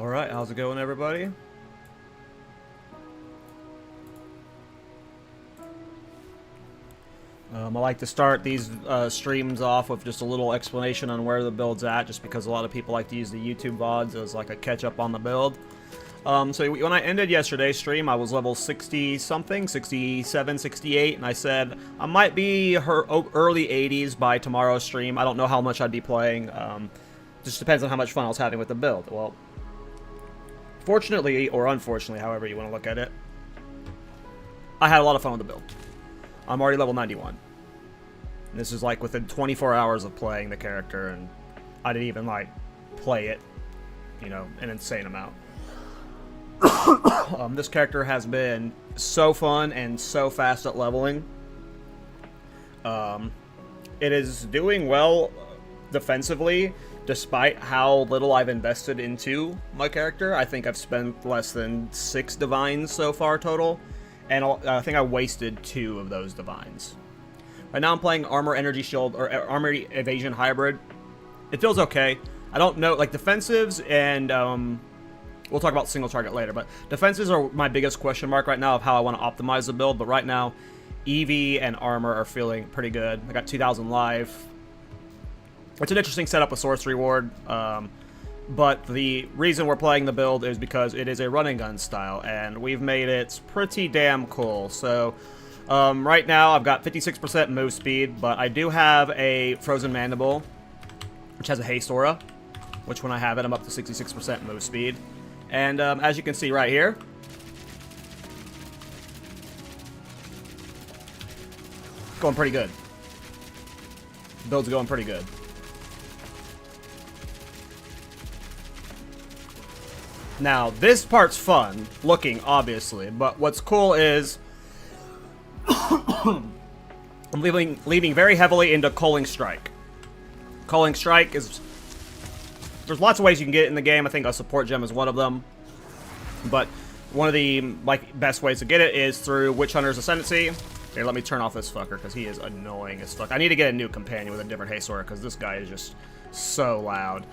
Alright, how's it going, everybody? I like to start these streams off with just a little explanation on where the build's at, just because a lot of people like to use the YouTube VODs as like a catch-up on the build. So when I ended yesterday's stream, I was level 60-something, 67, 68, and I said I might be early 80s by tomorrow's stream. I don't know how much I'd be playing. Just depends on how much fun I was having with the build. Well, fortunately, or unfortunately, however you want to look at it, I had a lot of fun with the build. I'm already level 91. And this is like within 24 hours of playing the character, and I didn't even like play it, you know, an insane amount. This character has been so fun and so fast at leveling. It is doing well defensively, despite how little I've invested into my character. I think I've spent less than 6 divines so far total, and I think I wasted 2 of those divines. Right now I'm playing Armor Energy Shield, or Armor Evasion Hybrid. It feels okay. I don't know, like defensives and, we'll talk about single target later, but defenses are my biggest question mark right now of how I want to optimize the build, but right now EV and Armor are feeling pretty good. I got 2,000 life. It's an interesting setup with Sorcery Ward, but the reason we're playing the build is because it is a run and gun style, and we've made it pretty damn cool. So, right now I've got 56% move speed, but I do have a Frozen Mandible, which has a haste aura, which when I have it, I'm up to 66% move speed. And as you can see right here, going pretty good. Build's going pretty good. Now, this part's fun, looking, obviously, but what's cool is I'm leaning very heavily into Culling Strike. Culling Strike is... There's lots of ways you can get it in the game. I think a support gem is one of them. But one of the best ways to get it is through Witch Hunter's Ascendancy. Here, let me turn off this fucker, because he is annoying as fuck. I need to get a new companion with a different haste aura, because this guy is just so loud.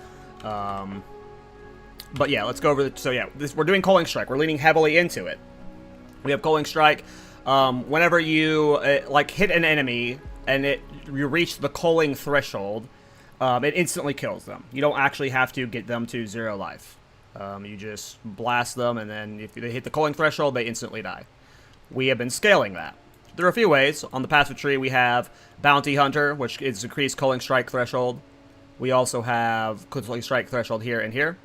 But yeah, let's go over the... So yeah, we're doing Culling Strike. We're leaning heavily into it. We have Culling Strike. Whenever you hit an enemy and you reach the culling threshold, it instantly kills them. You don't actually have to get them to 0 life. You just blast them, and then if they hit the culling threshold, they instantly die. We have been scaling that. There are a few ways. On the passive tree, we have Bounty Hunter, which is increased Culling Strike threshold. We also have Culling Strike threshold here and here.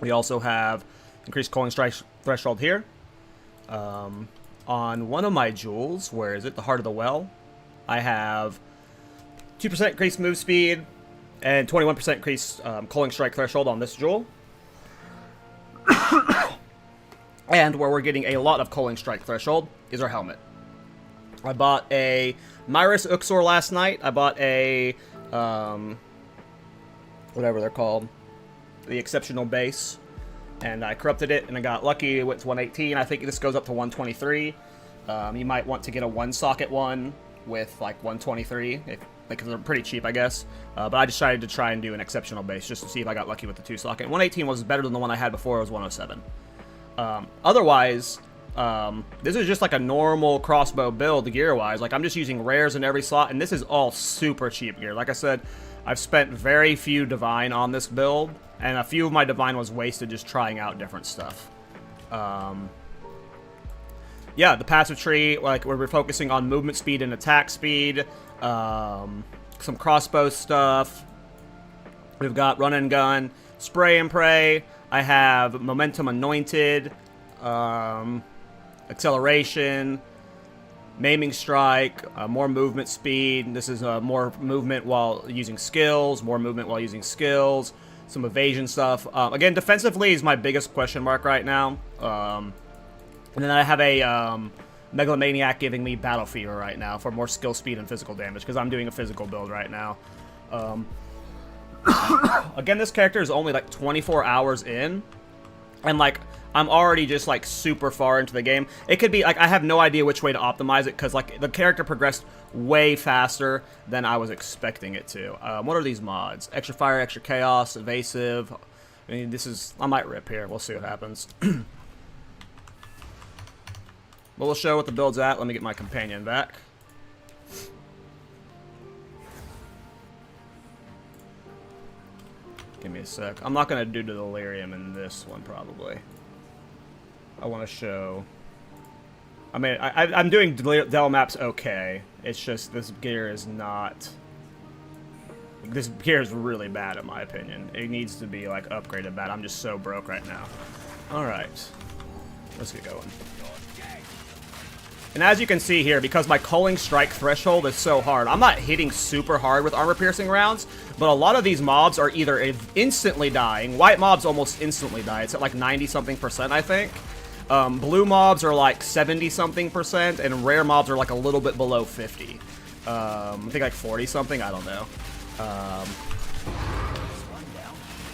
We also have increased Culling Strike threshold here. On one of my jewels, where is it? The Heart of the Well. I have 2% increased move speed and 21% increased Culling Strike threshold on this jewel. And where we're getting a lot of Culling Strike threshold is our helmet. I bought a Myris Uxor last night. I bought a, whatever they're called, the Exceptional Base. And I corrupted it, and I got lucky. It went to 118. I think this goes up to 123. You might want to get a 1-socket one with, like, 123, because they're pretty cheap, I guess. But I decided to try and do an exceptional base, just to see if I got lucky with the 2-socket. 118 was better than the one I had before. It was 107. Otherwise, this is just, like, a normal crossbow build, gear-wise. Like, I'm just using rares in every slot, and this is all super cheap gear. Like I said, I've spent very few divine on this build, and a few of my divine was wasted just trying out different stuff. Yeah, the passive tree, like, we're focusing on movement speed and attack speed, some crossbow stuff. We've got run and gun, spray and pray. I have momentum anointed, acceleration, maiming strike, more movement speed. This is more movement while using skills, more movement while using skills, some evasion stuff. Again, defensively is my biggest question mark right now. And then I have a Megalomaniac giving me Battle Fever right now for more skill speed and physical damage, because I'm doing a physical build right now. Again, this character is only like 24 hours in, and like I'm already just like super far into the game. It could be like I have no idea which way to optimize it, because like the character progressed way faster than I was expecting it to. What are these mods? Extra fire, extra chaos, evasive, I mean, this is... I might rip here. We'll see what happens. But we'll show what the build's at. Let me get my companion back. Give me a sec. I'm not going to do the delirium in this one, probably. I want to show... I mean, I'm doing Del maps okay. It's just this gear is not... This gear is really bad, in my opinion. It needs to be, like, upgraded bad. I'm just so broke right now. Alright. Let's get going. And as you can see here, because my Culling strike threshold is so hard, I'm not hitting super hard with armor-piercing rounds, but a lot of these mobs are either instantly dying. White mobs almost instantly die. It's at, like, 90-something%, I think. Blue mobs are like 70-something%, and rare mobs are like a little bit below 50. I think like 40-something, I don't know.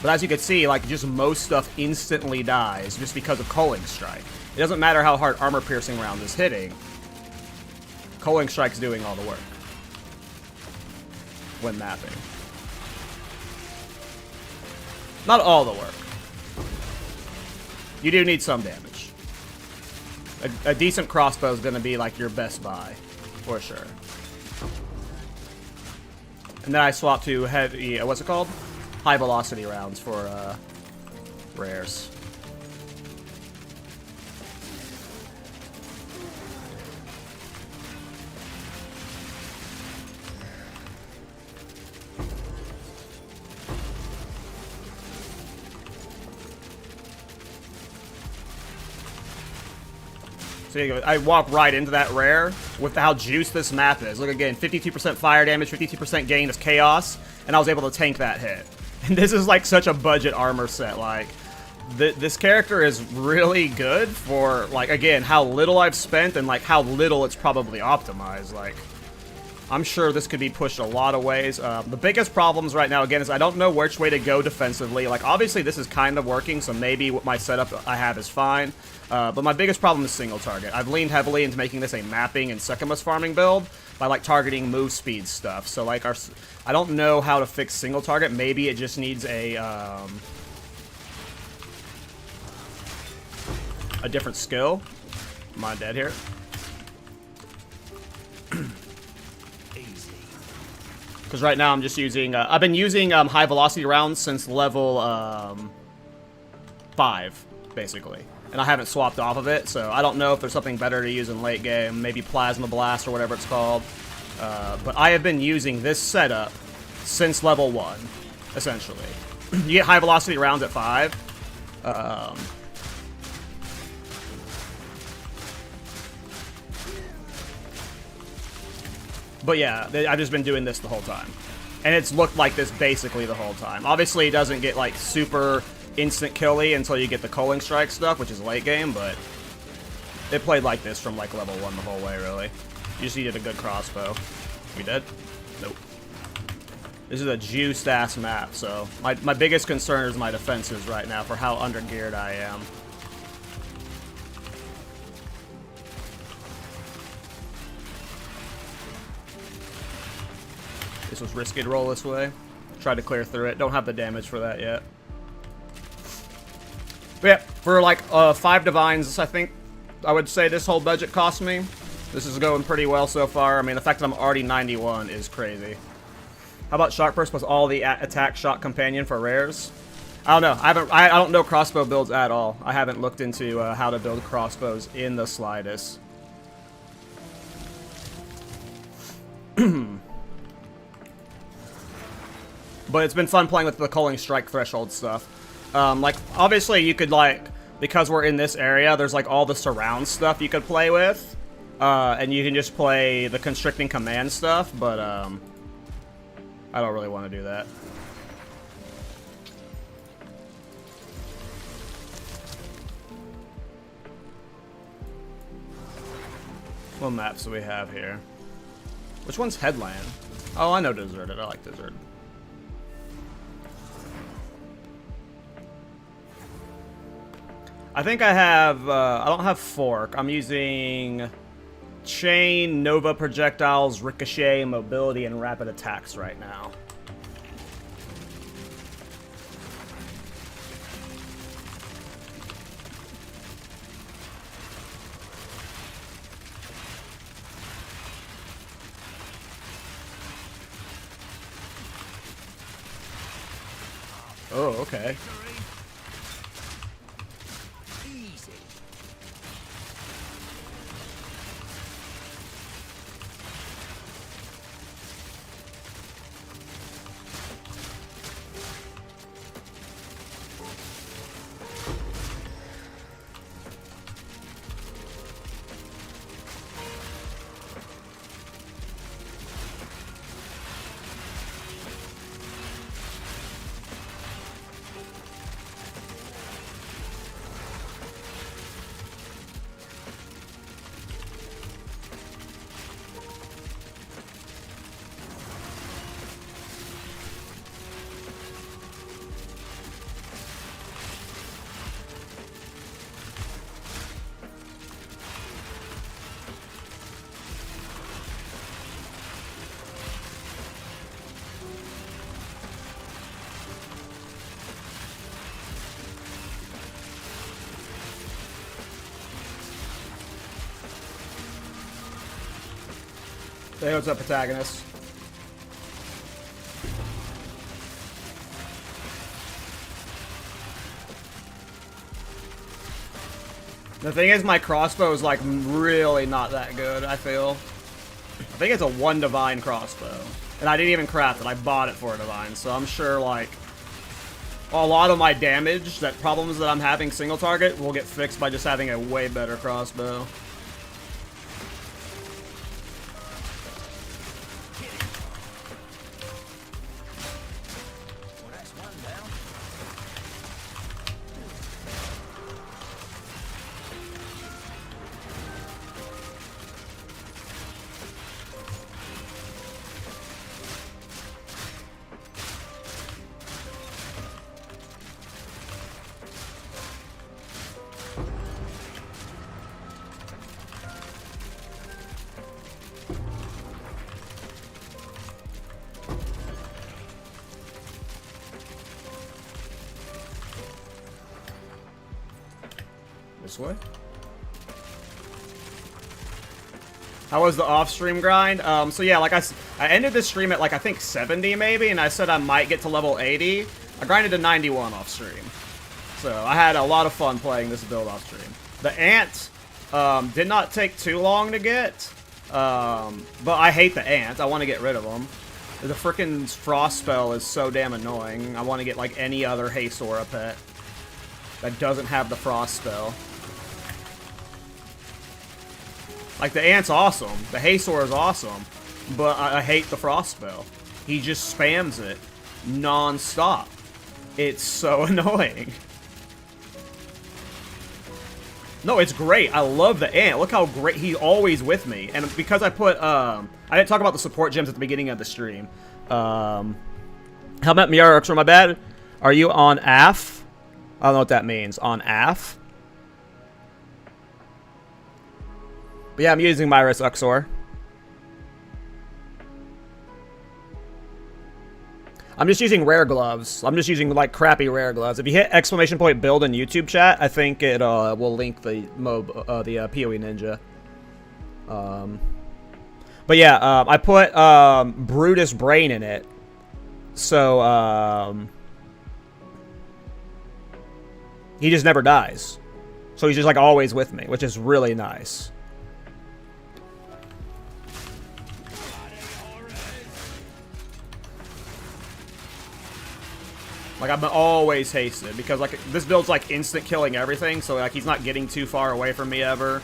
But as you can see, like, just most stuff instantly dies just because of Culling Strike. It doesn't matter how hard armor-piercing round is hitting. Culling Strike's doing all the work when mapping. Not all the work. You do need some damage. A decent crossbow is going to be like your best buy, for sure. And then I swap to heavy, what's it called? High velocity rounds for rares. So I walk right into that rare with how juiced this map is. Look again, 52% fire damage, 52% gain of chaos, and I was able to tank that hit. And this is like such a budget armor set. Like, this character is really good for, like, again, how little I've spent and like how little it's probably optimized. Like, I'm sure this could be pushed a lot of ways. The biggest problems right now, again, is I don't know which way to go defensively. Like, obviously this is kind of working, so maybe what my setup I have is fine. But my biggest problem is single target. I've leaned heavily into making this a mapping and sekhemas farming build by, like, targeting move speed stuff. So, like, I don't know how to fix single target. Maybe it just needs a different skill. Am I dead here? Because right now I'm just using... I've been using high velocity rounds since level 5, basically. And I haven't swapped off of it, so I don't know if there's something better to use in late game. Maybe Plasma Blast or whatever it's called. But I have been using this setup since level 1, essentially. You get high velocity rounds at 5. But yeah, I've just been doing this the whole time. And it's looked like this basically the whole time. Obviously, it doesn't get, like, super instant killy until you get the Culling Strike stuff, which is late game, but it played like this from, like, level 1 the whole way, really. You just needed a good crossbow. We dead? Nope. This is a juiced-ass map, so my biggest concern is my defenses right now for how under-geared I am. This was risky to roll this way. Tried to clear through it. Don't have the damage for that yet. But yeah, for like 5 divines, I think I would say this whole budget cost me. This is going pretty well so far. I mean, the fact that I'm already 91 is crazy. How about Shark Burst plus all the attack shot companion for rares? I don't know. I don't know crossbow builds at all. I haven't looked into how to build crossbows in the slightest. But it's been fun playing with the Culling Strike threshold stuff. Like, obviously you could, like, because we're in this area, there's, like, all the surround stuff you could play with. And you can just play the constricting command stuff, but, I don't really want to do that. What maps do we have here? Which one's Headland? Oh, I know Deserted. I like Deserted. I think I have, I don't have Fork. I'm using Chain, Nova Projectiles, Ricochet, Mobility, and Rapid Attacks right now. Oh, okay. Hey, what's up, protagonist? The thing is, my crossbow is, like, really not that good, I feel. I think it's a 1 divine crossbow. And I didn't even craft it, I bought it for a divine, so I'm sure, like, a lot of my damage, problems that I'm having single target, will get fixed by just having a way better crossbow. This way? How was the off-stream grind? So yeah, like I ended the stream at like I think 70 maybe, and I said I might get to level 80. I grinded to 91 off-stream. So I had a lot of fun playing this build off-stream. The ant did not take too long to get, but I hate the ant. I want to get rid of them. The frickin' frost spell is so damn annoying. I want to get like any other Haysora pet that doesn't have the frost spell. Like, the ant's awesome. The Haysora is awesome. But I hate the frost spell. He just spams it non-stop. It's so annoying. No, it's great. I love the ant. Look how great. He's always with me. And because I put, I didn't talk about the support gems at the beginning of the stream. How about Miara Uxor, my bad? Are you on AF? I don't know what that means. On AF? But yeah, I'm using Myris Uxor. I'm just using rare gloves. I'm just using, like, crappy rare gloves. If you hit exclamation point build in YouTube chat, I think it will link the the PoE Ninja. But yeah, I put Brutus Brain in it. So, he just never dies. So he's just, like, always with me, which is really nice. Like, I'm always hasted, because, like, this build's, like, instant killing everything, so, like, he's not getting too far away from me ever.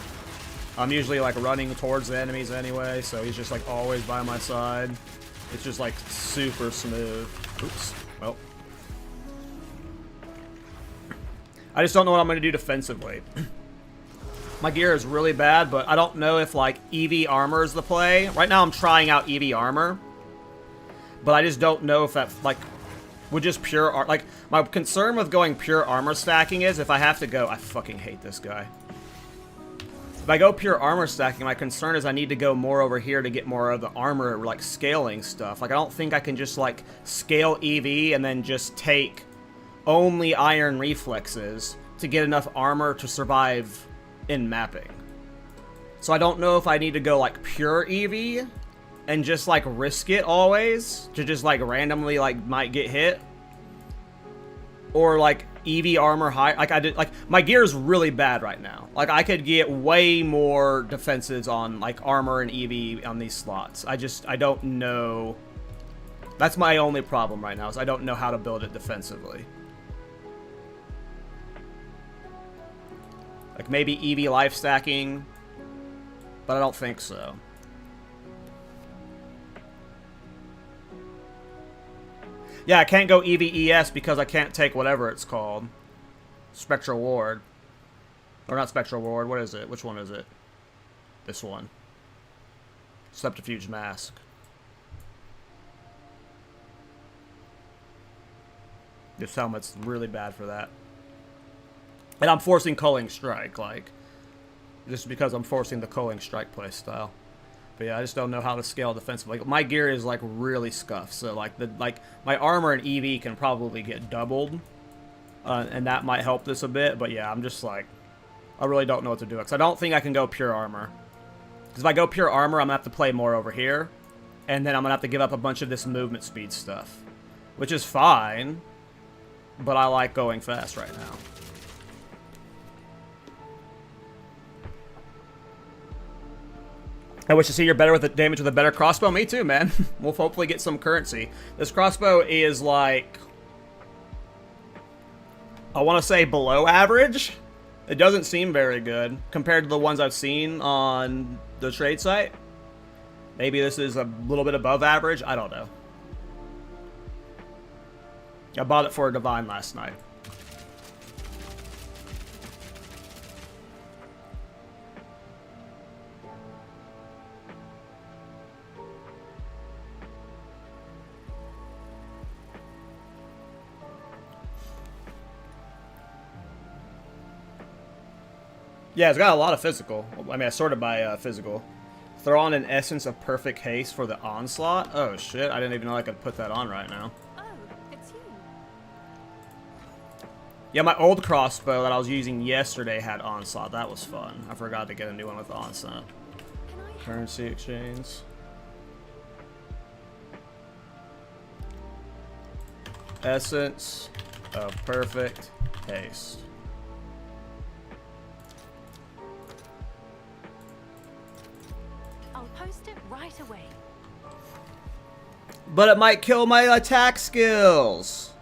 I'm usually, like, running towards the enemies anyway, so he's just, like, always by my side. It's just, like, super smooth. Oops. Well. I just don't know what I'm going to do defensively. My gear is really bad, but I don't know if, like, EV armor is the play. Right now I'm trying out EV armor, but I just don't know if that, like... With just pure like, my concern with going pure armor stacking is if I have to go, I fucking hate this guy. If I go pure armor stacking, my concern is I need to go more over here to get more of the armor, like, scaling stuff. Like, I don't think I can just, like, scale EV and then just take only iron reflexes to get enough armor to survive in mapping. So I don't know if I need to go, like, pure EV and just, like, risk it always to just, like, randomly, like, might get hit. or like EV armor high. Like I did, like my gear is really bad right now. Like I could get way more defenses on like armor and EV on these slots. I don't know. That's my only problem right now is I don't know how to build it defensively. Like maybe EV life stacking, but I don't think so. Yeah, I can't go EVES because I can't take whatever it's called. Spectral Ward. Or not Spectral Ward, what is it? Which one is it? This one. Subterfuge Mask. This helmet's really bad for that. And I'm forcing Culling Strike, like, just because I'm forcing the Culling Strike playstyle. But yeah, I just don't know how to scale defensively. Like, my gear is like really scuffed, so like my armor and EV can probably get doubled, and that might help this a bit. But yeah, I'm just like, I really don't know what to do because I don't think I can go pure armor. Because if I go pure armor, I'm gonna have to play more over here, and then I'm gonna have to give up a bunch of this movement speed stuff, which is fine. But I like going fast right now. I wish to see you're better with the damage with a better crossbow. Me too, man. We'll hopefully get some currency. This crossbow is like, I want to say below average. It doesn't seem very good compared to the ones I've seen on the trade site. Maybe this is a little bit above average. I don't know. I bought it for a Divine last night. Yeah, it's got a lot of physical. I mean, I sorted by physical. Throw on an Essence of Perfect Haste for the Onslaught. Oh, shit. I didn't even know I could put that on right now. Oh, it's you. Yeah, my old crossbow that I was using yesterday had Onslaught. That was fun. I forgot to get a new one with Onslaught. Currency exchange. Essence of Perfect Haste. I'll post it right away. But it might kill my attack skills.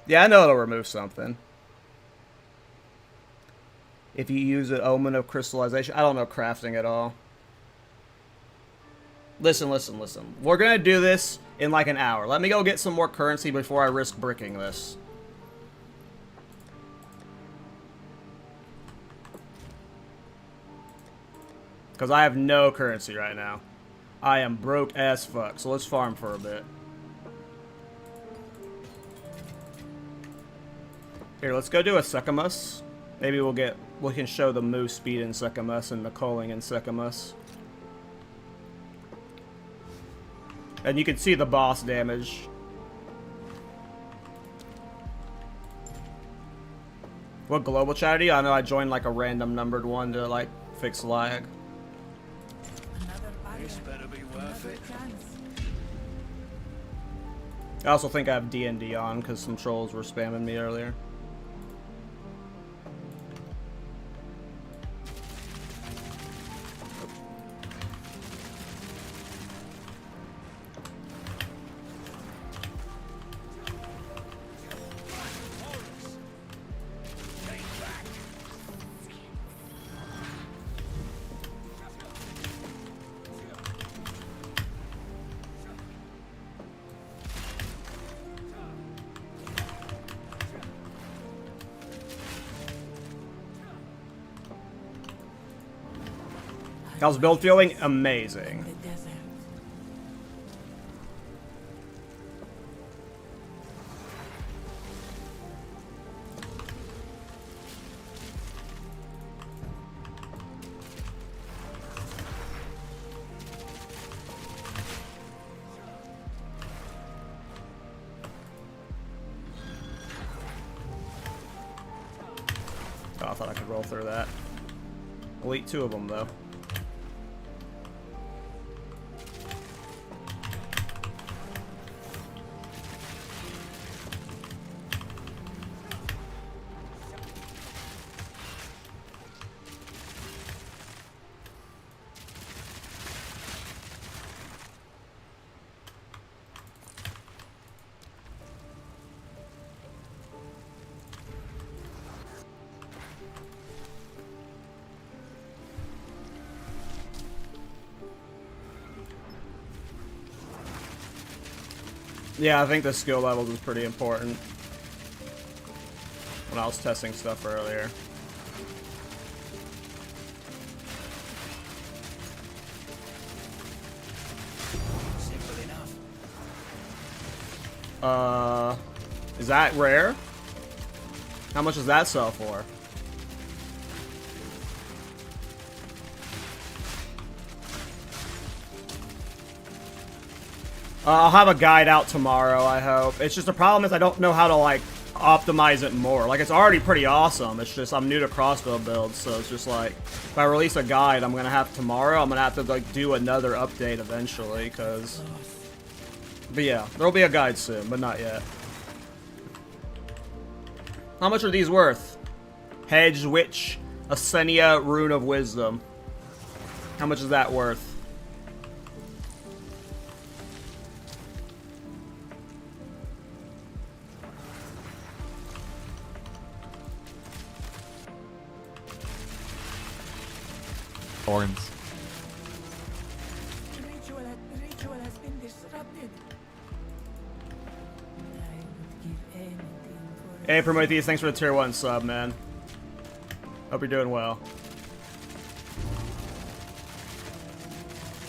Yeah, I know it'll remove something. If you use an Omen of Crystallization. I don't know crafting at all. Listen. We're going to do this in like an hour. Let me go get some more currency before I risk bricking this. Because I have no currency right now. I am broke as fuck. So let's farm for a bit. Here, let's go do a sekhemas. Maybe we can show the move speed in sekhemas and the culling in sekhemas. And you can see the boss damage. What global charity? I know I joined like a random numbered one to like fix lag. This better be worth it. I also think I have D&D on because some trolls were spamming me earlier. How's build feeling? Amazing. Oh, I thought I could roll through that. We'll eat 2 of them, though. Yeah, I think the skill levels is pretty important. When I was testing stuff earlier. Simple enough. Is that rare? How much does that sell for? I'll have a guide out tomorrow, I hope. It's just the problem is I don't know how to, like, optimize it more. Like, it's already pretty awesome. It's just I'm new to crossbow builds, so it's just like, if I release a guide, I'm gonna have tomorrow, I'm gonna have to, like, do another update eventually, because... But yeah, there'll be a guide soon, but not yet. How much are these worth? Hedge, Witch, Asenia, Rune of Wisdom. How much is that worth? Thorns. Ritual has been disrupted. I would give anything for Hey, Prometheus, thanks for the tier 1 sub, man. Hope you're doing well.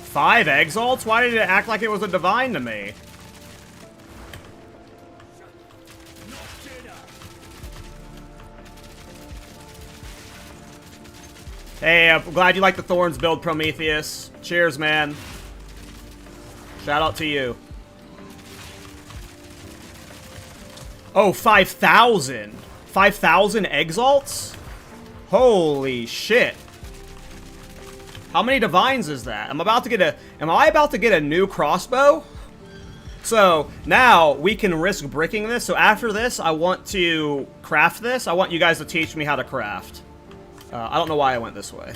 5 exalts? Why did it act like it was a divine to me? Hey, I'm glad you like the Thorns build, Prometheus. Cheers, man. Shout out to you. Oh, 5,000. 5,000 exalts? Holy shit. How many divines is that? Am I about to get a new crossbow? So, now we can risk bricking this. So after this, I want to craft this. I want you guys to teach me how to craft. I don't know why I went this way.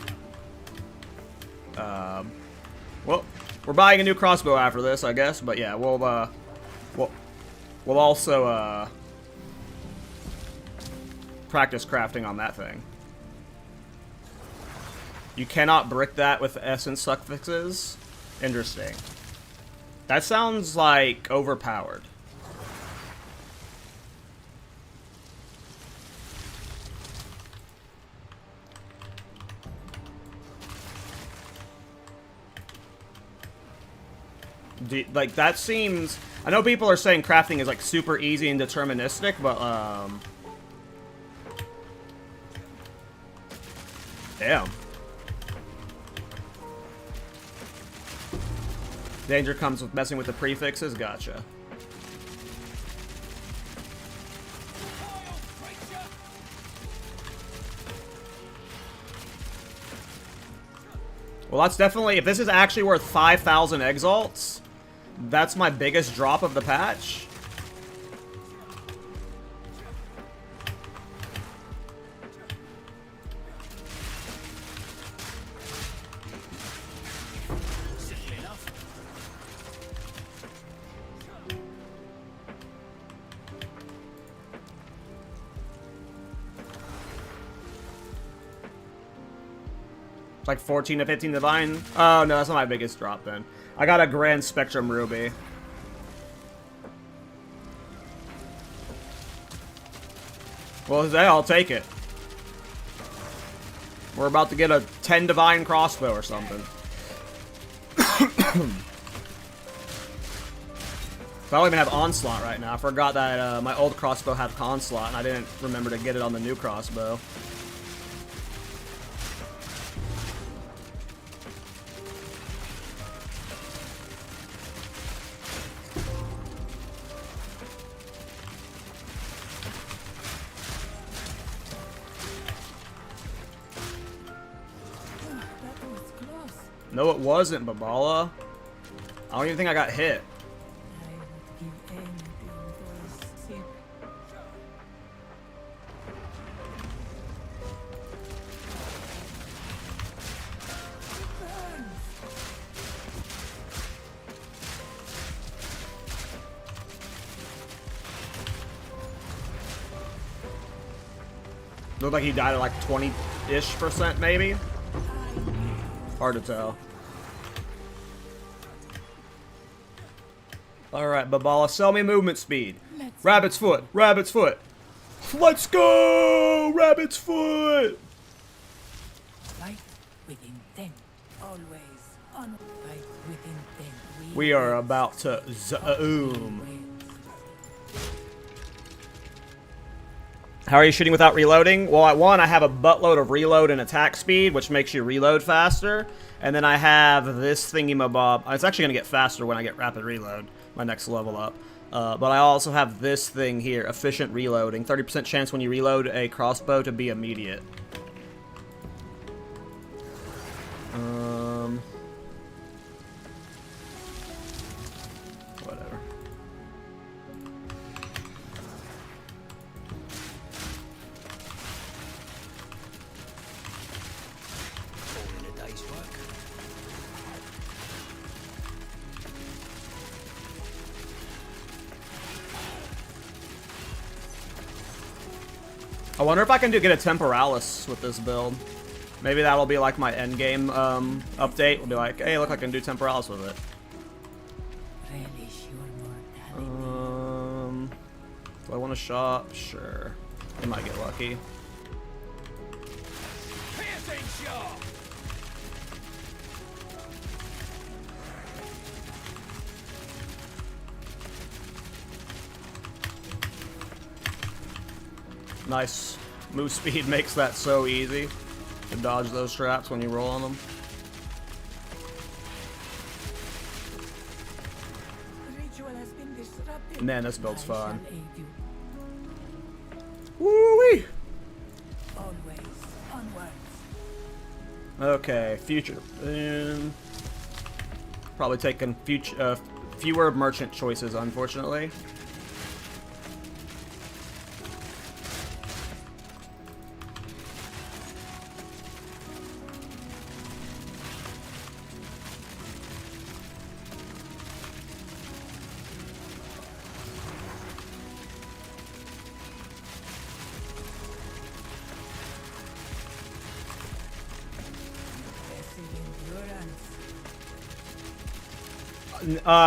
Well, we're buying a new crossbow after this, I guess. But yeah, we'll also, practice crafting on that thing. You cannot brick that with essence suffixes? Interesting. That sounds like overpowered. Like, that seems... I know people are saying crafting is, like, super easy and deterministic, but, damn. Danger comes with messing with the prefixes? Gotcha. Well, that's definitely... If this is actually worth 5,000 exalts... That's my biggest drop of the patch. Like 14 to 15 divine. Oh, no, that's not my biggest drop then. I got a Grand Spectrum Ruby. Well, hey, I'll take it. We're about to get a 10 divine crossbow or something. I don't even have Onslaught right now. I forgot that my old crossbow had Onslaught, and I didn't remember to get it on the new crossbow. No, it wasn't, Babala. I don't even think I got hit. I would give anything for a sip. Looked like he died at like 20-ish% maybe. Hard to tell. Alright, Babala, sell me movement speed. Let's Rabbit's foot, rabbit's foot. Let's go! Rabbit's foot! fight with intent. Always on fight with intent. We are about to zoom. How are you shooting without reloading? Well, at one, I have a buttload of reload and attack speed, which makes you reload faster. And then I have this thingy-mabob. It's actually going to get faster when I get rapid reload, my next level up. But I also have this thing here, efficient reloading. 30% chance when you reload a crossbow to be immediate. Whatever. I wonder if I can get a Temporalis with this build. Maybe that'll be like my endgame update. We'll be like, hey, look, I can do Temporalis with it. Relish your mortality. Do I want to shop? Sure. I might get lucky. Nice. Move speed makes that so easy to dodge those traps when you roll on them. The ritual has been disrupted. Man, this build's I fun. shall aid you. Woo-wee! Always onwards. Okay, future. Probably taking fewer merchant choices, unfortunately.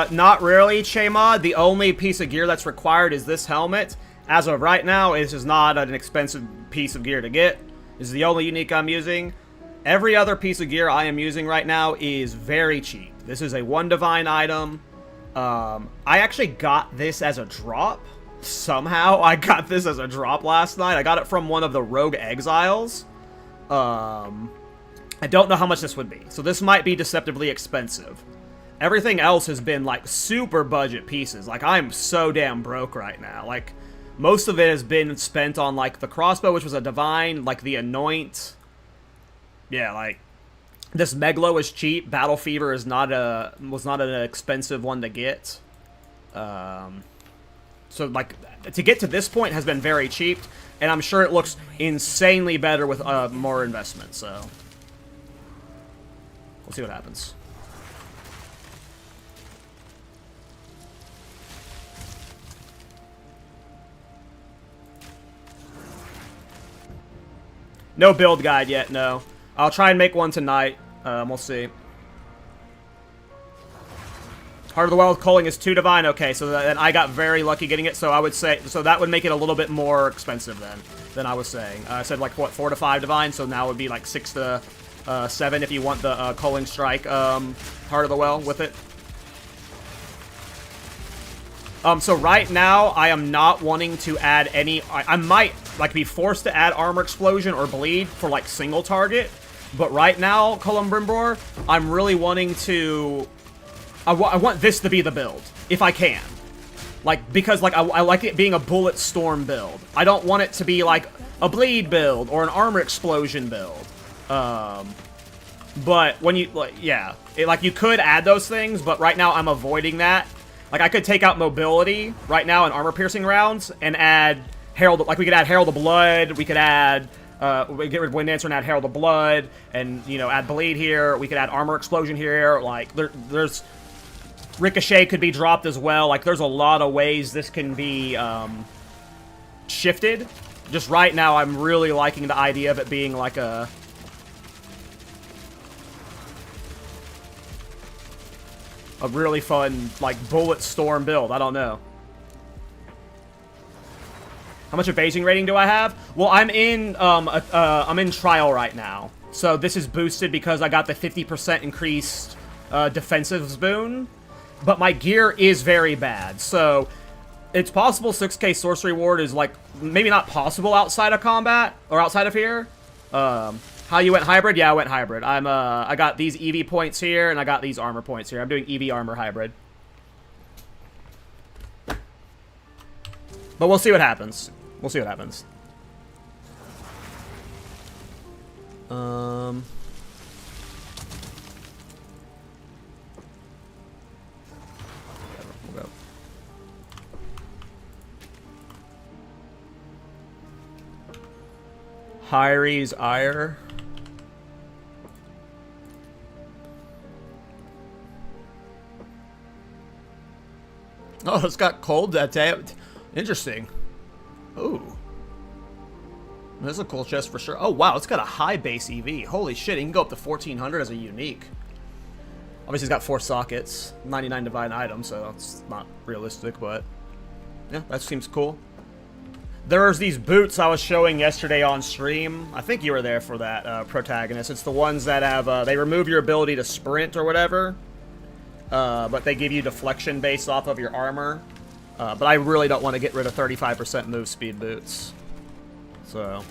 Not really, Chema. The only piece of gear that's required is this helmet. As of right now, this is not an expensive piece of gear to get. This is the only unique I'm using. Every other piece of gear I am using right now is very cheap. This is a 1 divine item. I actually got this as a drop. Somehow, I got this as a drop last night. I got it from one of the rogue exiles. I don't know how much this would be. So this might be deceptively expensive. Everything else has been, like, super budget pieces. Like, I'm so damn broke right now. Like, most of it has been spent on, like, the crossbow, which was a divine, like, the anoint. Yeah, like, this Meglo is cheap. Battle Fever is was not an expensive one to get. So, like, to get to this point has been very cheap, and I'm sure it looks insanely better with more investment, so we'll see what happens. No build guide yet, no. I'll try and make one tonight. We'll see. Heart of the Well with Culling is 2 divine. Okay, so then I got very lucky getting it, so I would say... So that would make it a little bit more expensive then, than I was saying. I said, like, what, 4 to 5 divine, so now it would be, like, 6 to 7 if you want the Culling Strike Heart of the Well with it. So right now, I am not wanting to add any... I might, like, be forced to add Armor Explosion or Bleed for, like, single target. But right now, Columbrimbor, I'm really wanting to... I want this to be the build, if I can. Like, because, like, I like it being a Bullet Storm build. I don't want it to be, like, a Bleed build or an Armor Explosion build. But when you... Like, yeah. Like, you could add those things, but right now I'm avoiding that. Like, I could take out mobility right now in armor-piercing rounds and add Herald... Like, we could add Herald of Blood, we could add... we get rid of Wind Dancer and add Herald of Blood, and, you know, add Bleed here. We could add Armor Explosion here. Like, there's... Ricochet could be dropped as well. Like, there's a lot of ways this can be, shifted. Just right now, I'm really liking the idea of it being like a... a really fun, like, bullet storm build. I don't know. How much evasion rating do I have? Well, I'm in trial right now. So this is boosted because I got the 50% increased defensive boon. But my gear is very bad. So it's possible 6k sorcery ward is, like, maybe not possible outside of combat or outside of here. How you went hybrid? Yeah, I went hybrid. I got these EV points here and I got these armor points here. I'm doing EV armor hybrid. But we'll see what happens. We'll see what happens. We'll go. Hyries Ire. Oh, it's got cold that day. Interesting. Ooh. This is a cool chest for sure. Oh, wow. It's got a high base EV. Holy shit. It can go up to 1400 as a unique. Obviously, it's got 4 sockets. 99 divine items, so it's not realistic, but... yeah, that seems cool. There's these boots I was showing yesterday on stream. I think you were there for that, protagonist. It's the ones that have... they remove your ability to sprint or whatever. But they give you deflection based off of your armor. But I really don't want to get rid of 35% move speed boots. So...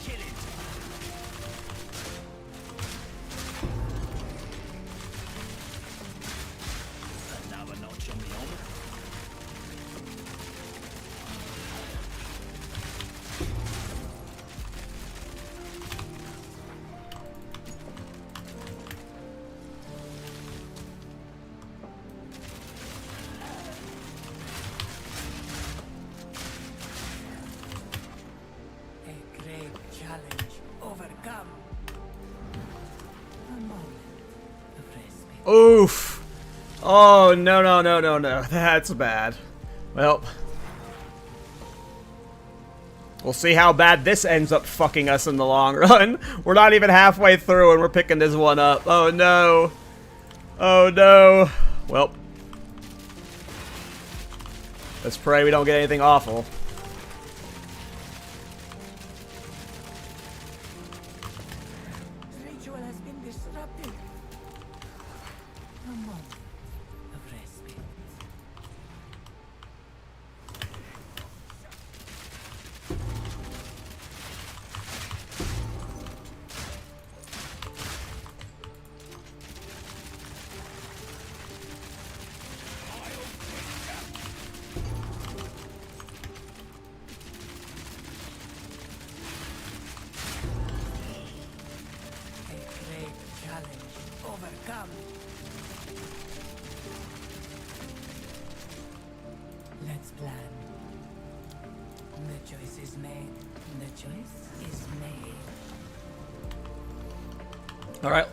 oof. Oh, no, no, no, no, no. That's bad. Well. We'll see how bad this ends up fucking us in the long run. We're not even halfway through and we're picking this one up. Oh, no. Oh, no. Well. Let's pray we don't get anything awful. Let's plan. The choice is made. The choice is made. Alright.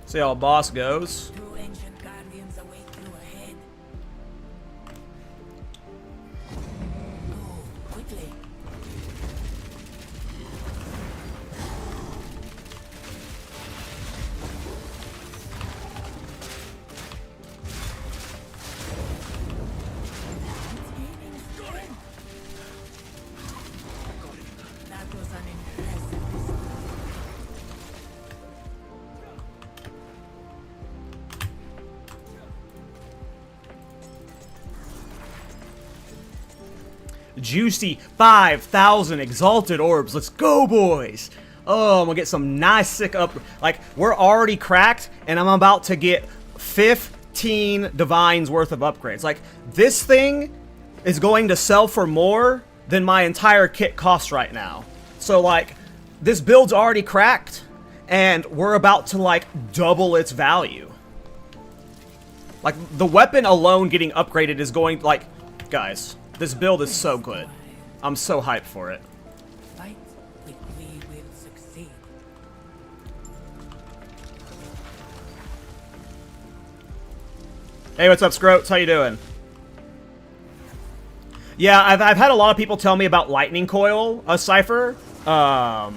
See how boss goes. Two ancient guardians await you ahead. Go, quickly. That was an impressive display. Juicy 5,000 exalted orbs. Let's go, boys. Oh, I'm gonna get some nice sick up. Like, we're already cracked, and I'm about to get 15 divines worth of upgrades. Like, this thing is going to sell for more than my entire kit costs right now. So, like, this build's already cracked, and we're about to, like, double its value. Like, the weapon alone getting upgraded is going, like, guys, this build is so good. I'm so hyped for it. Fight, we will succeed. Hey, what's up, Scroats? How you doing? Yeah, I've had a lot of people tell me about Lightning Coil, a Cypher. I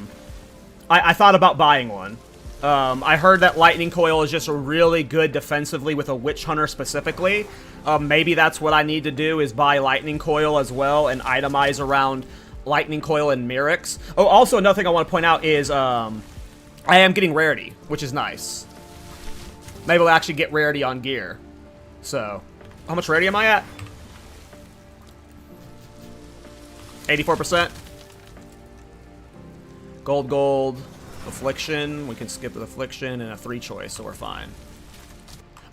thought about buying one. I heard that Lightning Coil is just really good defensively with a Witch Hunter specifically. Maybe that's what I need to do, is buy Lightning Coil as well and itemize around Lightning Coil and Mirrex. Oh, also another thing I want to point out is I am getting rarity, which is nice. Maybe we'll actually get rarity on gear. So, how much rarity am I at? 84%. Gold. Affliction. We can skip with Affliction and a 3 choice, so we're fine.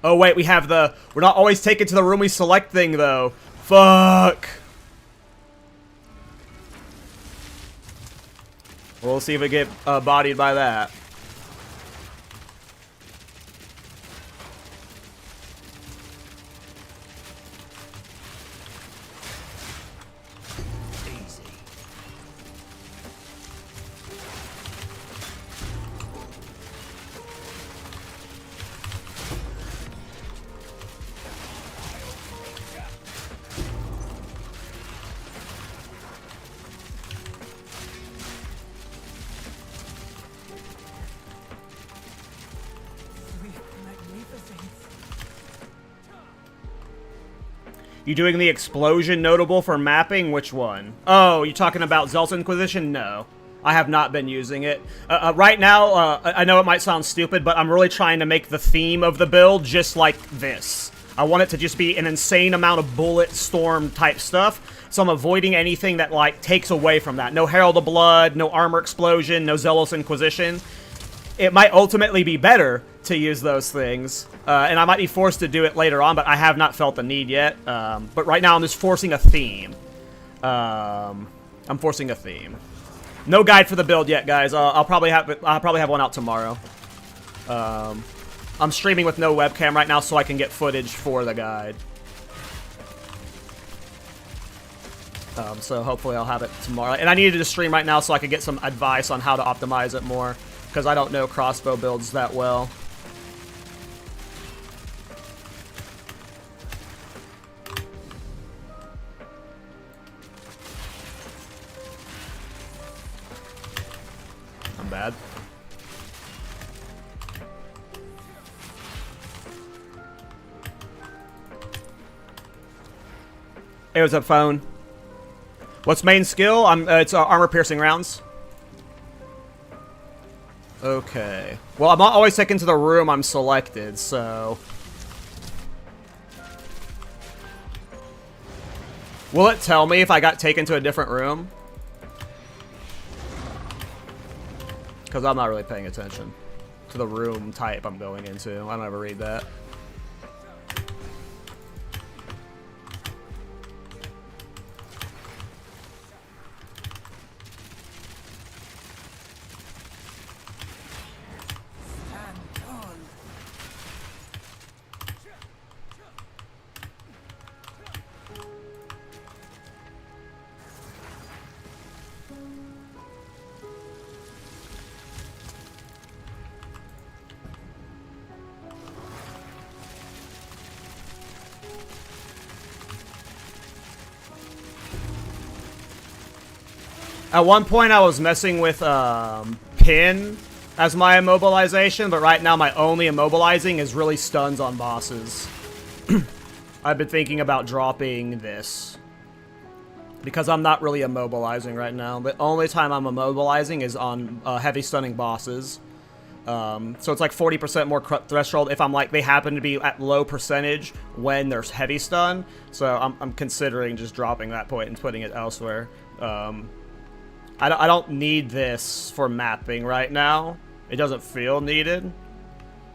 Oh, wait, we have the... We're not always taken to the room we select thing, though. Fuck. We'll see if we get bodied by that. You doing the explosion notable for mapping? Which one? Oh, you talking about Zealous Inquisition? No. I have not been using it. Right now, I know it might sound stupid, but I'm really trying to make the theme of the build just like this. I want it to just be an insane amount of bullet storm type stuff, so I'm avoiding anything that, like, takes away from that. No Herald of Blood, no Armor Explosion, no Zealous Inquisition. It might ultimately be better to use those things, and I might be forced to do it later on, but I have not felt the need yet. But right now I'm just forcing a theme. I'm forcing a theme. No guide for the build yet, guys. I'll probably have one out tomorrow. I'm streaming with no webcam right now, so I can get footage for the guide. So hopefully I'll have it tomorrow. And I needed to stream right now so I could get some advice on how to optimize it more, because I don't know crossbow builds that well. I'm bad. Hey, what's up, phone? What's main skill? It's armor piercing rounds. Okay. Well, I'm not always taken to the room I'm selected, so... Will it tell me if I got taken to a different room? Because I'm not really paying attention to the room type I'm going into. I don't ever read that. At one point, I was messing with pin as my immobilization, but right now my only immobilizing is really stuns on bosses. I've been thinking about dropping this because I'm not really immobilizing right now. The only time I'm immobilizing is on heavy stunning bosses. So it's like 40% more threshold if I'm like, they happen to be at low percentage when there's heavy stun. So I'm considering just dropping that point and putting it elsewhere. I don't need this for mapping right now. It doesn't feel needed.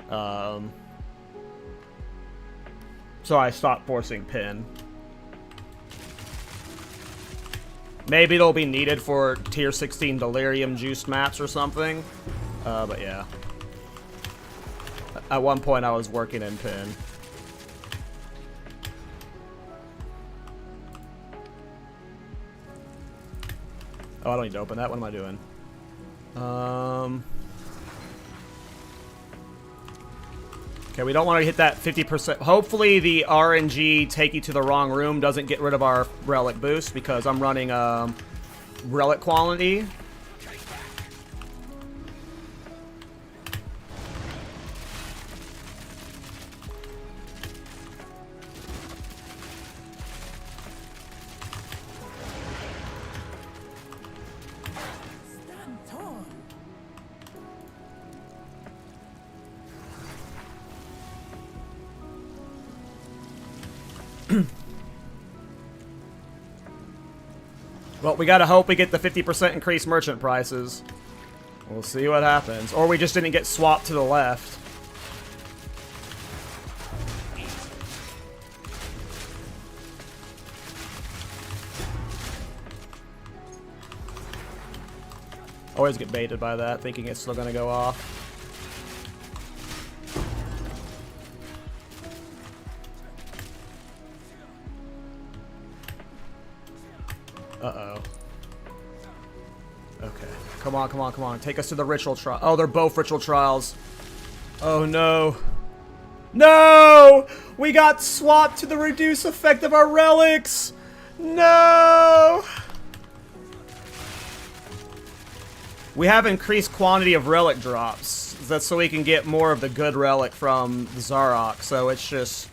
So I stopped forcing pin. Maybe it'll be needed for tier 16 delirium juiced maps or something. But yeah. At one point I was working in pin. Oh, I don't need to open that. What am I doing? Okay, we don't want to hit that 50%. Hopefully the RNG take you to the wrong room doesn't get rid of our relic boost, because I'm running relic quality. Well, we gotta hope we get the 50% increased merchant prices. We'll see what happens. Or we just didn't get swapped to the left. Always get baited by that, thinking it's still gonna go off. Uh-oh. Okay. Come on, come on, come on. Take us to the ritual trial. Oh, they're both ritual trials. Oh, no. No! We got swapped to the reduced effect of our relics! No! We have increased quantity of relic drops. That's so we can get more of the good relic from Zarok. So it's just...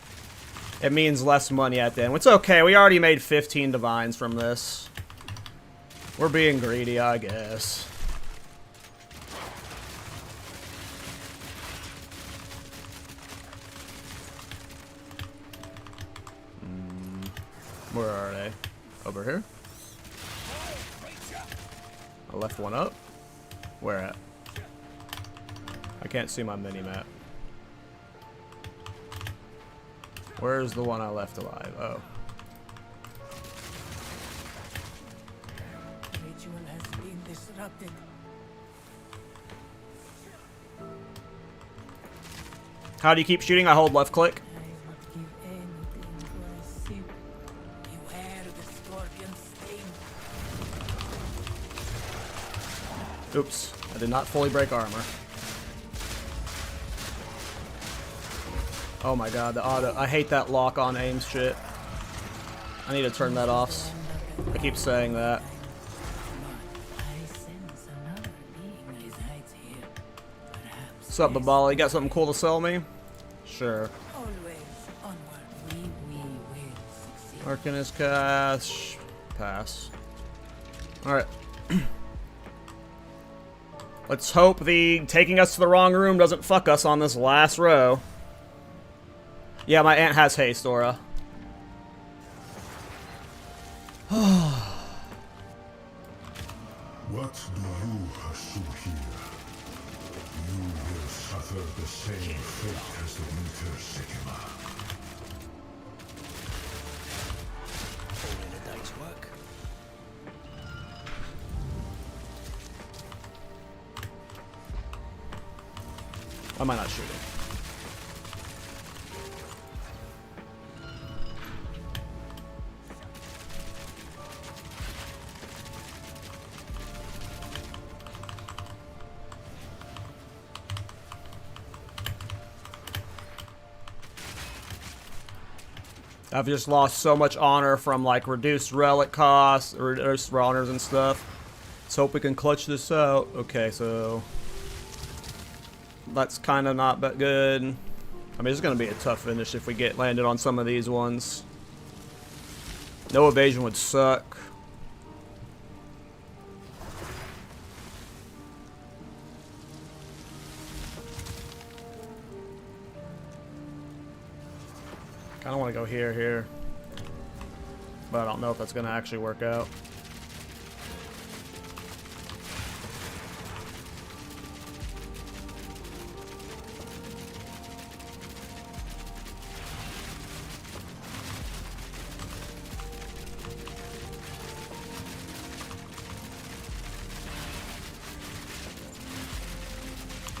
It means less money at the end. It's okay. We already made 15 divines from this. We're being greedy, I guess. Where are they? Over here? I left one up. Where at? I can't see my mini-map. Where's the one I left alive? Oh. Ritual has been disrupted. How do you keep shooting? I hold left click. I would give anything for a sip. Beware the scorpion sting. Oops. I did not fully break armor. Oh my god, the auto. I hate that lock on aim shit. I need to turn that off. I keep saying that. I sense another being resides here. Perhaps What's up, Babala? You got something cool to sell me? Sure. always onward. We will succeed. Arcanist cash. Pass. Alright. Let's hope the taking us to the wrong room doesn't fuck us on this last row. Yeah, my aunt has haste, Aura. What do you pursue here? You will suffer the same fate as the Winter Sekhemas. Only the dice work. I might not shoot it. I've just lost so much honor from like reduced relic costs, reduced honors and stuff. Let's hope we can clutch this out. Okay, so that's kind of not that good. I mean, it's going to be a tough finish if we get landed on some of these ones. No evasion would suck. Kind of want to go here, but I don't know if that's going to actually work out.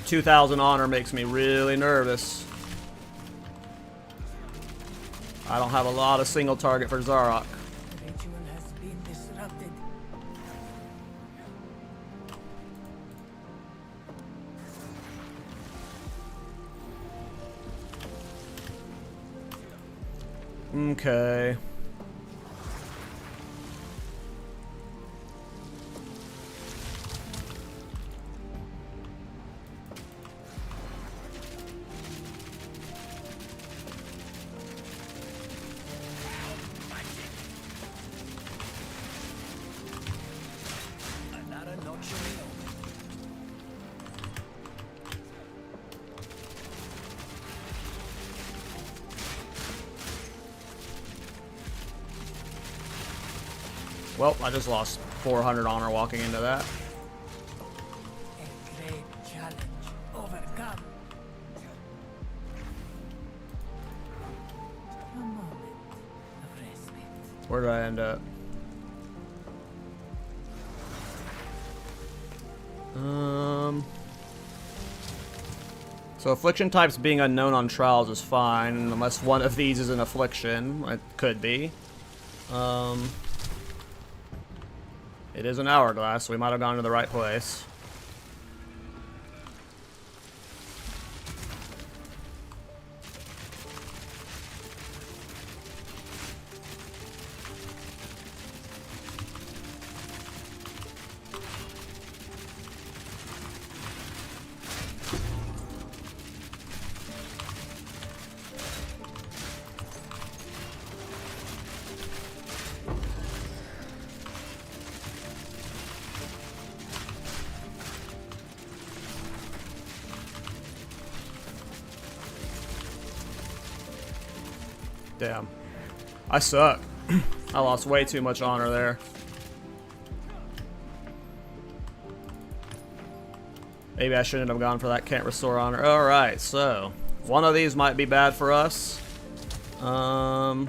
$2,000 honor makes me really nervous. I don't have a lot of single target for Zarok. Ritual has been disrupted. Okay. Another notch in the oven. Well, I just lost 400 honor walking into that. A great challenge overcome. A moment of respite. Where did I end up? So affliction types being unknown on trials is fine, unless one of these is an affliction. It could be. It is an hourglass, so we might have gone to the right place. Damn. I suck. I lost way too much honor there. Maybe I shouldn't have gone for that can't restore honor. Alright, so one of these might be bad for us. Well,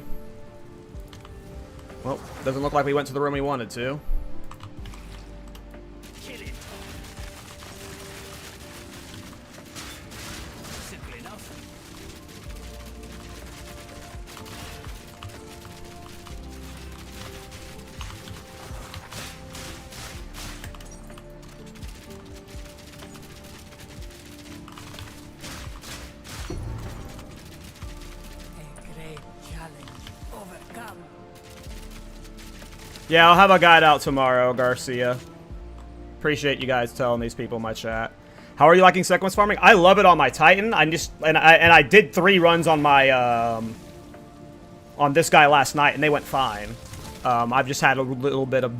doesn't look like we went to the room we wanted to. Yeah, I'll have a guide out tomorrow, Garcia. Appreciate you guys telling these people in my chat. How are you liking sekhemas farming? I love it on my Titan. I did 3 runs on my on this guy last night, and they went fine. I've just had a little bit of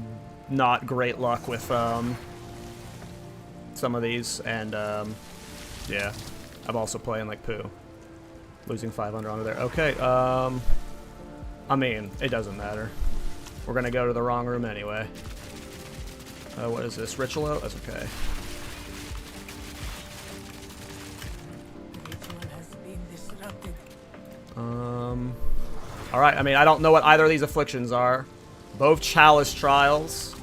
not great luck with some of these, and yeah, I'm also playing like poo, losing 500 onto there. Okay, I mean, it doesn't matter. We're gonna go to the wrong room anyway. What is this? Ritual? That's okay. Alright, I mean, I don't know what either of these afflictions are. Both chalice trials.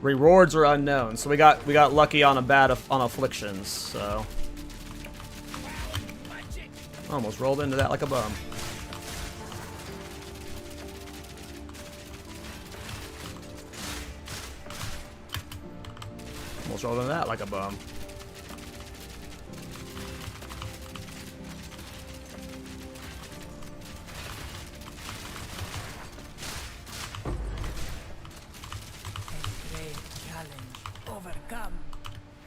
Rewards are unknown, so we got lucky on on afflictions, so. Almost rolled into that like a bum. Almost rolled into that like a bum.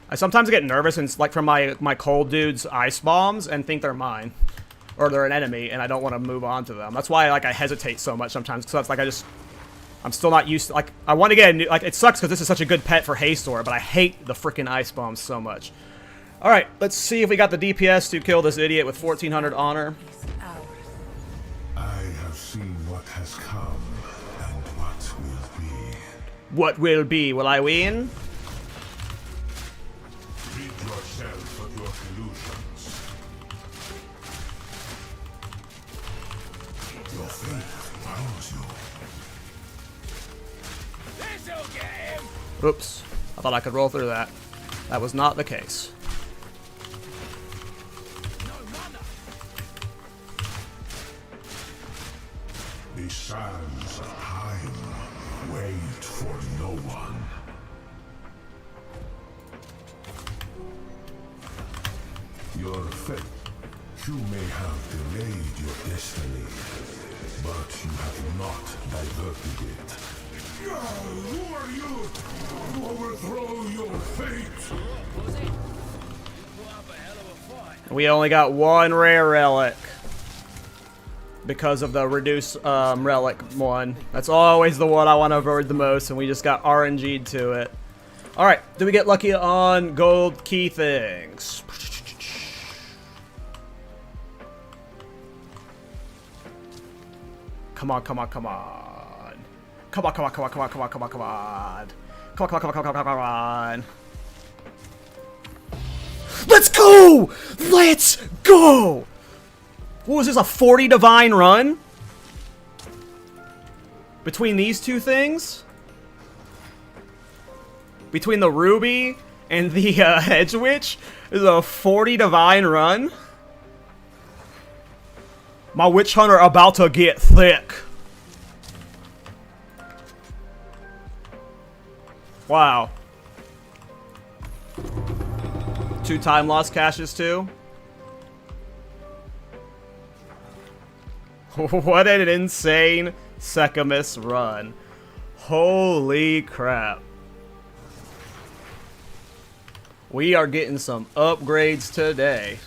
I sometimes get nervous and like from my cold dude's ice bombs and think they're mine, or they're an enemy, and I don't want to move on to them. That's why like I hesitate so much sometimes, because it's like I'm still not used to, like, I want to get a new, like, it sucks because this is such a good pet for Haystor, but I hate the freaking ice bombs so much. Alright, let's see if we got the DPS to kill this idiot with 1400 honor. I have seen what has come and what will be. What will be? Will I win? Rid yourself of your illusions. Your fate follows you. Oops. I thought I could roll through that. That was not the case. The sands of time wait for no one. Your fate, you may have delayed your destiny, but you have not diverted it. Who are you to overthrow your fate? We only got one rare relic because of the reduced relic one. That's always the one I want to avoid the most, and we just got RNG'd to it. Alright, do we get lucky on gold key things? Come on, come on, come on. Come on, come on, come on, come on, come on, come on, come on. Come on, come on, come on, come on, come on, come on. Let's go! Let's go! What was this, a 40 divine run? Between these two things? Between the Ruby and the Edge Witch? This is a 40 divine run? My Witch Hunter about to get thick. Wow. 2 time loss caches too. What an insane sekhemas run. Holy crap. We are getting some upgrades today.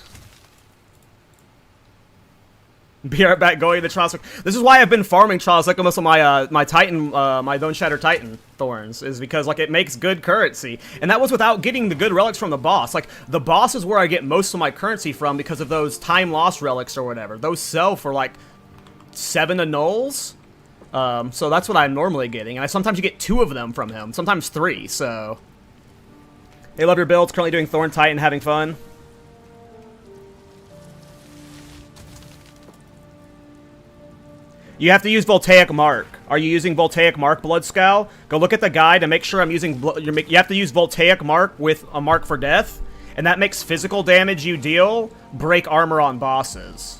Be right back going to Trials. This is why I've been farming Trials like most of my my Titan, my Bone Shatter Titan thorns, is because like it makes good currency, and that was without getting the good relics from the boss. Like the boss is where I get most of my currency from because of those time loss relics or whatever. Those sell for like 7 annuls, so that's what I'm normally getting, and sometimes you get 2 of them from him, sometimes 3. So they love your builds. Currently doing Thorn Titan, having fun. You have to use Voltaic Mark. Are you using Voltaic Mark, Bloodscowl? Go look at the guide and make sure I'm using... You have to use Voltaic Mark with a Mark for Death, and that makes physical damage you deal break armor on bosses.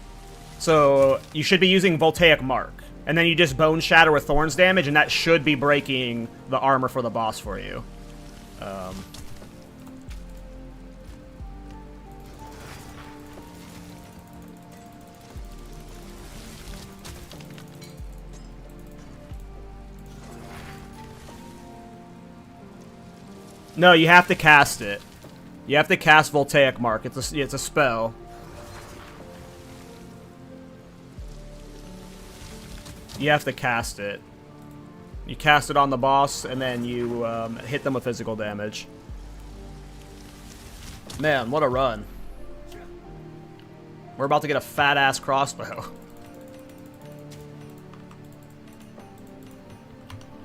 So you should be using Voltaic Mark. And then you just Bone Shatter with Thorns damage, and that should be breaking the armor for the boss for you. No, you have to cast it. You have to cast Voltaic Mark. It's a spell. You have to cast it. You cast it on the boss, and then you hit them with physical damage. Man, what a run. We're about to get a fat-ass crossbow.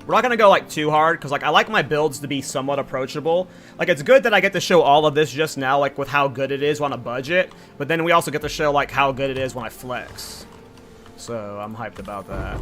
We're not going to go, like, too hard, because, like, I like my builds to be somewhat approachable. Like, it's good that I get to show all of this just now, like, with how good it is on a budget, but then we also get to show, like, how good it is when I flex. So, I'm hyped about that.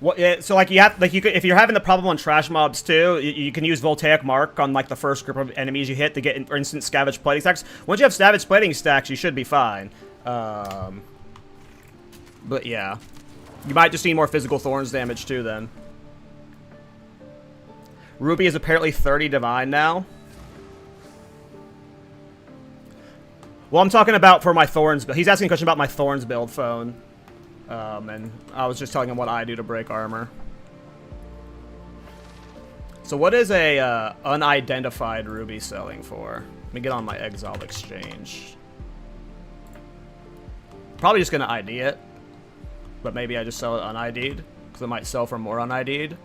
What, yeah, so like you have like you could, if you're having the problem on trash mobs too, you can use Voltaic Mark on like the first group of enemies you hit to get instant Scavenge Plating stacks. Once you have Scavenge Plating stacks, you should be fine. But yeah, you might just need more physical thorns damage too then. Ruby is apparently 30 divine now. Well, I'm talking about for my thorns build. He's asking a question about my thorns build phone. And I was just telling him what I do to break armor. So what is a unidentified ruby selling for? Let me get on my Exile exchange. Probably just going to ID it. But maybe I just sell it unID'd, because it might sell for more unID'd.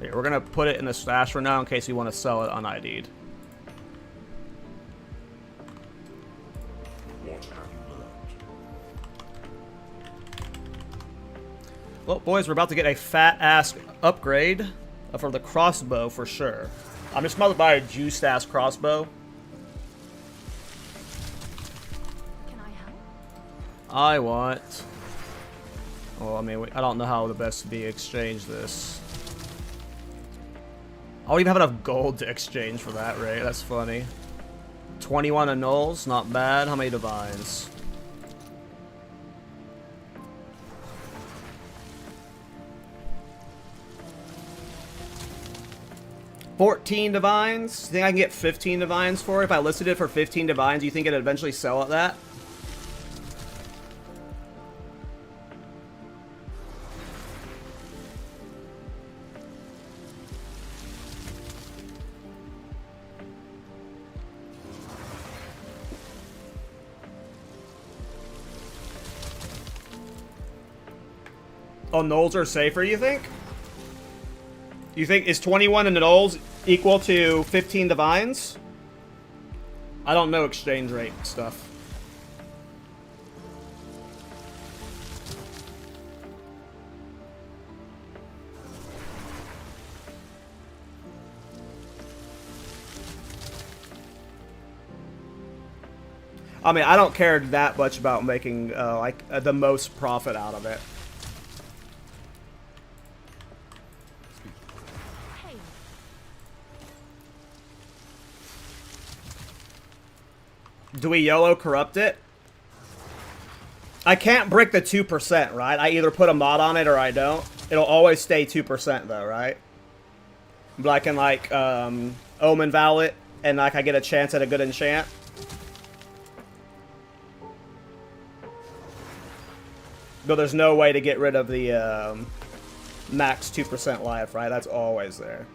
Here, we're going to put it in the stash for now in case you want to sell it unID'd. Well, boys, we're about to get a fat-ass upgrade for the crossbow for sure. I'm just about to buy a juiced-ass crossbow. Can I help? I want... Well, I mean, I don't know how the best to be exchange this. I don't even have enough gold to exchange for that, right? That's funny. 21 annuls, not bad. How many divines? 14 divines. Think I can get 15 divines for it? If I listed it for 15 divines, do you think it'd eventually sell at that? Oh, nulls are safer, you think? You think, is 21 in the nulls equal to 15 divines? I don't know exchange rate stuff. I mean, I don't care that much about making, the most profit out of it. Hey, Do we YOLO corrupt it? I can't brick the 2%, right? I either put a mod on it or I don't. It'll always stay 2% though, right? But I can like Omen Val it and like I get a chance at a good enchant. But there's no way to get rid of the max 2% life, right? That's always there.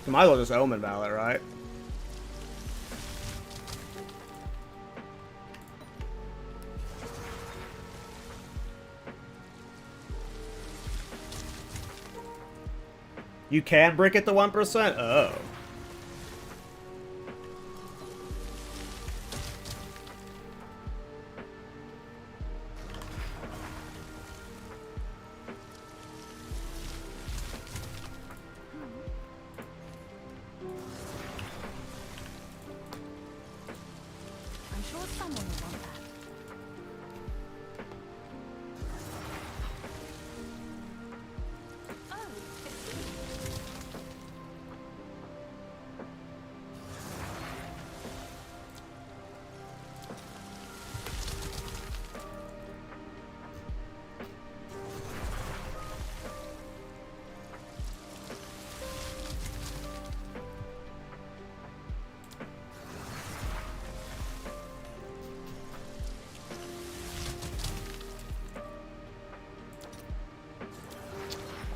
You might as well just Omen Val it, right? You can brick it to 1%? Oh. I'm sure someone will want that.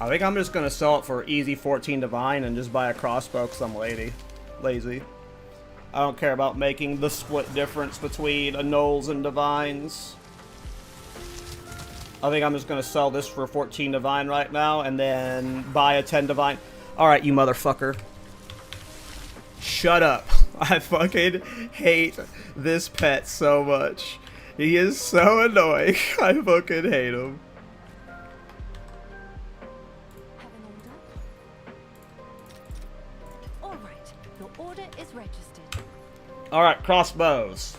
Oh, I think I'm just gonna sell it for easy 14 divine and just buy a crossbow because I'm lazy. I don't care about making the split difference between nulls and divines. I think I'm just gonna sell this for 14 divine right now and then buy a 10 divine. Alright, you motherfucker. Shut up. I fucking hate this pet so much. He is so annoying. I fucking hate him. have an order? All right, your order is registered. Alright, crossbows.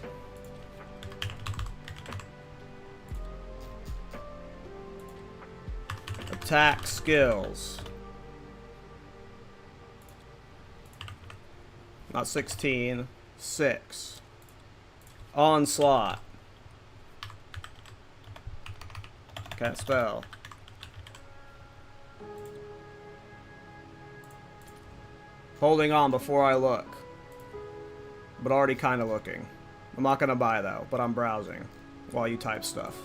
Attack skills. Not 16. 6. Onslaught. Can't spell. Holding on before I look. But already kind of looking. I'm not going to buy though, but I'm browsing while you type stuff.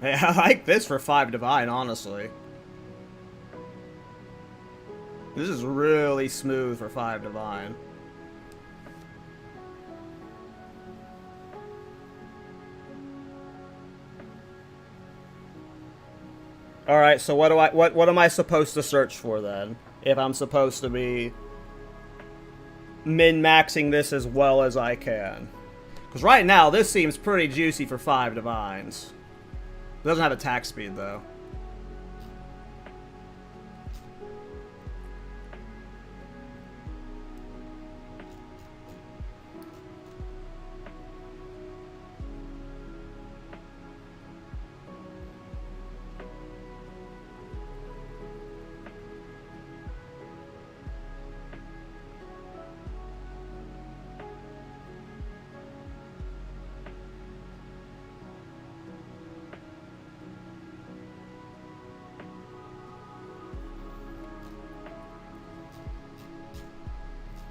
Hey, I like this for 5 divine, honestly. This is really smooth for 5 divine. All right, so what am I supposed to search for then? If I'm supposed to be min-maxing this as well as I can. Because right now, this seems pretty juicy for 5 divines. It doesn't have attack speed, though.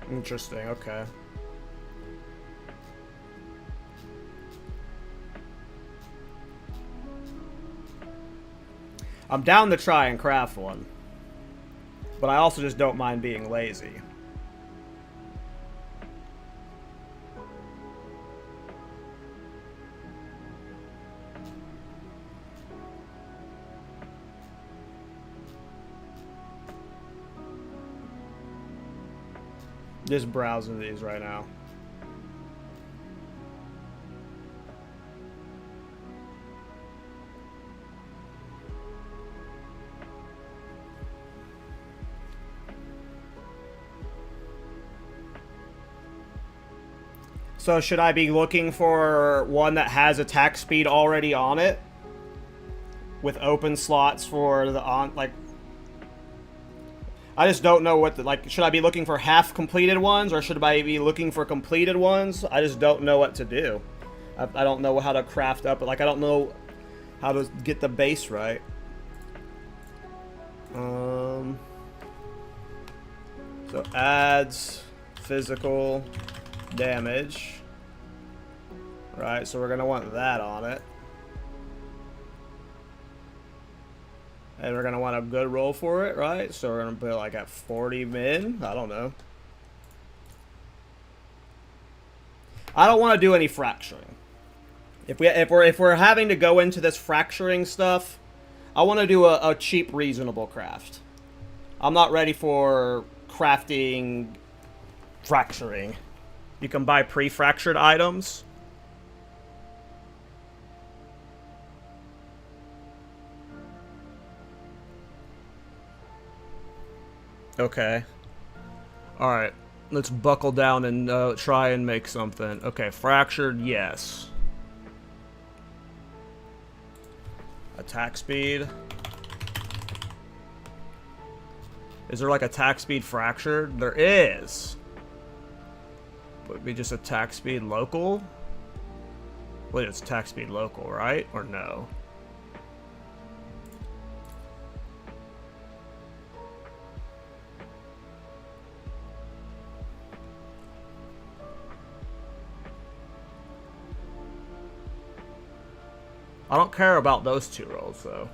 Interesting, okay. I'm down to try and craft one. But I also just don't mind being lazy. Just browsing these right now. So should I be looking for one that has attack speed already on it? With open slots for the like... I just don't know what the, like, should I be looking for half completed ones or should I be looking for completed ones? I just don't know what to do. I don't know how to craft up, like, I don't know how to get the base right. So adds physical damage. Right, so we're gonna want that on it. And we're gonna want a good roll for it, right? So we're gonna put it like at 40 min. I don't know. I don't want to do any fracturing. If we're having to go into this fracturing stuff, I want to do a cheap, reasonable craft. I'm not ready for crafting fracturing. You can buy pre-fractured items. Okay. Alright. Let's buckle down and try and make something. Okay, fractured, yes. Attack speed. Is there like attack speed fractured? There is. Would be just attack speed local? Wait, it's attack speed local, right? Or no? I don't care about those two rolls, though.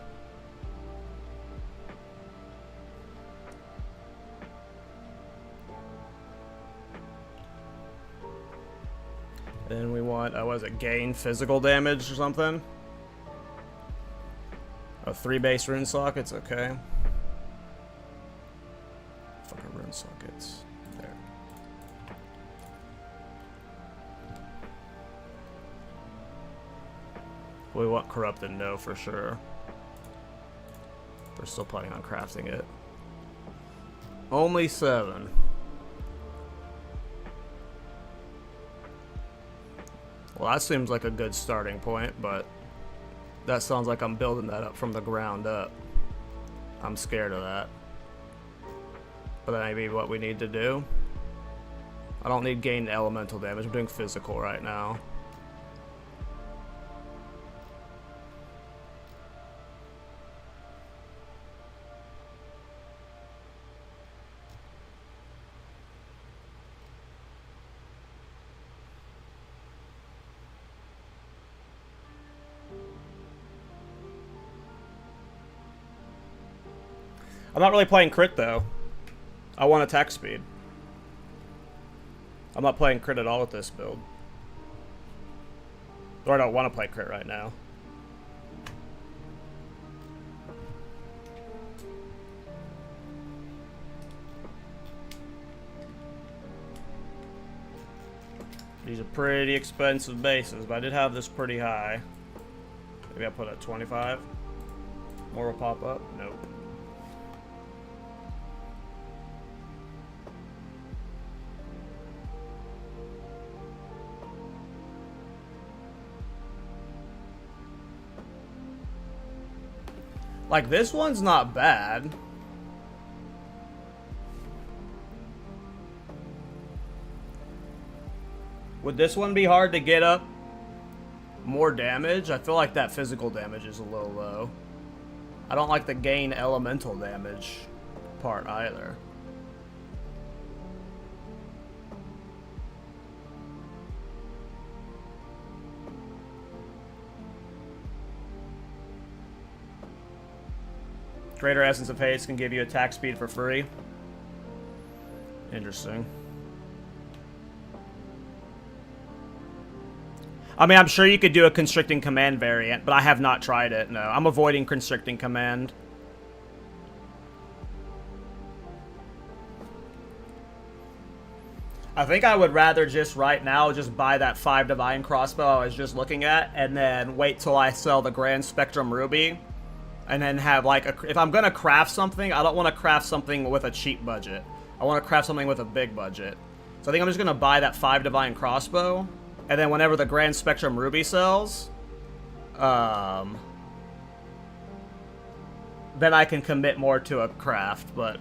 Then we want, what is it, gain physical damage or something? Oh, 3 base rune sockets, okay. Fucking rune sockets. There. We want corrupted, no, for sure. We're still planning on crafting it. Only 7. Well, that seems like a good starting point, but that sounds like I'm building that up from the ground up. I'm scared of that. But that may be what we need to do. I don't need gain elemental damage. I'm doing physical right now. I'm not really playing crit, though. I want attack speed. I'm not playing crit at all with this build. Or I don't want to play crit right now. These are pretty expensive bases, but I did have this pretty high. Maybe I put it at 25. More will pop up? Nope. Like, this one's not bad. Would this one be hard to get up more damage? I feel like that physical damage is a little low. I don't like the gain elemental damage part either. Greater Essence of Haste can give you attack speed for free. Interesting. I mean, I'm sure you could do a Constricting Command variant, but I have not tried it, no. I'm avoiding Constricting Command. I think I would rather just right now just buy that 5 Divine Crossbow I was just looking at, and then wait till I sell the Grand Spectrum Ruby, and then have like a, if I'm gonna craft something, I don't want to craft something with a cheap budget. I want to craft something with a big budget. So I think I'm just gonna buy that 5 Divine Crossbow, and then whenever the Grand Spectrum Ruby sells, then I can commit more to a craft. But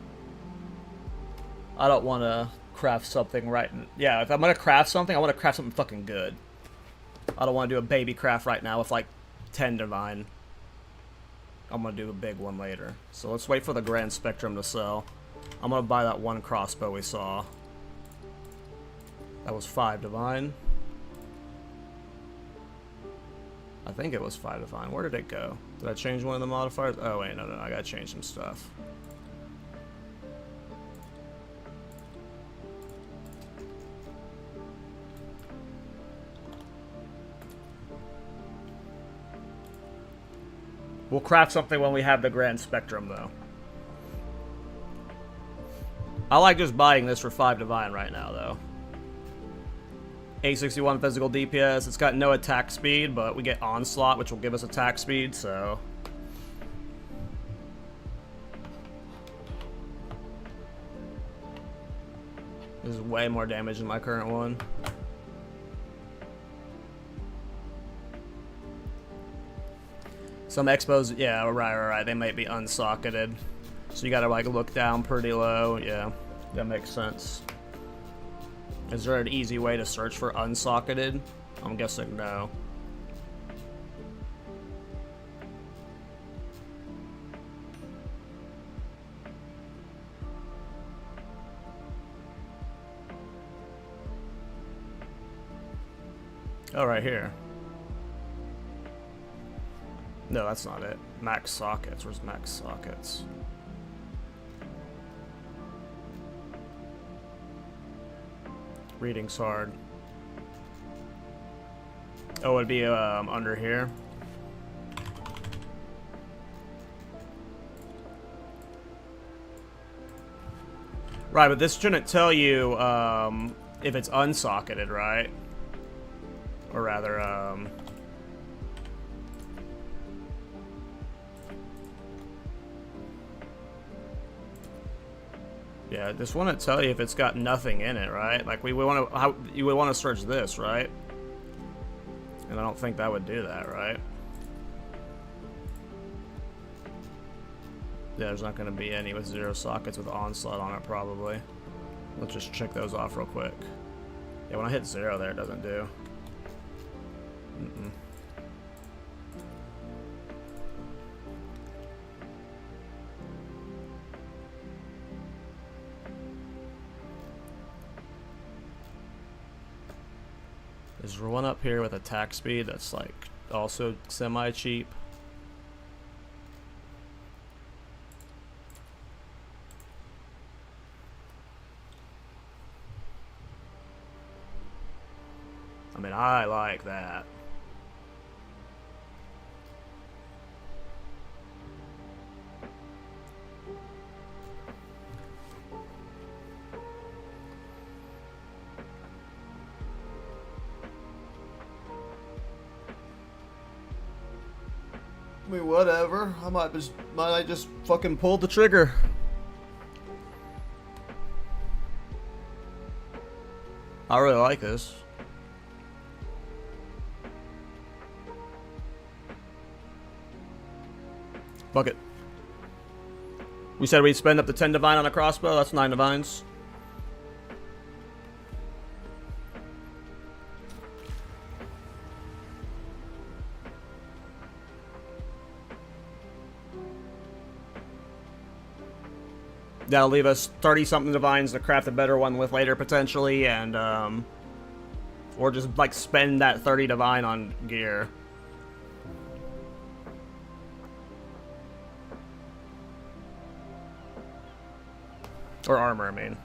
I don't want to craft something right. Yeah, if I'm gonna craft something, I want to craft something fucking good. I don't want to do a baby craft right now with like 10 Divine. I'm gonna do a big one later. So let's wait for the Grand Spectrum to sell. I'm gonna buy that one crossbow we saw. That was 5 Divine. I think it was 5 Divine. Where did it go? Did I change one of the modifiers? Oh wait, no, I gotta change some stuff. We'll craft something when we have the Grand Spectrum, though. I like just buying this for 5 Divine right now, though. 861 physical DPS. It's got no attack speed, but we get Onslaught, which will give us attack speed, so... This is way more damage than my current one. Some expos, yeah, right. They might be unsocketed. So you gotta, like, look down pretty low. Yeah, that makes sense. Is there an easy way to search for unsocketed? I'm guessing no. Oh, right here. No, that's not it. Max sockets. Where's max sockets? Reading's hard. Oh, it'd be under here. Right, but this shouldn't tell you if it's unsocketed, right? Or rather, yeah, this wouldn't tell you if it's got nothing in it, right? Like we want to, how you would want to search this, right? And I don't think that would do that, right? Yeah, there's not going to be any with 0 sockets with Onslaught on it, probably. Let's just check those off real quick. Yeah, when I hit 0 there, it doesn't do. Mm-mm. There's one up here with attack speed that's like also semi-cheap. I mean, I like that. I mean, whatever. I might just fucking pull the trigger. I really like this. Fuck it. We said we'd spend up to 10 divine on a crossbow. That's 9 divines. That'll leave us 30-something divines to craft a better one with later, potentially, and, or just, like, spend that 30 divine on gear. Or armor, I mean.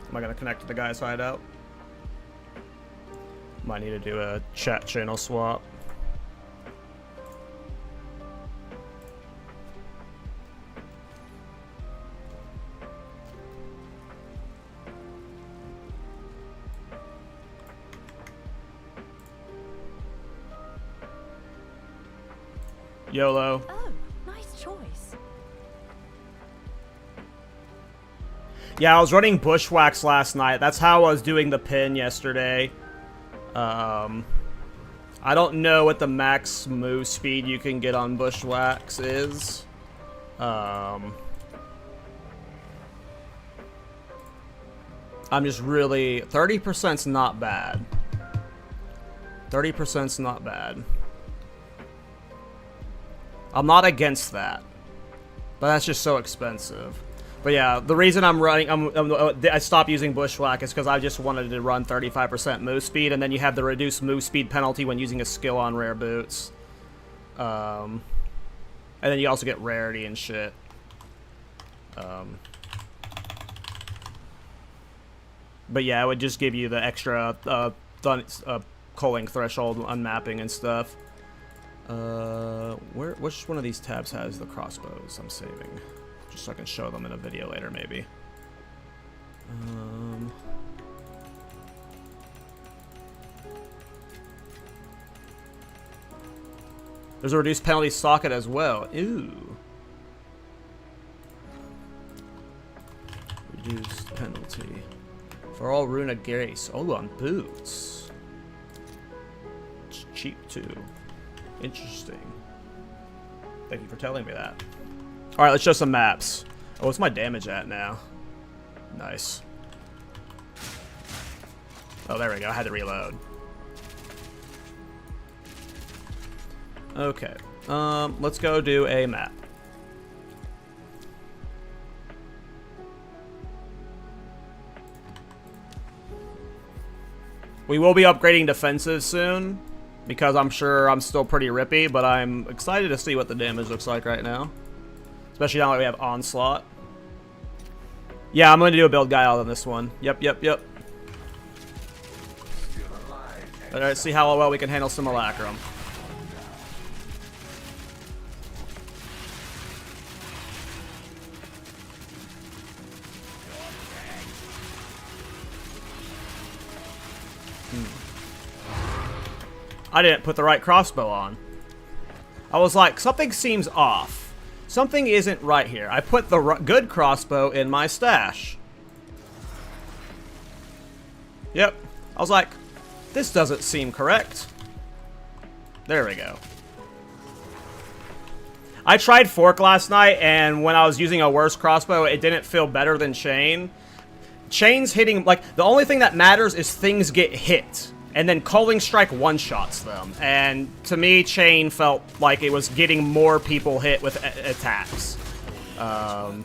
Am I gonna connect to the guy's hideout? Might need to do a chat channel swap. YOLO. Oh, nice choice. Yeah, I was running Bushwhacks last night. That's how I was doing the pin yesterday. I don't know what the max move speed you can get on Bushwhacks is. I'm just really... 30%'s not bad. 30%'s not bad. I'm not against that, but that's just so expensive. But yeah, the reason I'm running, I stopped using Bushwhack is because I just wanted to run 35% move speed, and then you have the reduced move speed penalty when using a skill on rare boots. And then you also get rarity and shit. But yeah, it would just give you the extra culling threshold unmapping and stuff. Which one of these tabs has the crossbows I'm saving? Just so I can show them in a video later, maybe. There's a reduced penalty socket as well. Ooh. Reduced penalty. For all Runa Grace. Oh, on boots. It's cheap too. Interesting. Thank you for telling me that. Alright, let's show some maps. Oh, what's my damage at now? Nice. Oh, there we go. I had to reload. Okay. Let's go do a map. We will be upgrading defensive soon, because I'm sure I'm still pretty rippy, but I'm excited to see what the damage looks like right now. Especially now that we have Onslaught. Yeah, I'm going to do a build guide on this one. Yep. Alright, see how well we can handle Simulacrum. I didn't put the right crossbow on. I was like, something seems off. Something isn't right here. I put the good crossbow in my stash. Yep. I was like, this doesn't seem correct. There we go. I tried Fork last night, and when I was using a worse crossbow, it didn't feel better than Chain. Chain's hitting, like, the only thing that matters is things get hit. And then Culling Strike one-shots them. And to me, Chain felt like it was getting more people hit with attacks. I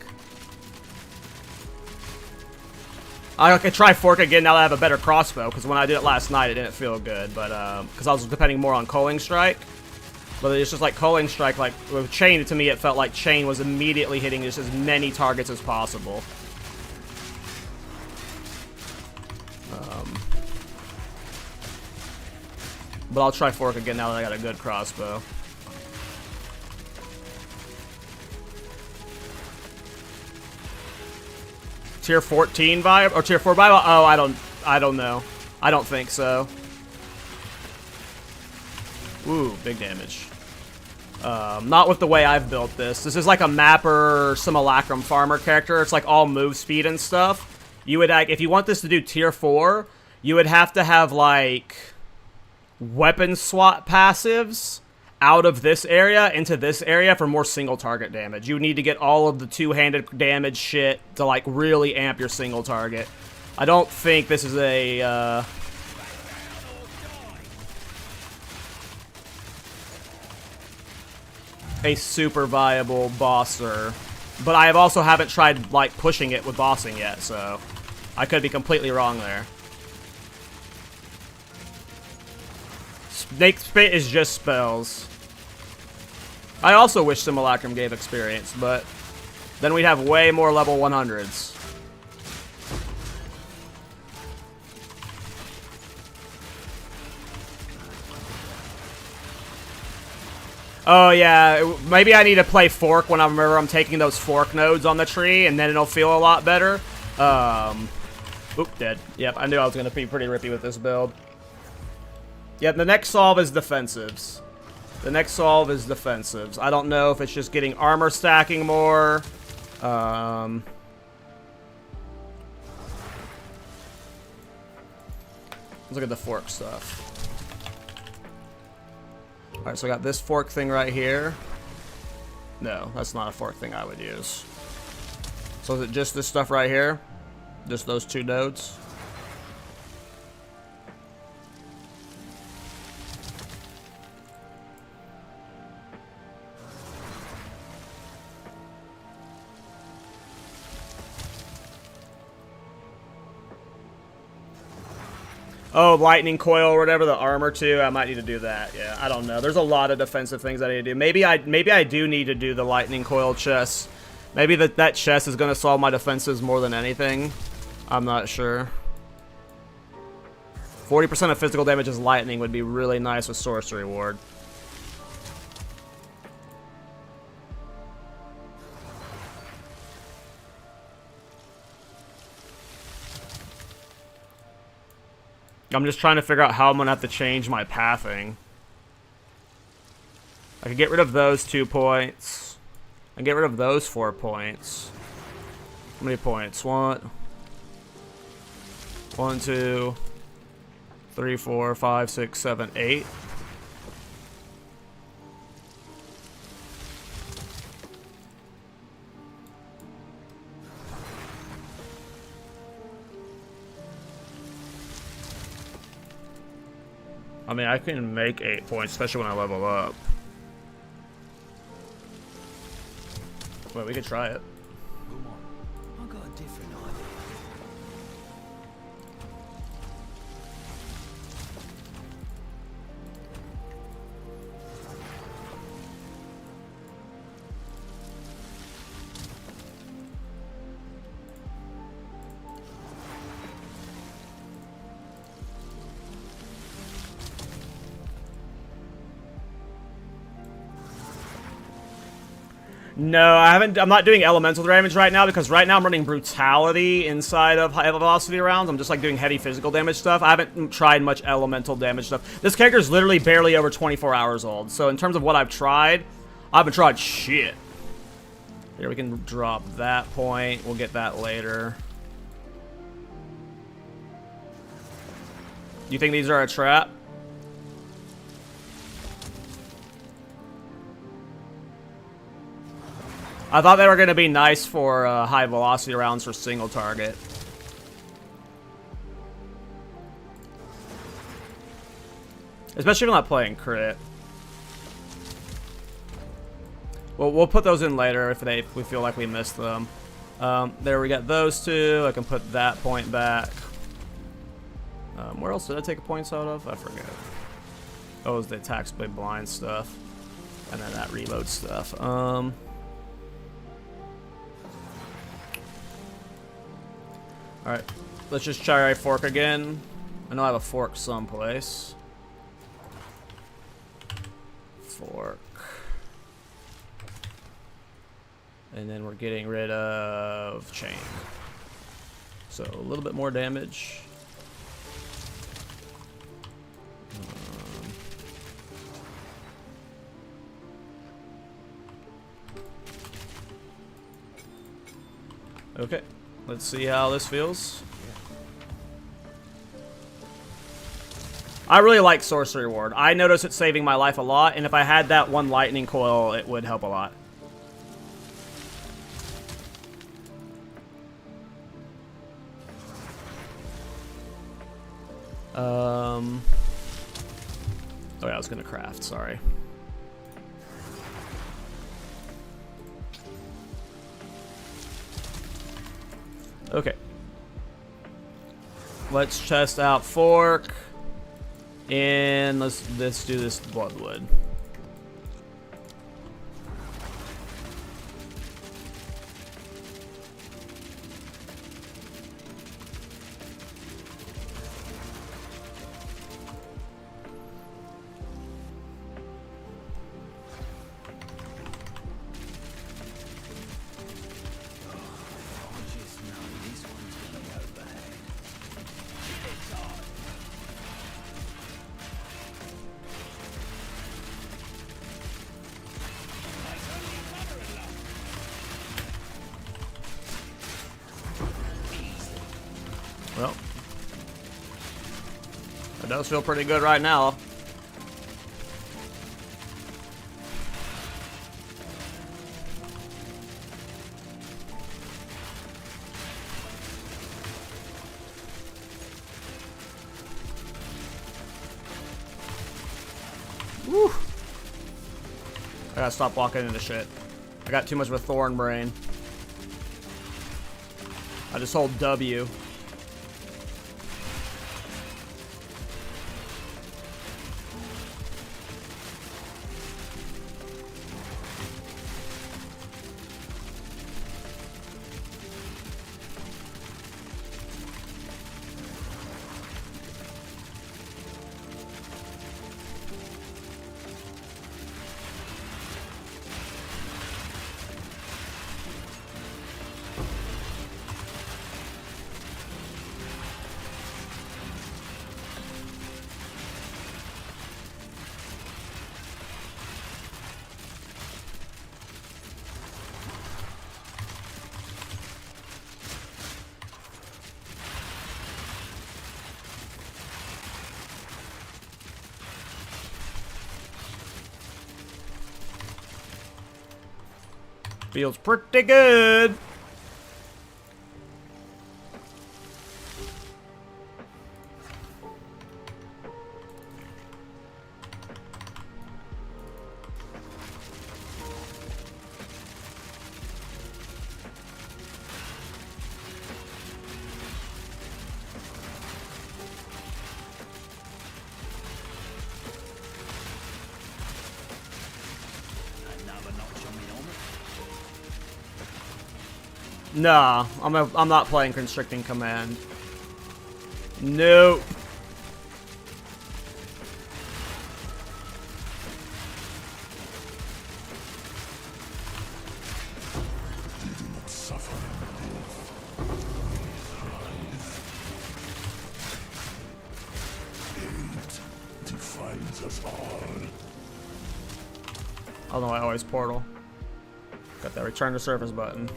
could try Fork again now that I have a better crossbow, because when I did it last night, it didn't feel good. But, because I was depending more on Culling Strike. But it's just like Culling Strike, like, with Chain, to me, it felt like Chain was immediately hitting just as many targets as possible. But I'll try Fork again now that I got a good crossbow. Tier 14 vibe? Or tier 4 vibe? Oh, I don't know. I don't think so. Ooh, big damage. Not with the way I've built this. This is like a mapper Simulacrum farmer character. It's like all move speed and stuff. You would, like, if you want this to do tier 4, you would have to have, like, weapon swap passives out of this area into this area for more single target damage. You need to get all of the two-handed damage shit to, like, really amp your single target. I don't think this is a super viable bosser. But I also haven't tried, like, pushing it with bossing yet, so I could be completely wrong there. Snake Spit is just spells. I also wish Simulacrum gave experience, but Then we'd have way more level 100s. Oh yeah, maybe I need to play fork when I remember I'm taking those fork nodes on the tree, and then it'll feel a lot better. Oop, dead. Yep, I knew I was going to be pretty rippy with this build. Yep, the next solve is defensives. The next solve is defensives. I don't know if it's just getting armor stacking more. Let's look at the fork stuff. Alright, so I got this fork thing right here. No, that's not a fork thing I would use. So is it just this stuff right here? Just those two nodes? Oh, lightning coil or whatever, the armor too. I might need to do that. Yeah, I don't know. There's a lot of defensive things I need to do. Maybe I do need to do the lightning coil chest. Maybe that chest is going to solve my defenses more than anything. I'm not sure. 40% of physical damage is lightning would be really nice with sorcery ward. I'm just trying to figure out how I'm going to have to change my pathing. I could get rid of those 2 points. And get rid of those 4 points. How many points? 1, 2, 3, 4, 5, 6, 7, 8. I mean, I can make 8 points, especially when I level up. Well, we could try it. I got a different idea. No, I haven't. I'm not doing elemental damage right now because right now I'm running brutality inside of high velocity rounds. I'm just like doing heavy physical damage stuff. I haven't tried much elemental damage stuff. This character is literally barely over 24 hours old. So in terms of what I've tried, I haven't tried shit. Here, we can drop that point. We'll get that later. You think these are a trap? I thought they were going to be nice for high velocity rounds for single target. Especially if I'm not playing crit. Well, we'll put those in later if we feel like we missed them. There we got those 2. I can put that point back. Where else did I take points out of? I forget. Oh, it was the attacks by blind stuff. And then that reload stuff. Alright, let's just try fork again. I know I have a fork someplace. Fork. And then we're getting rid of chain. So a little bit more damage. Okay. Let's see how this feels. I really like Sorcery Ward. I notice it's saving my life a lot, and if I had that one lightning coil, it would help a lot. Oh yeah, I was gonna craft, sorry. Okay. Let's test out fork. And let's do this bloodwood. It does feel pretty good right now. Woo. I gotta stop walking into shit. I got too much of a thorn brain. I just hold W. Feels pretty good. Nah, I'm not playing Constricting Command. Nope. Oh no, I always portal. Got that return to surface button.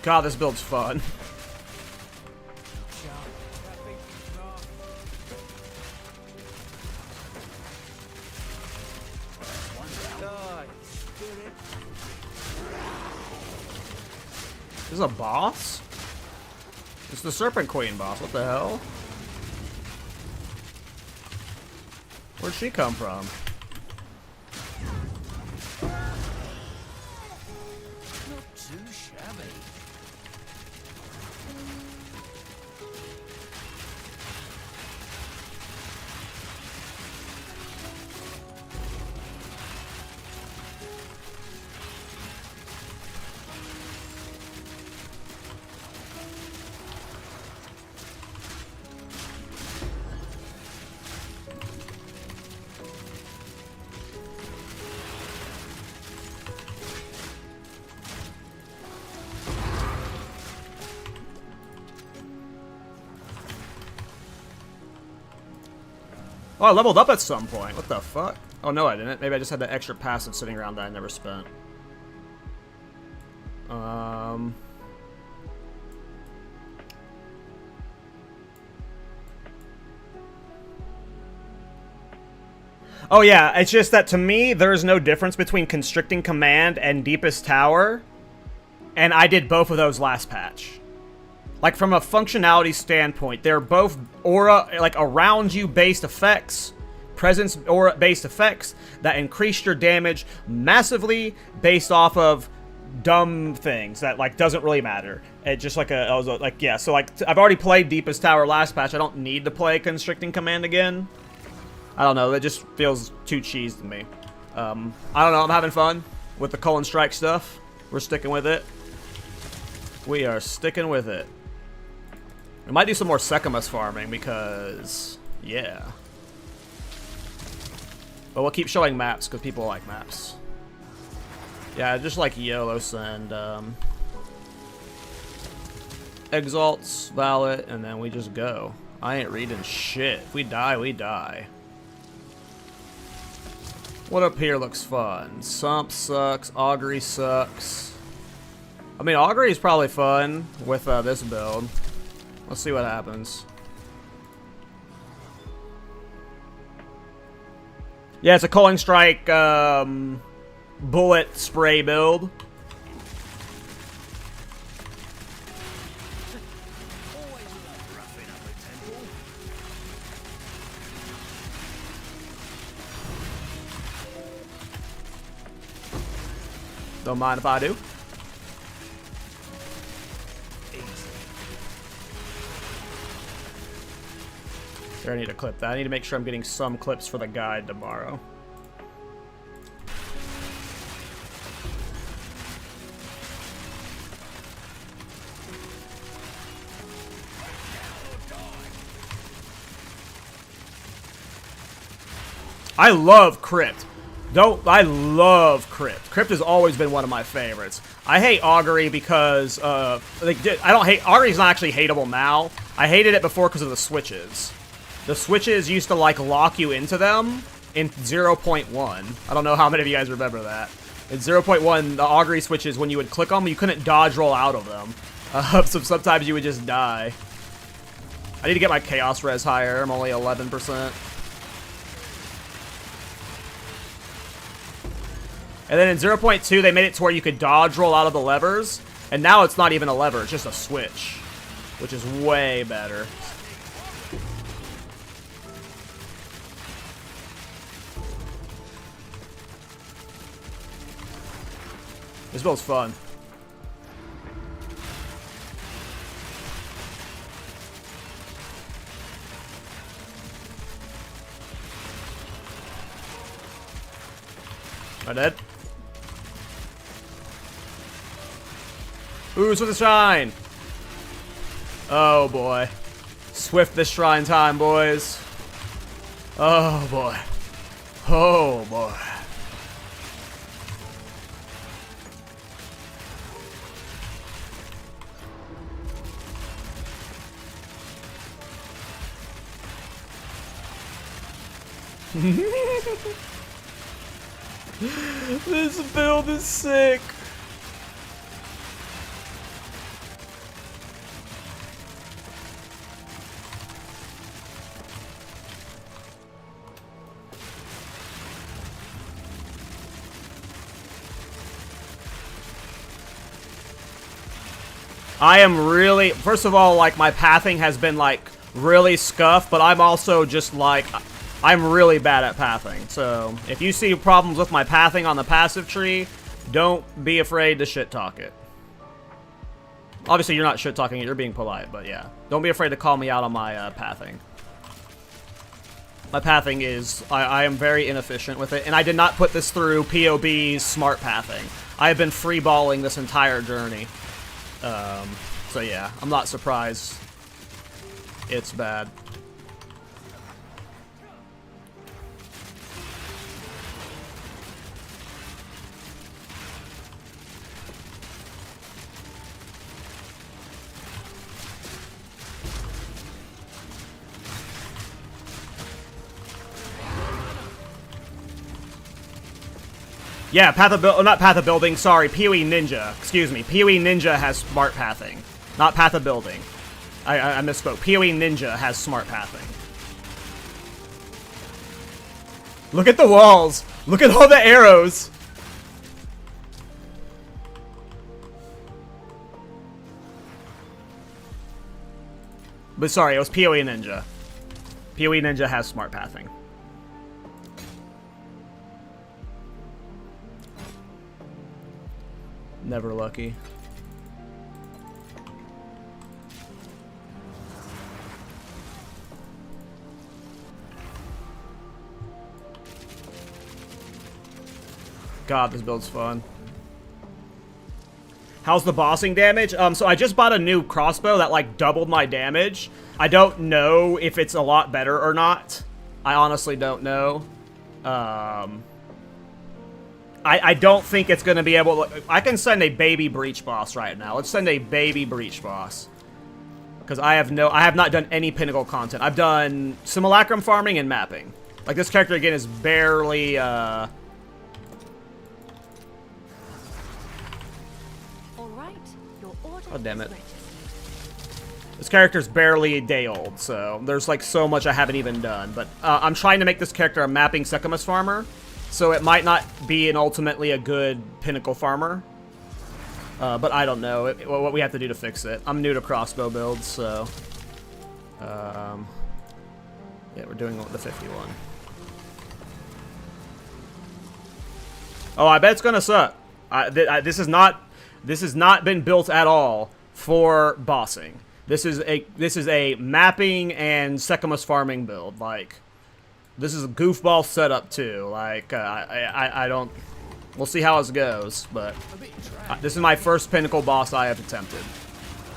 God, this build's fun. This is a boss? It's the Serpent Queen boss. What the hell? Where'd she come from? Not too shabby. Oh, I leveled up at some point. What the fuck? Oh, no, I didn't. Maybe I just had the extra passive sitting around that I never spent. Oh, yeah. It's just that to me, there's no difference between Constricting Command and Deepest Tower. And I did both of those last patch. Like, from a functionality standpoint, they're both aura, like, around you based effects, presence aura based effects that increase your damage massively based off of dumb things that, like, doesn't really matter. It just like yeah, so, like, I've already played Deepest Tower last patch. I don't need to play Constricting Command again. I don't know, it just feels too cheese to me. I don't know, I'm having fun with the Culling Strike stuff. We're sticking with it. We are sticking with it. We might do some more sekhemas farming because, yeah. But we'll keep showing maps because people like maps. Yeah, just like Yolos and Exalts, Valet, and then we just go. I ain't reading shit. If we die, we die. What up here looks fun? Sump sucks. Augury sucks. I mean, Augury is probably fun with this build. Let's see what happens. Yeah, it's a Culling Strike bullet spray build. Don't mind if I do. I need to clip that. I need to make sure I'm getting some clips for the guide tomorrow. I love Crypt. I love Crypt. Crypt has always been one of my favorites. I hate Augury because, Augury's not actually hateable now. I hated it before because of the switches. The switches used to, like, lock you into them in 0.1. I don't know how many of you guys remember that. In 0.1, the Augury switches, when you would click them, you couldn't dodge roll out of them. So sometimes you would just die. I need to get my Chaos Res higher. I'm only 11%. And then in 0.2, they made it to where you could dodge roll out of the levers. And now it's not even a lever, it's just a switch. Which is way better. This build's fun. Am I dead? Ooh, Swift the Shrine! Oh boy. Swift the Shrine time, boys. Oh boy. Oh boy. This build is sick. I am really, first of all, like, my pathing has been, like, really scuffed, but I'm also just, like, I'm really bad at pathing. So, if you see problems with my pathing on the passive tree, don't be afraid to shit-talk it. Obviously, you're not shit-talking it, you're being polite, but yeah. Don't be afraid to call me out on my pathing. My pathing is, I am very inefficient with it, and I did not put this through POB's smart pathing. I have been freeballing this entire journey. So yeah, I'm not surprised it's bad. Yeah, not Path of Building, sorry, PoE Ninja. Excuse me, PoE Ninja has smart pathing. Not Path of Building. I misspoke. PoE Ninja has smart pathing. Look at the walls! Look at all the arrows! But sorry, it was PoE Ninja. PoE Ninja has smart pathing. Never lucky. God, this build's fun. How's the bossing damage? So I just bought a new crossbow that, like, doubled my damage. I don't know if it's a lot better or not. I honestly don't know. I don't think it's going to be able to... I can send a baby breach boss right now. Let's send a baby breach boss. Because I have not done any pinnacle content. I've done simulacrum farming and mapping. Like, this character, again, is barely, Oh, damn it. This character's barely a day old, so there's, like, so much I haven't even done. But I'm trying to make this character a mapping sekhemas farmer, so it might not be ultimately a good pinnacle farmer. But I don't know what we have to do to fix it. I'm new to crossbow builds, so... yeah, we're doing the 51. Oh, I bet it's gonna suck. This has not been built at all for bossing. This is a mapping and sekhemas farming build. Like, this is a goofball setup too. Like, I don't. We'll see how it goes, but this is my first pinnacle boss I have attempted.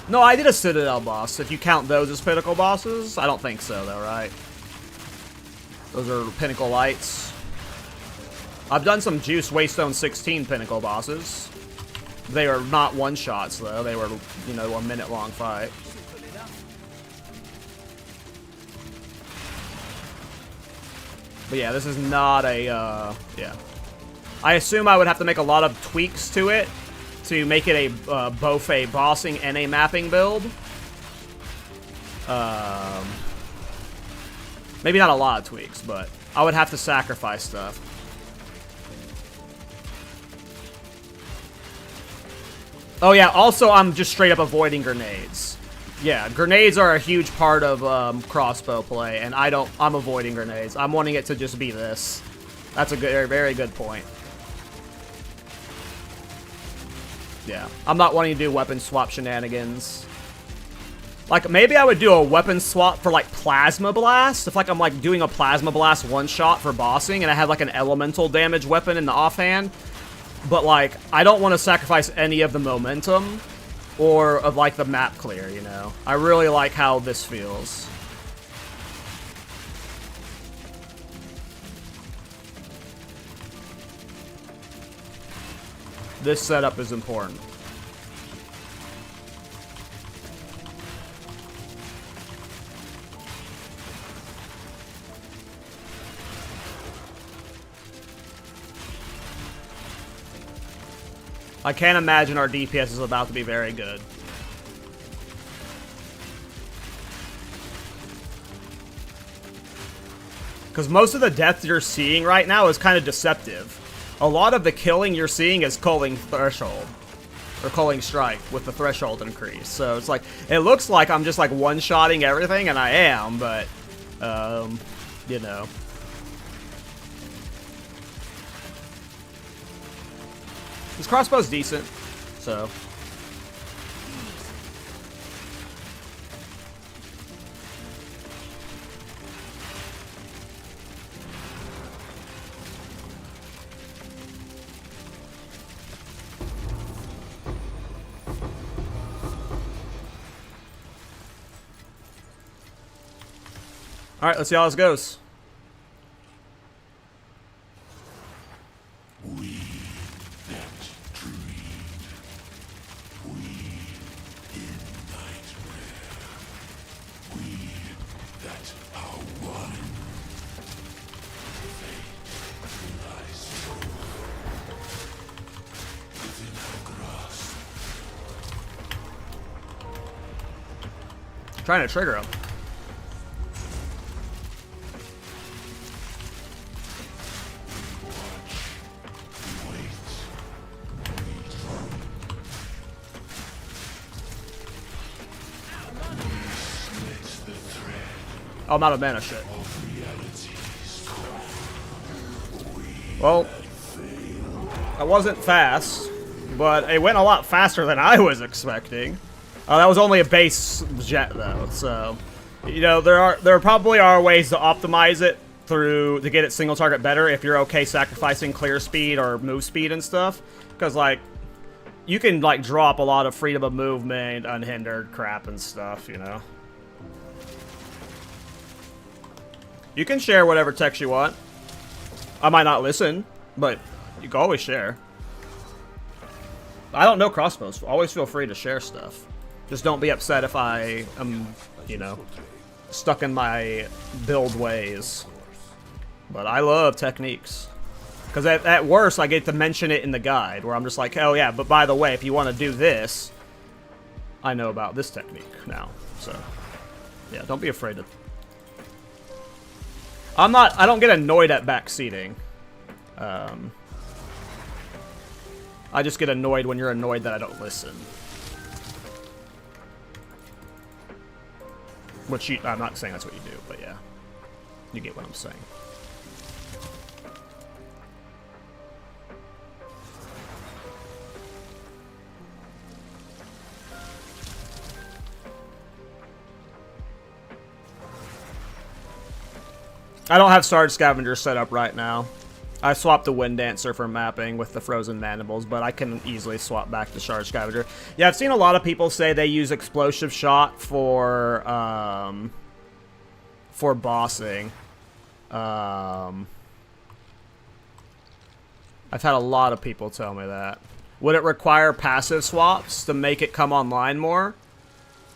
No, I did a Citadel boss. If you count those as pinnacle bosses, I don't think so, though, right? Those are pinnacle lights. I've done some Juice Waystone 16 pinnacle bosses. They are not one-shots, though. They were, you know, a minute-long fight. But yeah, this is not a, yeah. I assume I would have to make a lot of tweaks to it to make it a, both a bossing and a mapping build. Maybe not a lot of tweaks, but I would have to sacrifice stuff. Oh yeah, also I'm just straight up avoiding grenades. Yeah, grenades are a huge part of crossbow play, and I'm avoiding grenades. I'm wanting it to just be this. That's a good, very good point. Yeah, I'm not wanting to do weapon swap shenanigans. Like, maybe I would do a weapon swap for, like, Plasma Blast. If, like, I'm, like, doing a Plasma Blast one-shot for bossing, and I have, like, an elemental damage weapon in the offhand. But, like, I don't want to sacrifice any of the momentum or of, like, the map clear, you know? I really like how this feels. This setup is important. I can't imagine our DPS is about to be very good. Because most of the death you're seeing right now is kind of deceptive. A lot of the killing you're seeing is Culling Threshold. Or Culling Strike with the threshold increase. So it's like, it looks like I'm just like one-shotting everything, and I am, but, you know. This crossbow's decent, so. Alright, let's see how this goes. Trying to trigger him. Oh, I'm out of mana, shit. Well, I wasn't fast, but it went a lot faster than I was expecting. That was only a base jet though, so you know there probably are ways to optimize it to get it single target better if you're okay sacrificing clear speed or move speed and stuff, because like you can like drop a lot of freedom of movement, unhindered crap and stuff, you know. You can share whatever text you want. I might not listen, but you can always share. I don't know crossbows. Always feel free to share stuff. Just don't be upset if I am, you know, stuck in my build ways. But I love techniques. Because at worst, I get to mention it in the guide, where I'm just like, oh yeah, but by the way, if you want to do this, I know about this technique now. So, yeah, don't be afraid to... I don't get annoyed at backseating. I just get annoyed when you're annoyed that I don't listen. Which I'm not saying that's what you do, but yeah. You get what I'm saying. I don't have Sarge Scavenger set up right now. I swapped the Wind Dancer for mapping with the Frozen Mandibles, but I can easily swap back to Charge Scavenger. Yeah, I've seen a lot of people say they use Explosive Shot for bossing. I've had a lot of people tell me that. Would it require passive swaps to make it come online more?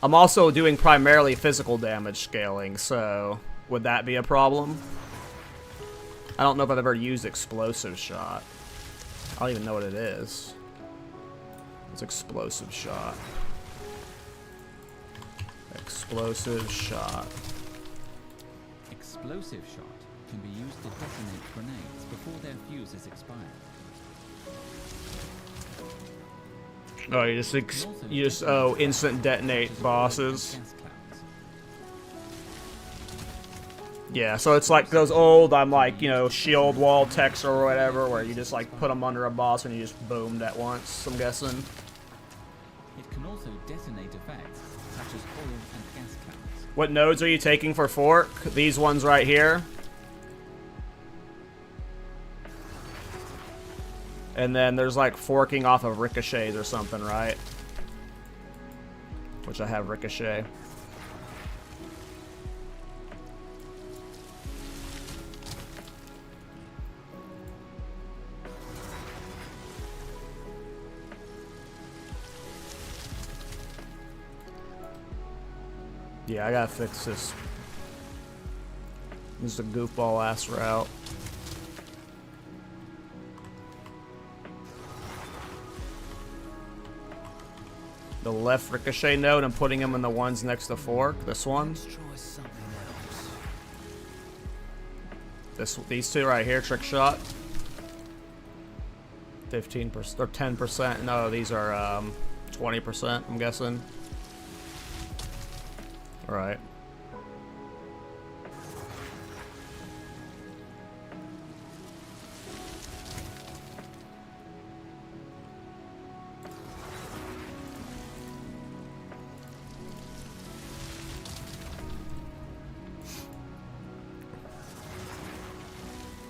I'm also doing primarily physical damage scaling, so would that be a problem? I don't know if I've ever used Explosive Shot. I don't even know what it is. It's Explosive Shot. Explosive Shot. Explosive shot can be used to detonate grenades before their fuse is expired. Oh, you just instant detonate bosses. Gas clouds. Yeah, so it's like those old, you know, shield wall techs or whatever, where you just like put them under a boss and you just boomed at once, I'm guessing. It can also detonate effects such as oil and gas clouds. What nodes are you taking for fork? These ones right here. And then there's like forking off of ricochets or something, right? Which I have ricochet. Yeah, I gotta fix this. This is a goofball ass route. The left ricochet node and putting them in the ones next to fork. This one. Let's try something else. These two right here, trick shot. 15% or 10%. No, these are 20%, I'm guessing. Right.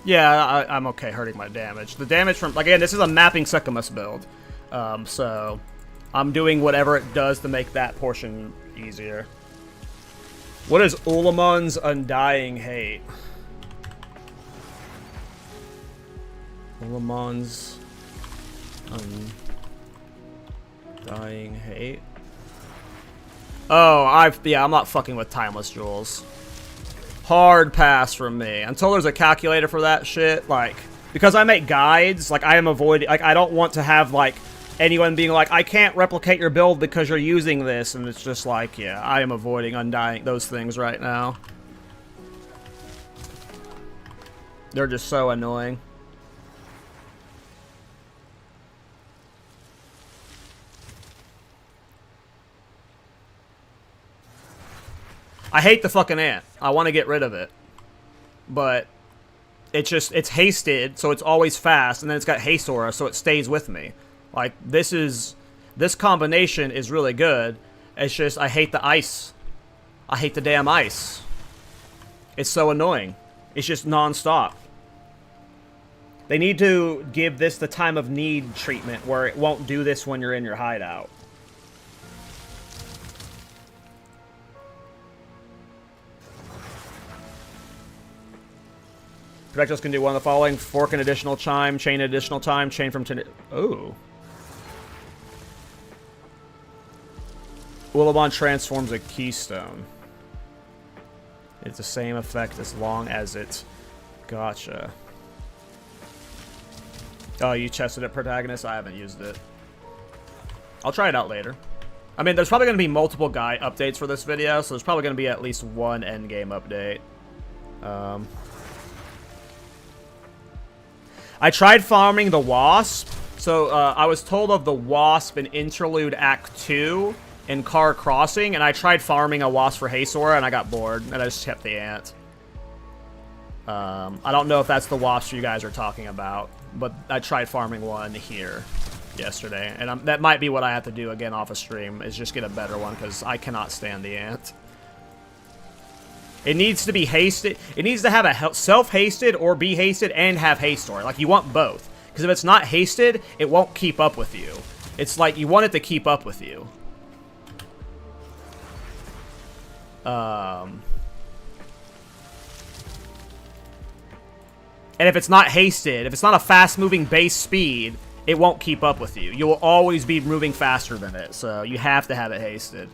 Yeah, I'm okay hurting my damage. The damage from, again, this is a mapping sekhemas build. So I'm doing whatever it does to make that portion easier. What is Ulamon's Undying Hate? Ulamon's Undying Hate? Oh, I'm not fucking with Timeless Jewels. Hard pass from me. Until there's a calculator for that shit, like, because I make guides, like, I am avoiding, like, I don't want to have, like, anyone being like, I can't replicate your build because you're using this, and it's just like, yeah, I am avoiding undying those things right now. They're just so annoying. I hate the fucking ant. I want to get rid of it. But it's hasted, so it's always fast, and then it's got haste aura, so it stays with me. Like, this combination is really good. It's just, I hate the ice. I hate the damn ice. It's so annoying. It's just non-stop. They need to give this the time of need treatment, where it won't do this when you're in your hideout. Projectiles can do one of the following: fork an additional chime, chain an additional time, chain from 10. Oh. Willowbond transforms a keystone. It's the same effect as long as it's... Gotcha. Oh, you chested it, Protagonist? I haven't used it. I'll try it out later. I mean, there's probably going to be multiple guy updates for this video, so there's probably going to be at least one endgame update. I tried farming the Wasp. So, I was told of the Wasp in Interlude Act 2 in Car Crossing, and I tried farming a Wasp for haste aura, and I got bored, and I just kept the ant. I don't know if that's the Wasp you guys are talking about, but I tried farming one here yesterday, and that might be what I have to do again off of stream, is just get a better one, because I cannot stand the ant. It needs to be hasted. It needs to have a self-hasted or be hasted and have haste aura. Like, you want both. Because if it's not hasted, it won't keep up with you. It's like, you want it to keep up with you. And if it's not hasted, if it's not a fast-moving base speed, it won't keep up with you. You will always be moving faster than it, so you have to have it hasted.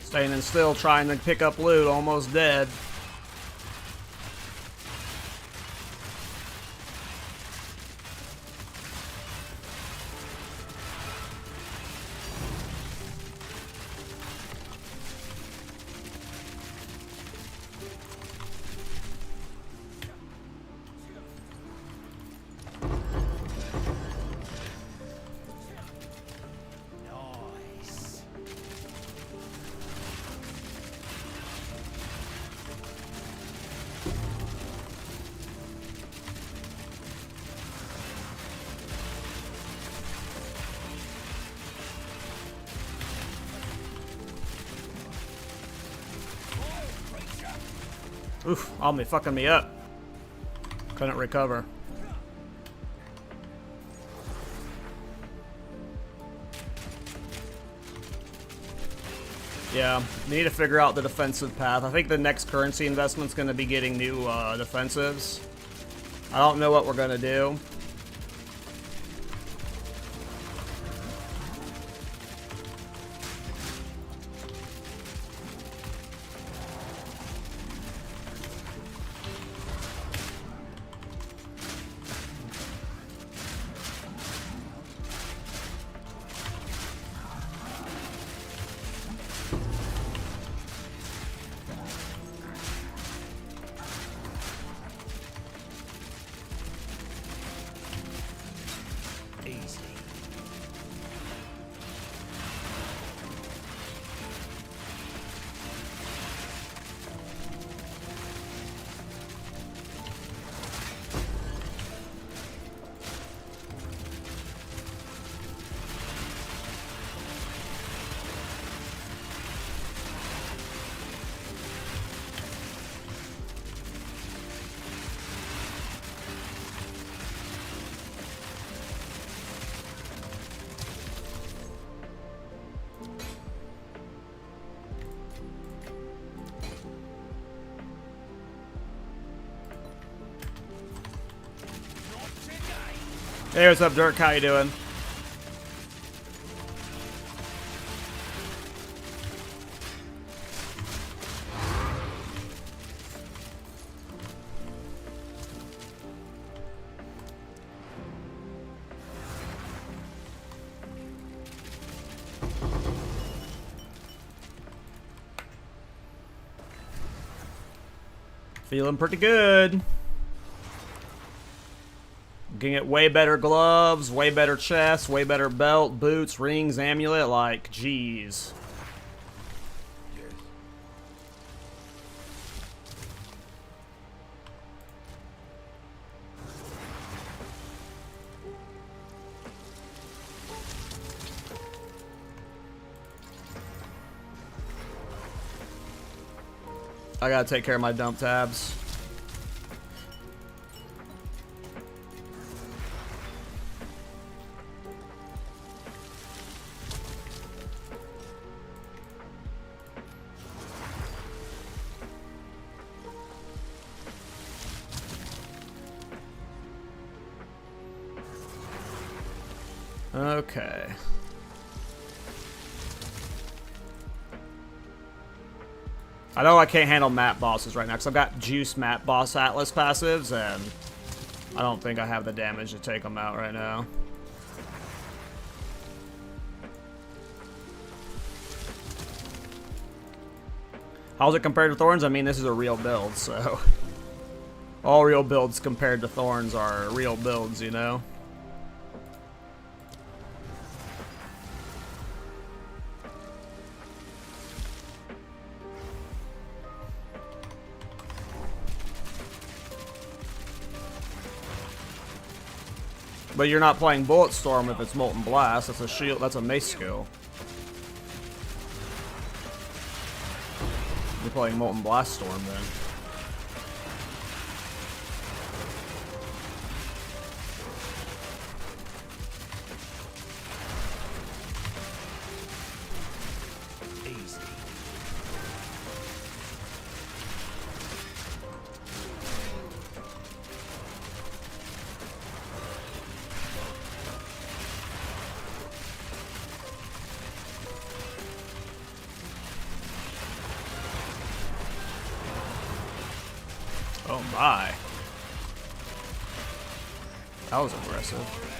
Standing still, trying to pick up loot, almost dead. Oof, Omni fucking me up. Couldn't recover. Yeah, need to figure out the defensive path. I think the next currency investment's going to be getting new defensives. I don't know what we're going to do. Hey, what's up, Dirk? How you doing? Feeling pretty good. Get way better gloves, way better chest, way better belt, boots, rings, amulet. Like, jeez. I gotta take care of my dump tabs. Okay. I know I can't handle map bosses right now because I've got juice map boss atlas passives and I don't think I have the damage to take them out right now. How's it compared to Thorns? I mean, this is a real build, so all real builds compared to Thorns are real builds, you know? But you're not playing Bullet Storm if it's Molten Blast. That's a shield. That's a mace skill. You're playing Molten Blast Storm then. Oh my. That was aggressive.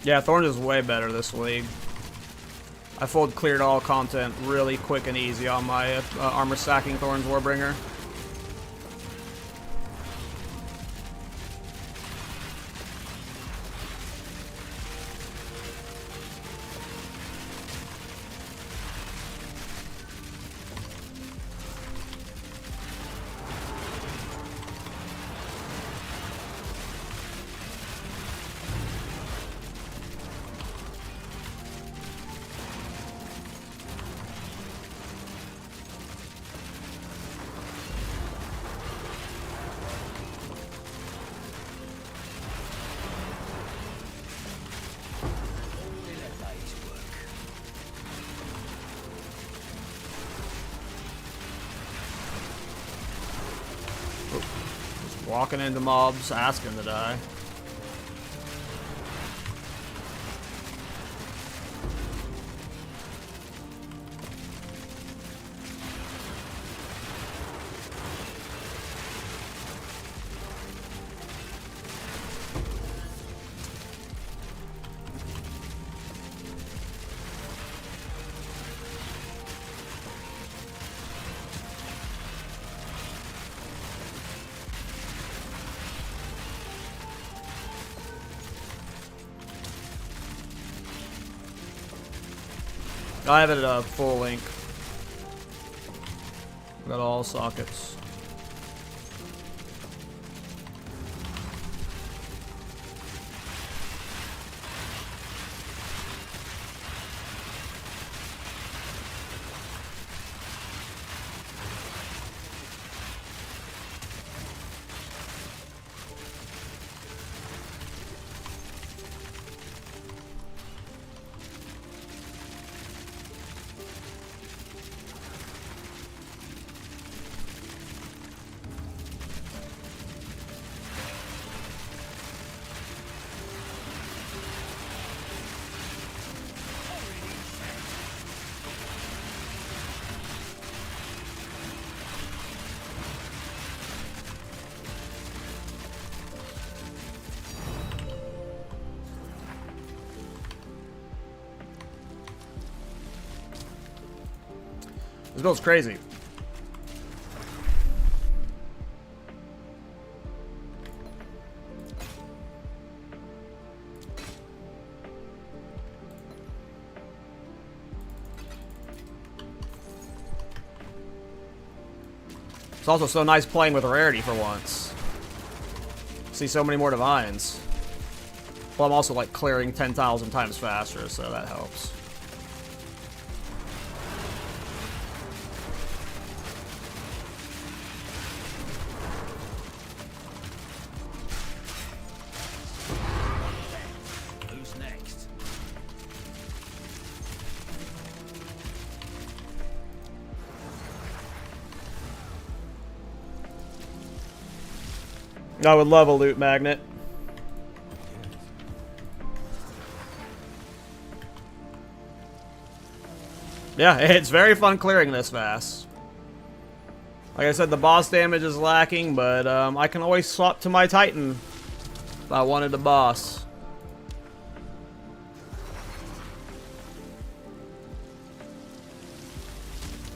Yeah, Thorns is way better this league. I full cleared all content really quick and easy on my armor stacking Thorns Warbringer. Walking into mobs, asking to die. I have it at full link. Got all sockets. This build's crazy. It's also so nice playing with rarity for once. See so many more divines. Well, I'm also like clearing 10,000 times faster, so that helps. I would love a loot magnet. Yeah, it's very fun clearing this fast. Like I said, the boss damage is lacking, but I can always swap to my Titan if I wanted the boss.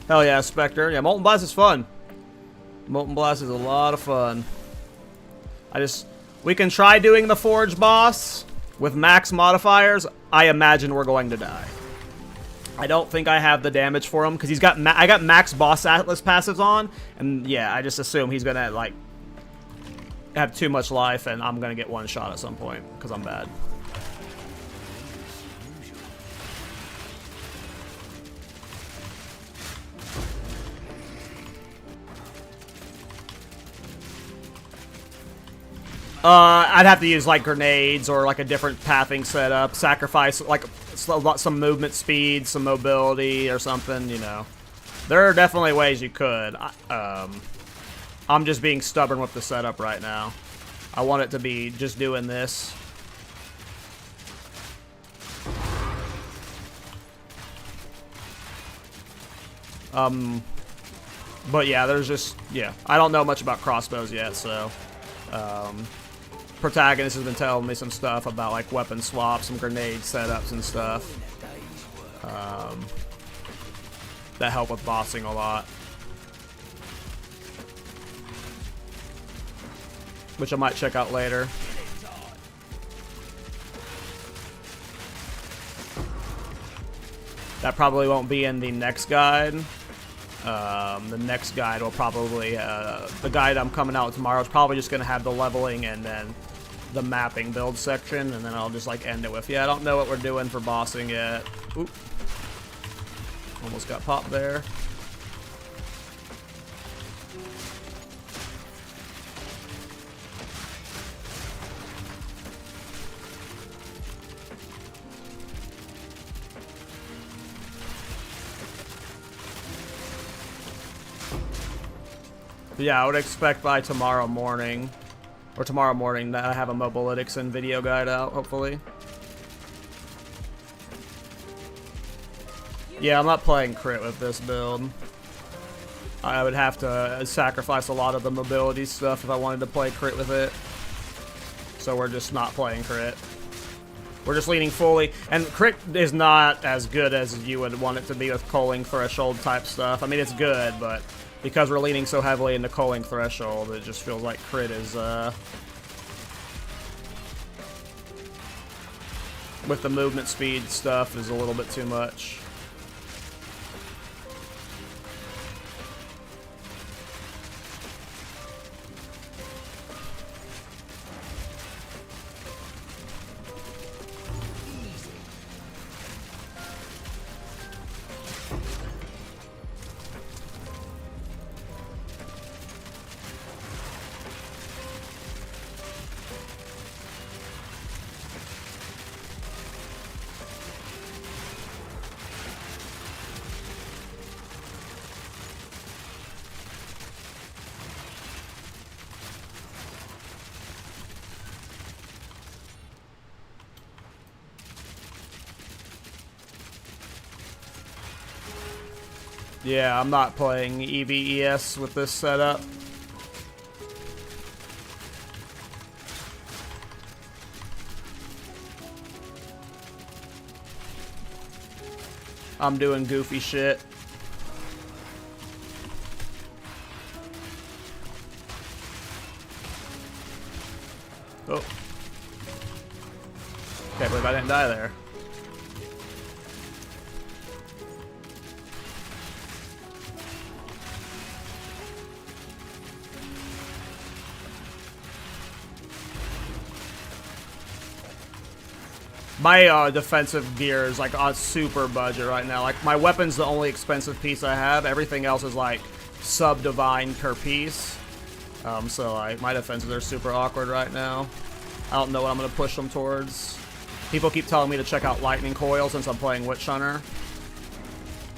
Hell yeah, Spectre. Yeah, Molten Blast is fun. Molten Blast is a lot of fun. We can try doing the Forge boss with max modifiers. I imagine we're going to die. I don't think I have the damage for him because he's got I got max boss atlas passives on, and yeah, I just assume he's gonna like have too much life, and I'm gonna get one shot at some point because I'm bad. I'd have to use like grenades or like a different pathing setup, sacrifice like some movement speed, some mobility or something, you know. There are definitely ways you could. I'm just being stubborn with the setup right now. I want it to be just doing this. But yeah, there's just, yeah. I don't know much about crossbows yet, so... protagonist has been telling me some stuff about like weapon swaps, some grenade setups and stuff that help with bossing a lot, which I might check out later. That probably won't be in the next guide. The next guide will probably, the guide I'm coming out with tomorrow is probably just going to have the leveling and then the mapping build section, and then I'll just like end it with, yeah, I don't know what we're doing for bossing yet. Oop. Almost got popped there. But yeah, I would expect by tomorrow morning that I have a Mobalytics and video guide out, hopefully. Yeah, I'm not playing crit with this build. I would have to sacrifice a lot of the mobility stuff if I wanted to play crit with it. So we're just not playing crit. We're just leaning fully, and crit is not as good as you would want it to be with Culling threshold type stuff. I mean, it's good, but because we're leaning so heavily into Culling threshold, it just feels like crit is, with the movement speed stuff, is a little bit too much. Yeah, I'm not playing EVES with this setup. I'm doing goofy shit. Oh. Can't believe I didn't die there. My defensive gear is like on super budget right now. Like my weapon's the only expensive piece I have. Everything else is like sub-divine per piece. So like my defenses are super awkward right now. I don't know what I'm gonna push them towards. People keep telling me to check out Lightning Coil since I'm playing Witch Hunter.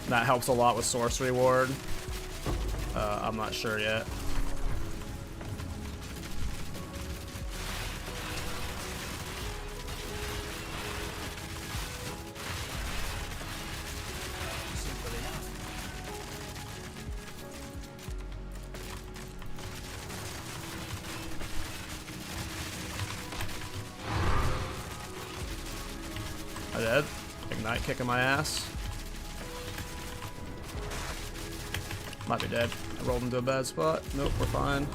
That helps a lot with Sorcery Ward. I'm not sure yet. I did. Ignite kicking my ass. Might be dead. I rolled into a bad spot. Nope, we're fine.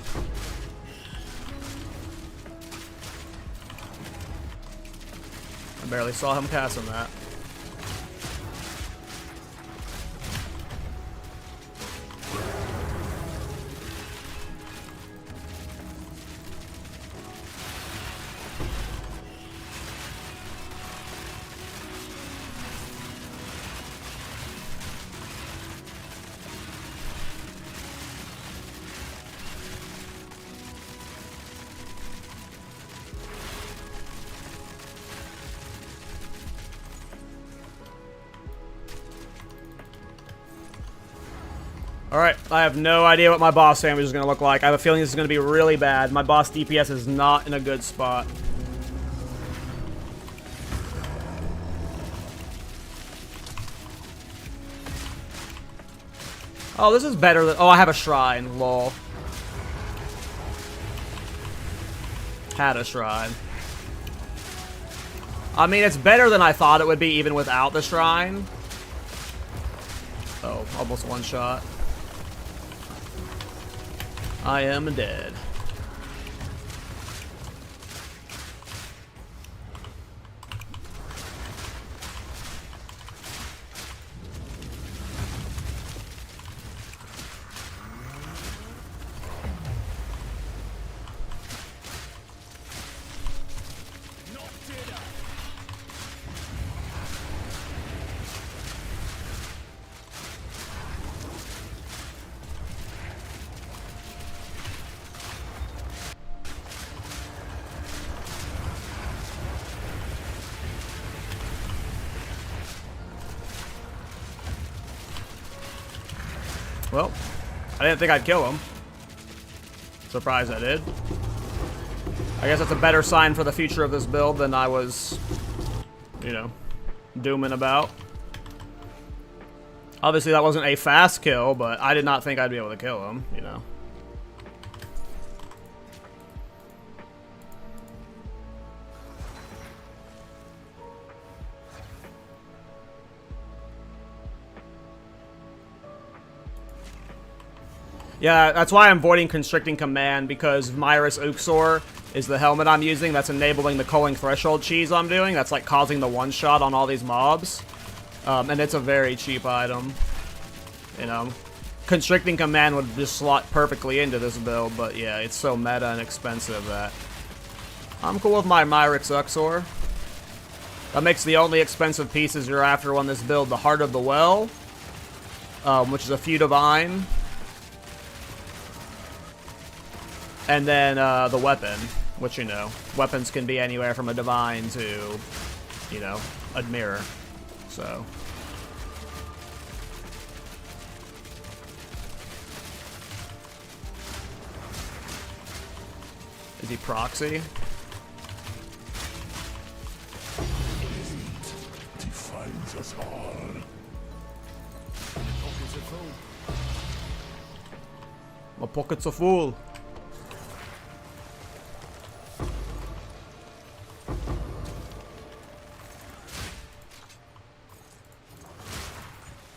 I barely saw him casting that. Alright, I have no idea what my boss damage is going to look like. I have a feeling this is going to be really bad. My boss DPS is not in a good spot. Oh, this is better than... Oh, I have a shrine. Lol. had a shrine. I mean, it's better than I thought it would be even without the shrine. Oh, almost one shot. I am dead. Well, I didn't think I'd kill him. Surprised I did. I guess that's a better sign for the future of this build than I was, you know, dooming about. Obviously that wasn't a fast kill, but I did not think I'd be able to kill him, you know. Yeah, that's why I'm voiding Constricting Command, because Myris Uxor is the helmet I'm using that's enabling the Culling Threshold cheese I'm doing. That's like causing the one-shot on all these mobs. And it's a very cheap item. You know, Constricting Command would just slot perfectly into this build, but yeah, it's so meta and expensive that I'm cool with my Myris Uxor. That makes the only expensive pieces you're after on this build the Heart of the Well, which is a few divine. And then the weapon, which, you know, weapons can be anywhere from a divine to, you know, a mirror. So. Is he proxy? Defines us all. My pockets are full.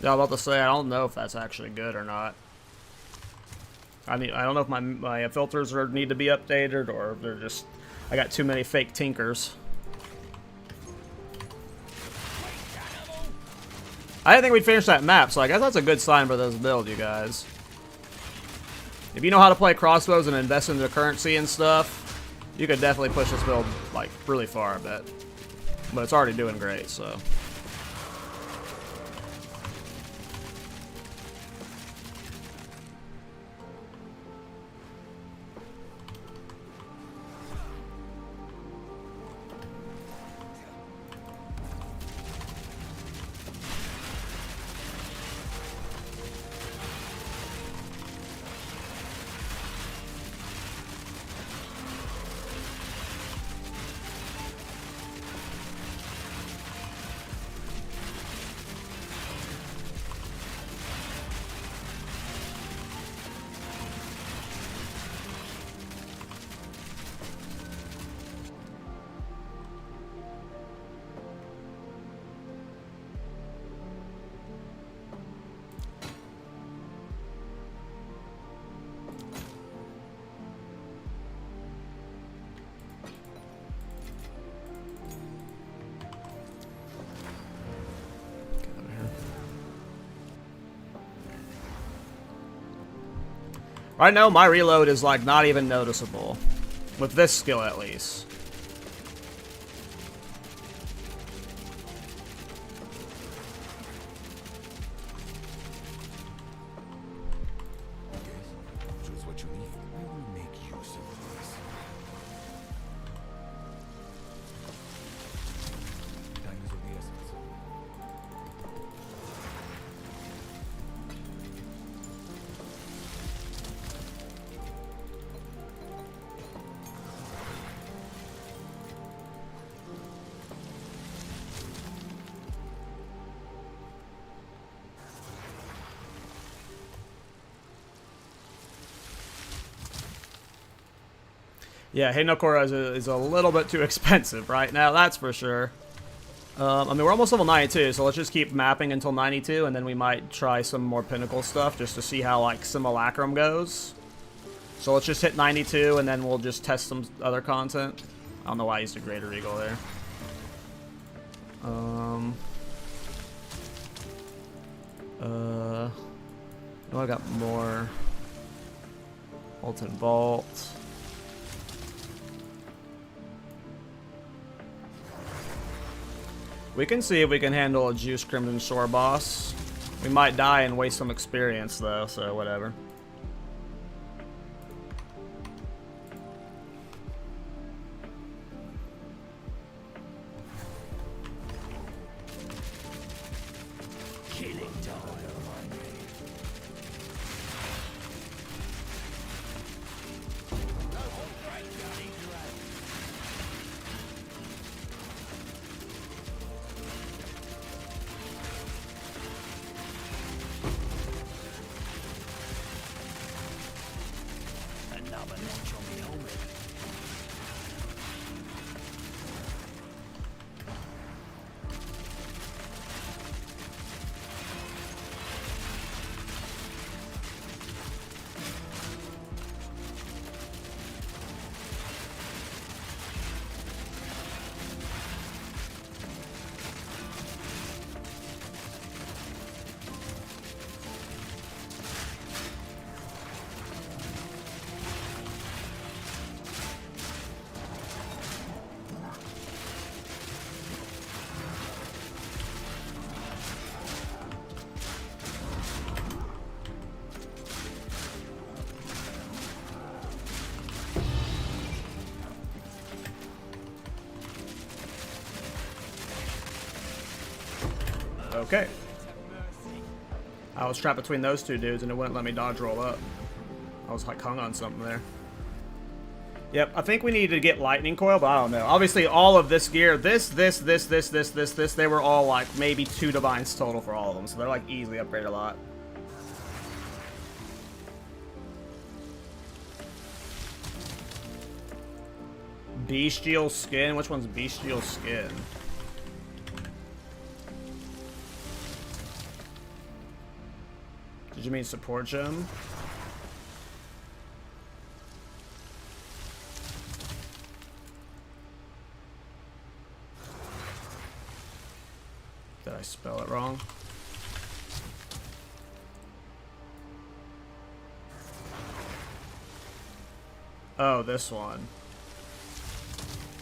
Yeah, I'm about to say, I don't know if that's actually good or not. I mean, I don't know if my filters need to be updated, or if they're just... I got too many fake tinkers. I didn't think we'd finish that map, so I guess that's a good sign for this build, you guys. If you know how to play crossbows and invest in the currency and stuff, you could definitely push this build, like, really far, I bet. But it's already doing great, so... Right now, my reload is, like, not even noticeable. With this skill, at least. Choose what you need. We will make use of this. Time is of the essence. Yeah, Hinokora is a little bit too expensive right now, that's for sure. I mean, we're almost level 92, so let's just keep mapping until 92, and then we might try some more Pinnacle stuff just to see how, like, Simulacrum goes. So let's just hit 92, and then we'll just test some other content. I don't know why I used a Greater Eagle there. Oh, I got more. Molten Vault. We can see if we can handle a Juice Crimson Shore boss. We might die and waste some experience, though, so whatever. Okay. I was trapped between those two dudes and it wouldn't let me dodge roll up. I was like hung on something there. Yep, I think we need to get Lightning Coil, but I don't know. Obviously, all of this gear, this, they were all like maybe 2 divines total for all of them, so they're like easily upgraded a lot. Bestial Skin? Which one's Bestial Skin? Did you mean support gem? Did I spell it wrong? Oh, this one.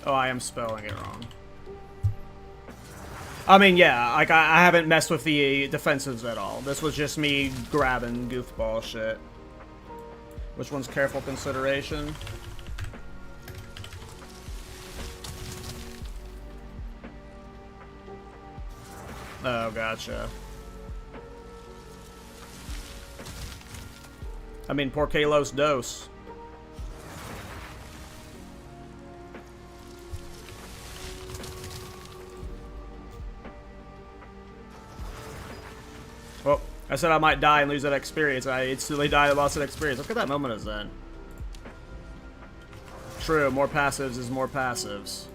Oh, I am spelling it wrong. I mean, yeah, like, I haven't messed with the defensives at all. This was just me grabbing goofball shit. Which one's careful consideration? Oh, gotcha. I mean, por que los dos? Well, I said I might die and lose that experience. I instantly died and lost that experience. Look at that moment as then. True, more passives is more passives.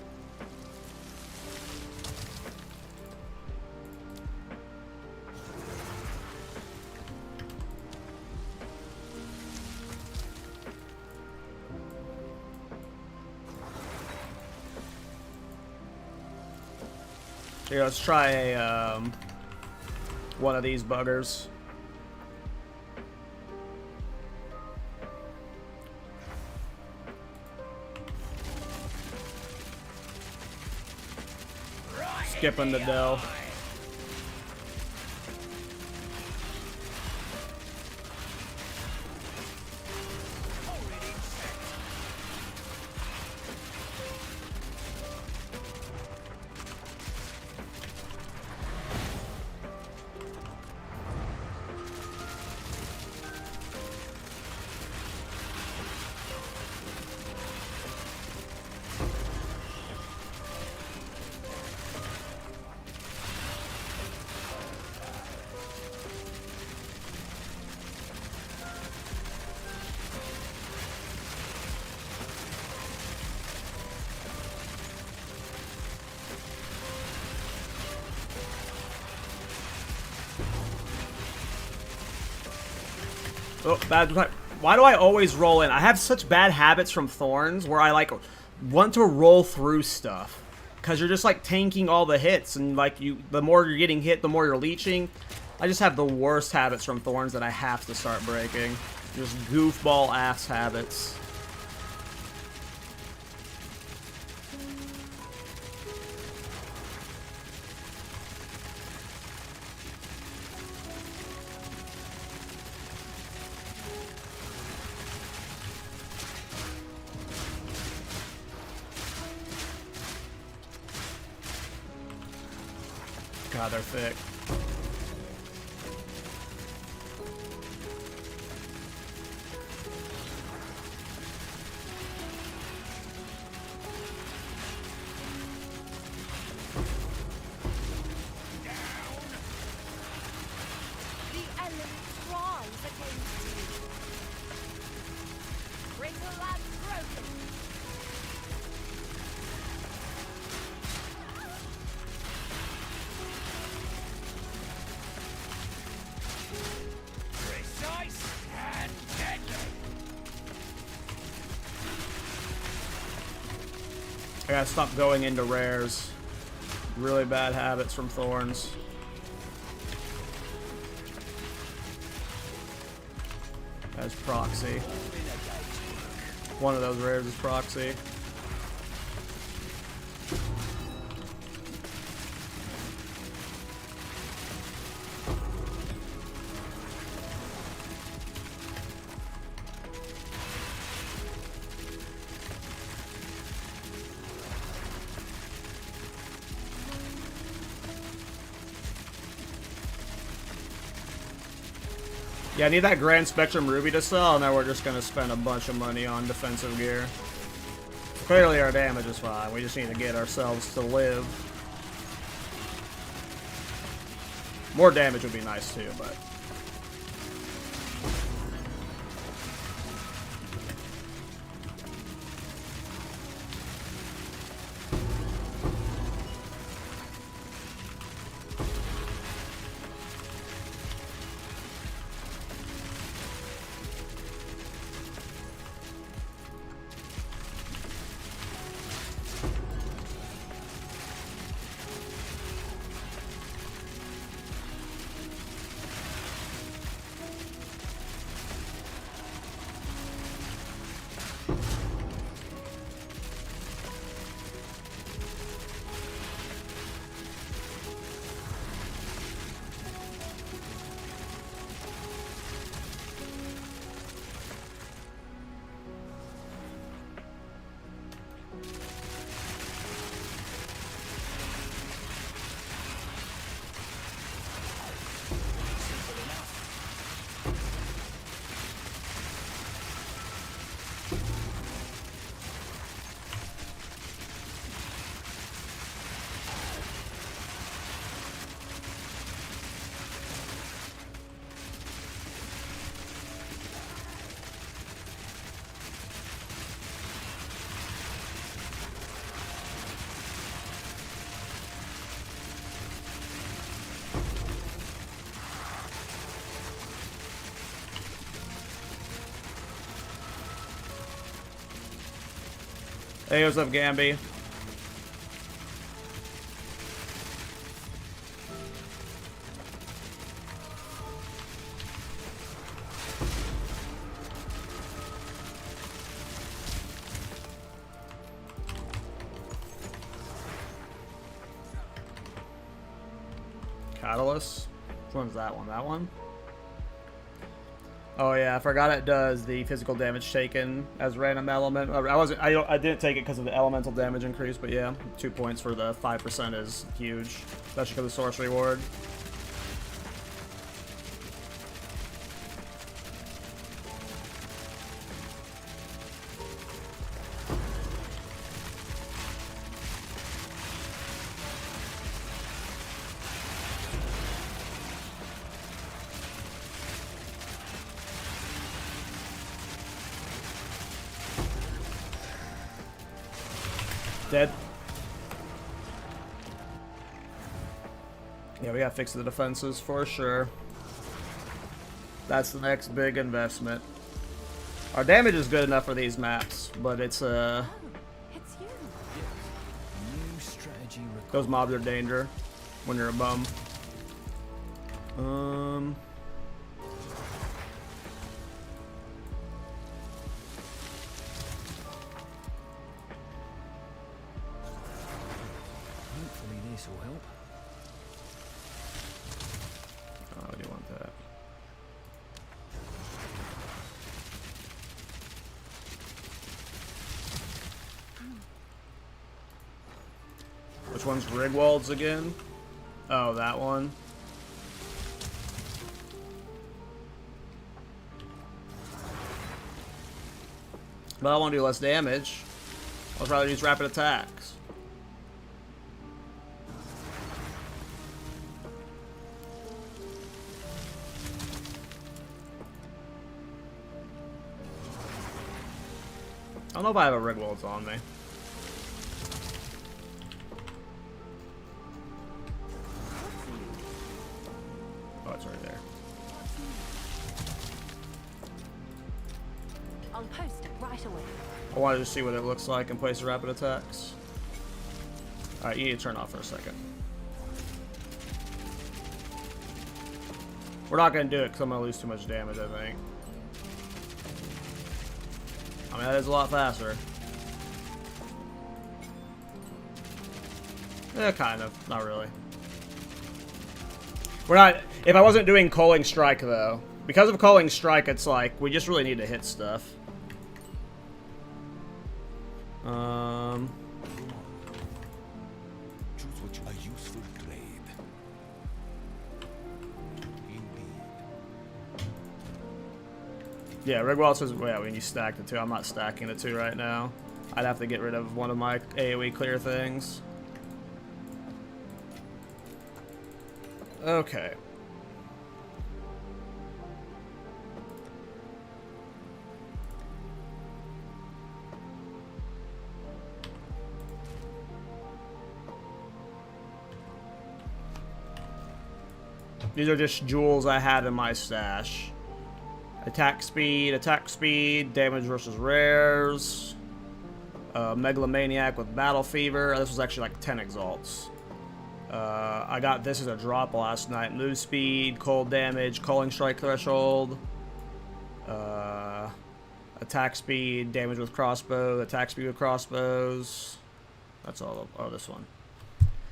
Here, let's try a, one of these buggers. Skipping the Dell. Oh, bad. Why do I always roll in? I have such bad habits from Thorns where I like want to roll through stuff because you're just like tanking all the hits, and like the more you're getting hit, the more you're leeching. I just have the worst habits from Thorns that I have to start breaking. Just goofball ass habits. God, they're thick. The enemy rise against you. Brittle and broken. Precise and deadly. I gotta stop going into rares. Really bad habits from Thorns. As proxy. One of those rares is proxy. Yeah, I need that Grand Spectrum Ruby to sell, and then we're just gonna spend a bunch of money on defensive gear. Clearly our damage is fine, we just need to get ourselves to live. More damage would be nice too, but... Hey, what's up, Gamby? Catalyst? Which one's that one? That one? Oh yeah, I forgot it does the physical damage taken as random element. I didn't take it because of the elemental damage increase, but yeah, 2 points for the 5% is huge, especially for the source reward. Dead. Yeah, we gotta fix the defenses for sure. That's the next big investment. Our damage is good enough for these maps, but it's Oh, it's you. New strategy required. those mobs are danger when you're a bum. Hopefully this will help. Oh, I do want that. Which one's Rigwald's again? Oh, that one. But I want to do less damage. I'll probably use rapid attacks. I don't know if I have a Rigwald's on me. Oh, it's right there. I'll post it right away. I wanted to see what it looks like in place of rapid attacks. Alright, you need to turn off for a second. We're not going to do it because I'm going to lose too much damage, I think. I mean, that is a lot faster. Yeah, kind of. Not really. We're not... If I wasn't doing Culling Strike, though. Because of Culling Strike, it's like, we just really need to hit stuff. Choose which a useful trade. Indeed. Yeah, Rigwald says, well, yeah, we need to stack the two. I'm not stacking the two right now. I'd have to get rid of one of my AoE clear things. Okay. These are just jewels I had in my stash. Attack speed, damage versus rares. Megalomaniac with Battle Fever. This was actually like 10 exalts. I got this as a drop last night. Move speed, cold damage, Culling Strike threshold. Attack speed, damage with crossbow, attack speed with crossbows. That's all. Oh, this one.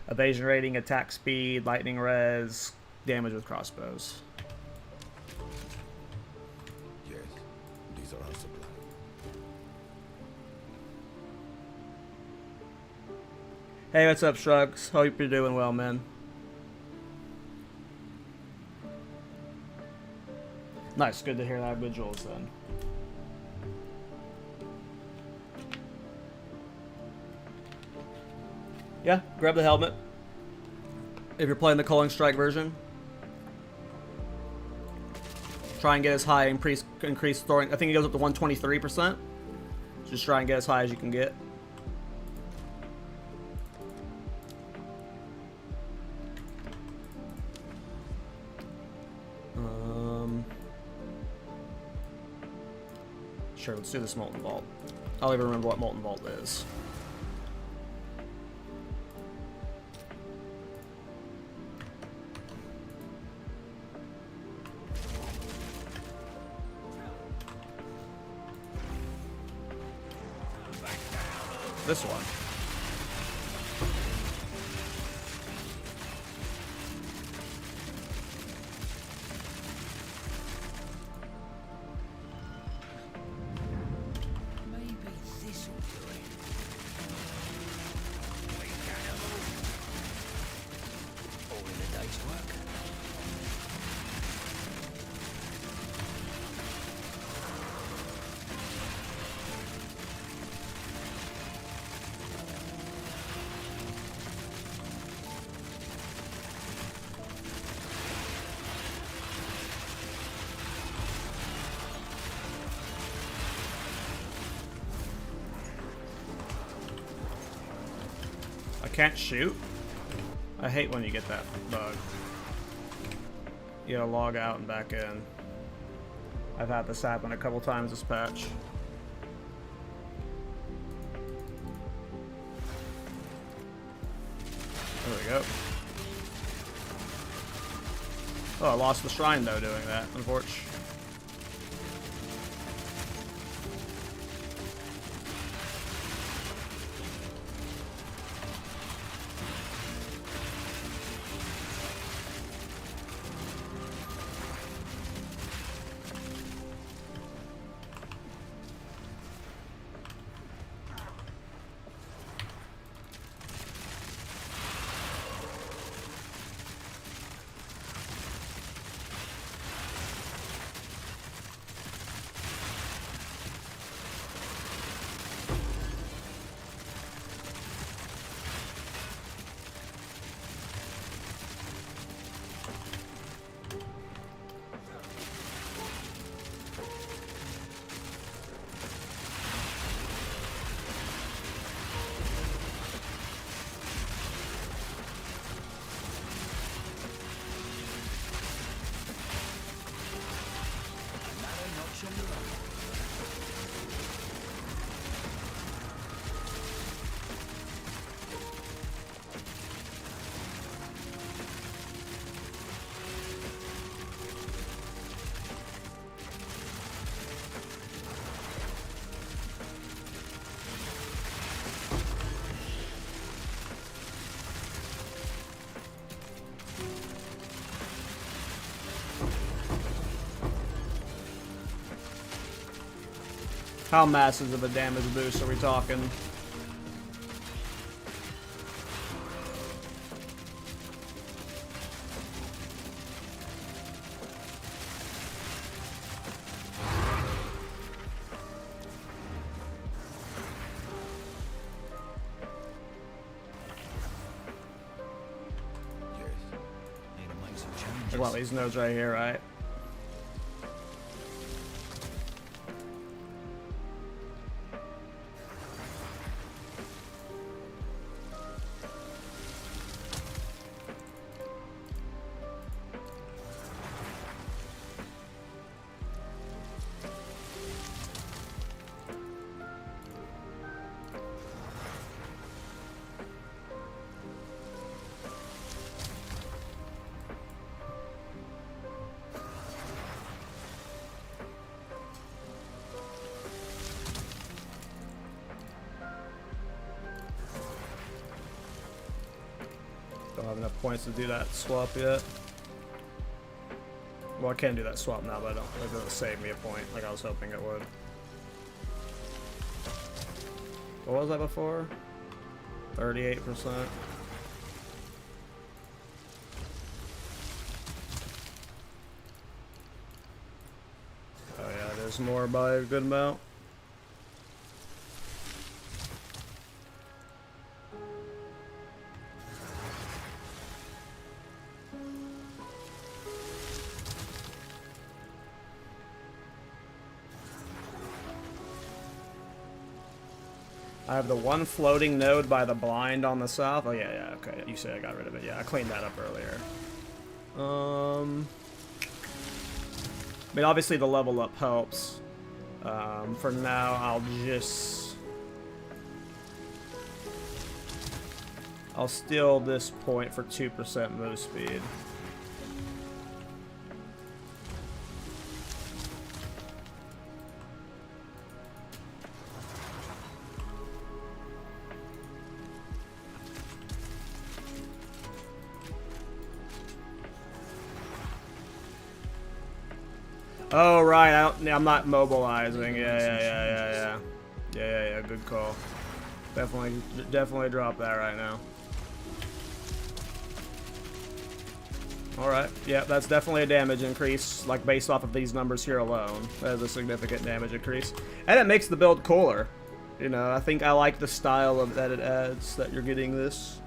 Evasion rating, attack speed, lightning res, damage with crossbows. Yes, these are our supply. Hey, what's up, Shrugs? Hope you're doing well, man. Nice, good to hear that good jewels then. Yeah, grab the helmet. If you're playing the Culling Strike version. Try and get as high, increase throwing. I think it goes up to 123%. Just try and get as high as you can get. Sure, let's do this Molten Vault. I'll even remember what Molten Vault is. This one. Maybe this will do it. All in a day's work. I can't shoot. I hate when you get that bug. You gotta log out and back in. I've had this happen a couple times this patch. There we go. Oh, I lost the shrine though doing that, unfortunately. How massive of a damage boost are we talking? Well, these nodes right here, right? Don't have enough points to do that swap yet. Well, I can do that swap now, but it doesn't save me a point like I was hoping it would. What was that before? 38%. Oh yeah, there's more by a good amount. I have the one floating node by the blind on the south. Oh yeah, okay. You say I got rid of it. Yeah, I cleaned that up earlier. I mean, obviously the level up helps. For now, I'll steal this point for 2% move speed. Oh right, I'm not mobilizing. Yeah. Good call. Definitely drop that right now. All right. Yeah, that's definitely a damage increase. Like based off of these numbers here alone, that is a significant damage increase, and it makes the build cooler. You know, I think I like the style of that it adds. That you're getting this.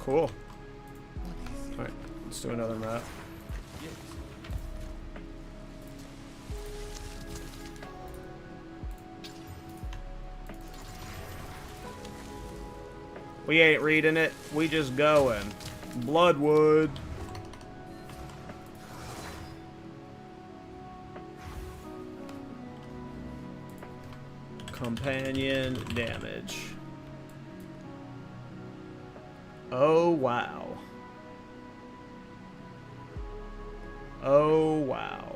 Cool. Alright, let's do another map. We ain't reading it. We just going. Bloodwood. Companion damage. Oh, wow. Oh, wow.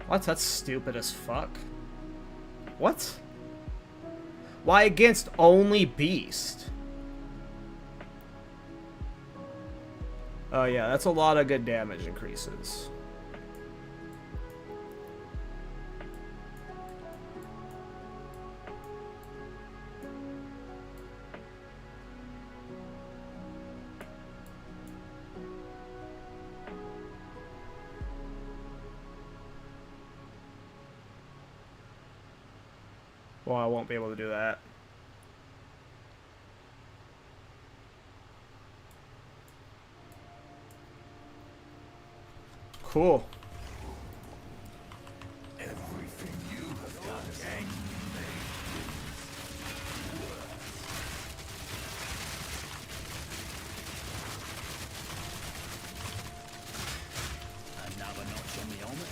What? That's stupid as fuck. What? Why against only Beast? Oh yeah, that's a lot of good damage increases. Well, I won't be able to do that. Cool. Everything you have done Another notch on the helmet.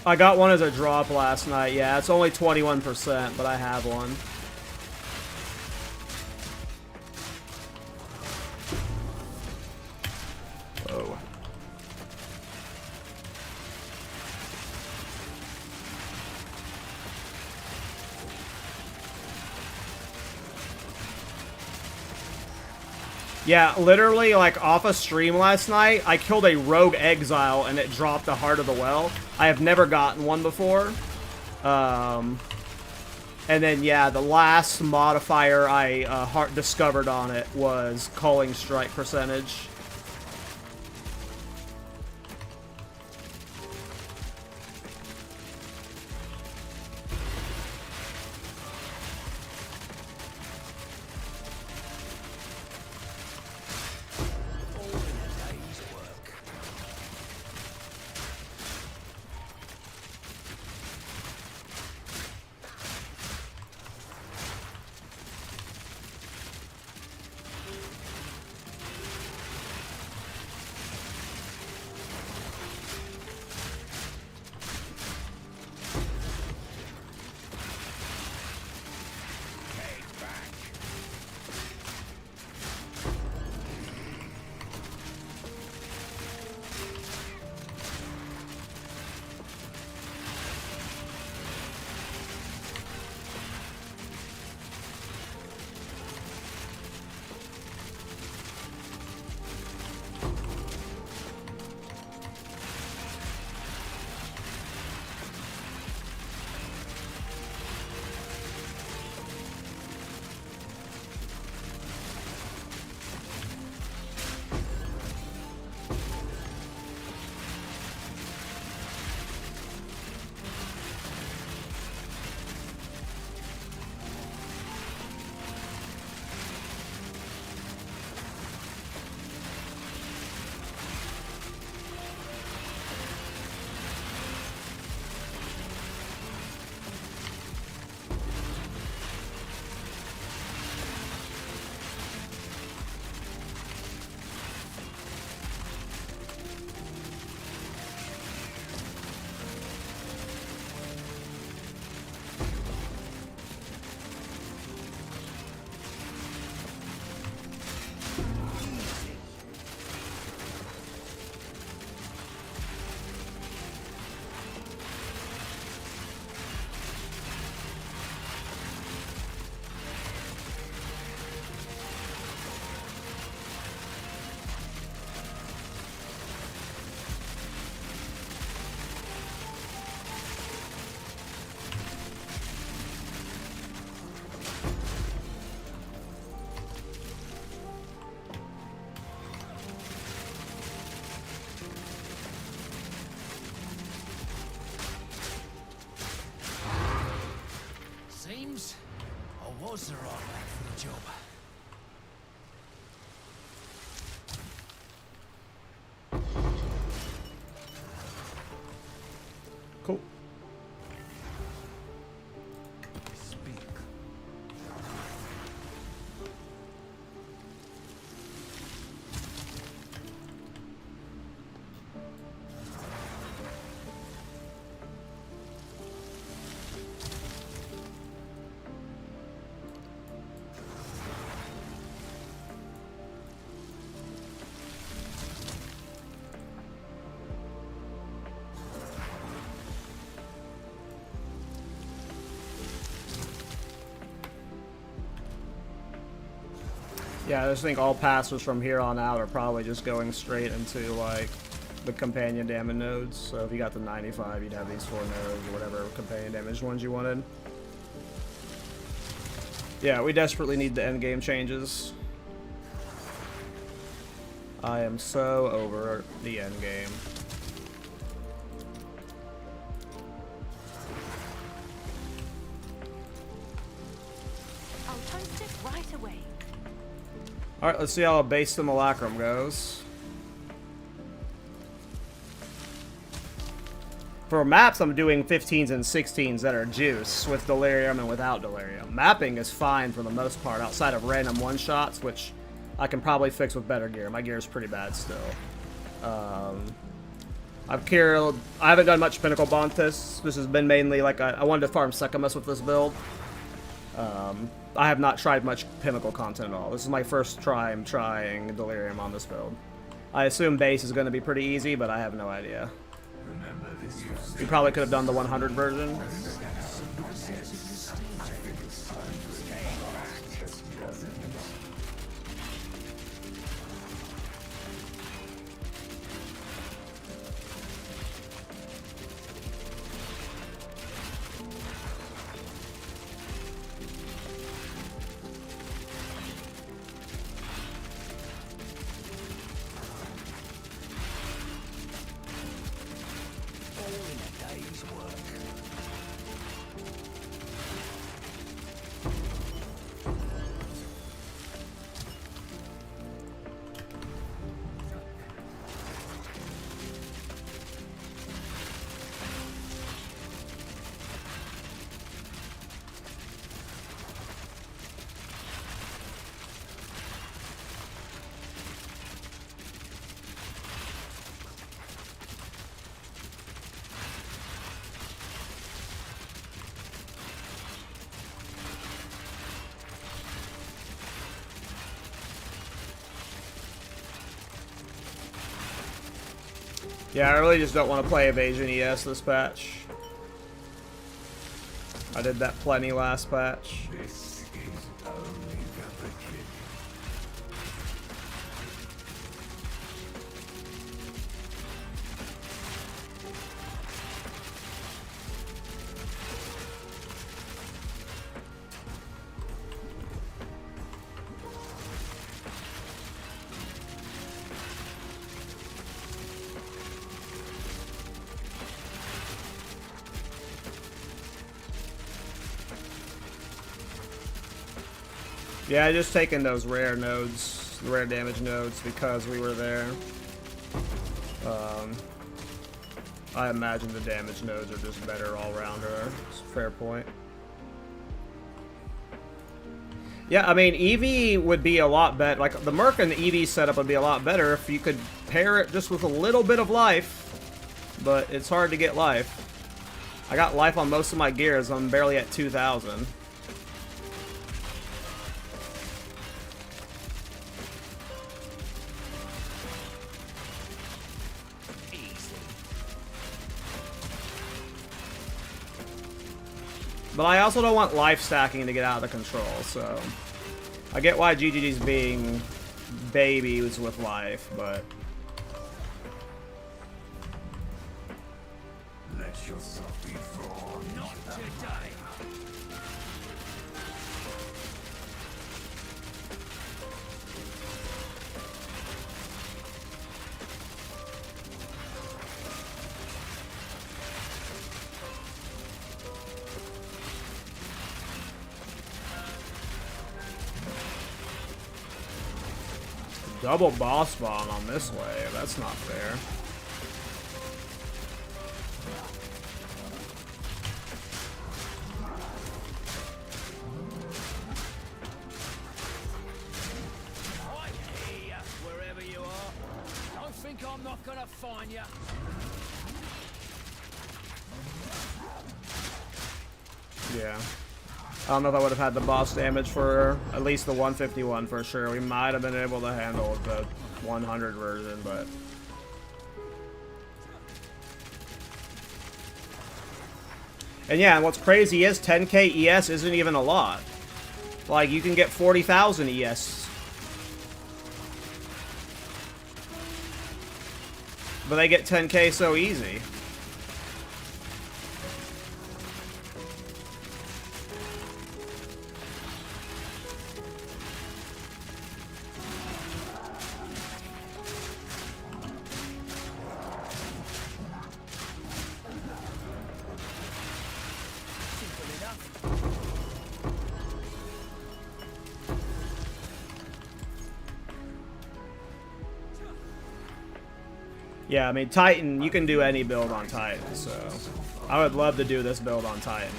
I got one as a drop last night. Yeah, it's only 21%, but I have one. Oh. Yeah, literally, like, off a stream last night, I killed a rogue Exile, and it dropped the Heart of the Well. I have never gotten one before. And then, yeah, the last modifier I discovered on it was Culling strike percentage. seems I was the right man for the job. Cool. Speak. Yeah, I just think all passes from here on out are probably just going straight into, like, the companion damage nodes. So if you got the 95, you'd have these 4 nodes, or whatever companion damage ones you wanted. Yeah, we desperately need the endgame changes. I am so over the endgame. I'll toast it right away. Alright, let's see how a base simulacrum goes. For maps, I'm doing 15s and 16s that are juice, with delirium and without delirium. Mapping is fine for the most part, outside of random one-shots, which I can probably fix with better gear. My gear is pretty bad still. I haven't done much Pinnacle Bond tests. This has been mainly like I wanted to farm sekhemas with this build. I have not tried much Pinnacle content at all. This is my first time trying Delirium on this build. I assume base is going to be pretty easy, but I have no idea. You probably could have done the 100 version. Yeah, I really just don't want to play Evasion ES this patch. I did that plenty last patch. Yeah, I just taken those rare nodes, the rare damage nodes, because we were there. I imagine the damage nodes are just better all rounder. It's a fair point. Yeah, I mean, EV would be a lot better. Like, the Merc and the EV setup would be a lot better if you could pair it just with a little bit of life. But it's hard to get life. I got life on most of my gears. I'm barely at 2,000. But I also don't want life stacking to get out of control, so I get why GGG's being babies with life, but Let yourself be drawn. Not today. Double boss spawn on this wave. That's not fair. I hear ya, wherever you are. Don't think I'm not gonna find ya. Yeah. I don't know if I would have had the boss damage for at least the 151 for sure. We might have been able to handle the 100 version, but... And yeah, and what's crazy is 10k ES isn't even a lot. Like, you can get 40,000 ES. But they get 10k so easy. Yeah, I mean, Titan, you can do any build on Titan, so I would love to do this build on Titan.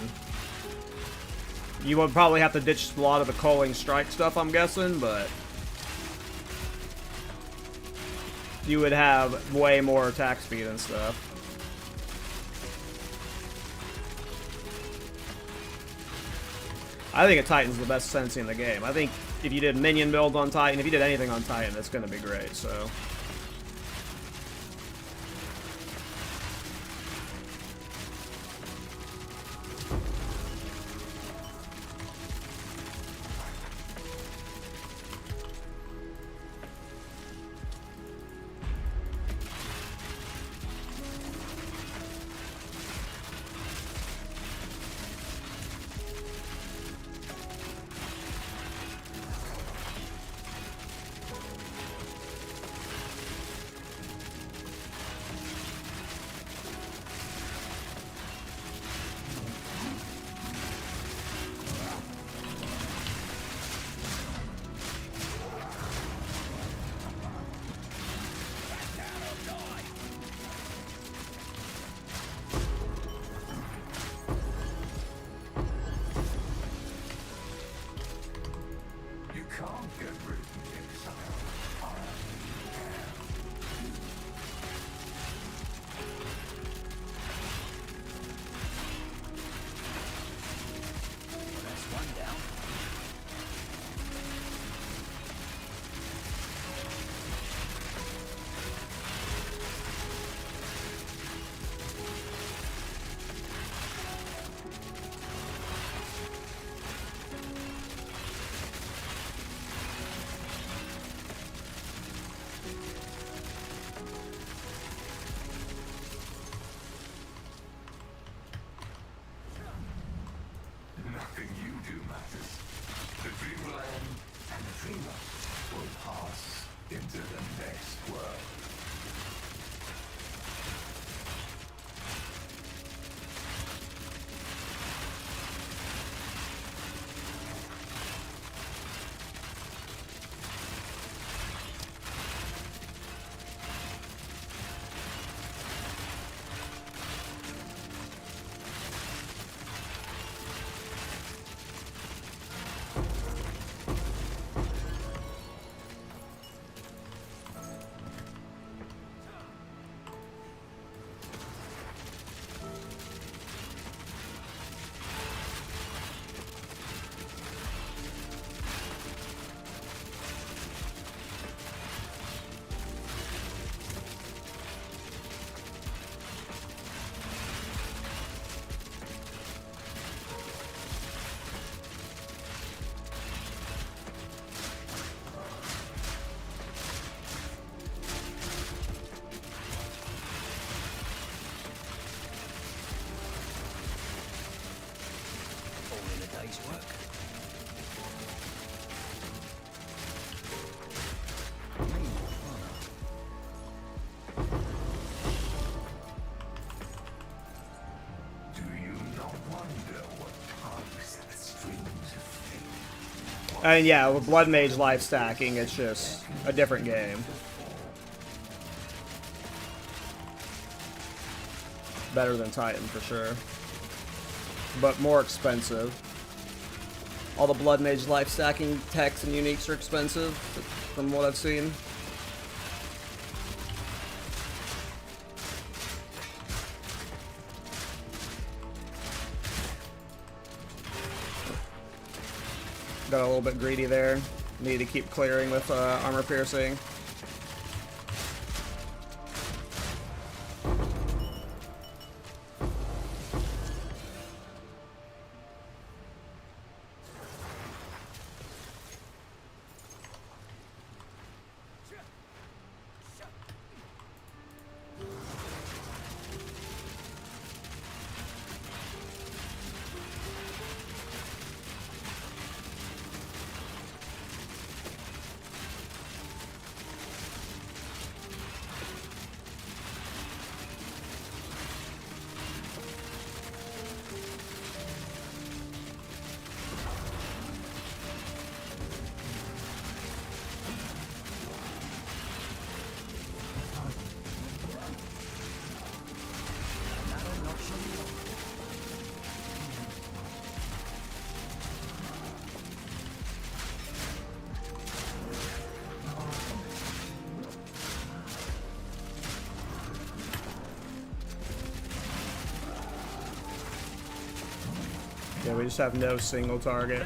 You would probably have to ditch a lot of the Culling strike stuff, I'm guessing, but you would have way more attack speed and stuff. I think a Titan's the best Sensi in the game. I think if you did minion build on Titan, if you did anything on Titan, it's going to be great, so... Nothing you do matters. The dream will end, and the dreamer will pass into the next world. And yeah, with Blood Mage life stacking, it's just a different game. Better than Titan for sure, but more expensive. All the Blood Mage life stacking techs and uniques are expensive, from what I've seen. Got a little bit greedy there. Need to keep clearing with armor piercing. Yeah, we just have no single target.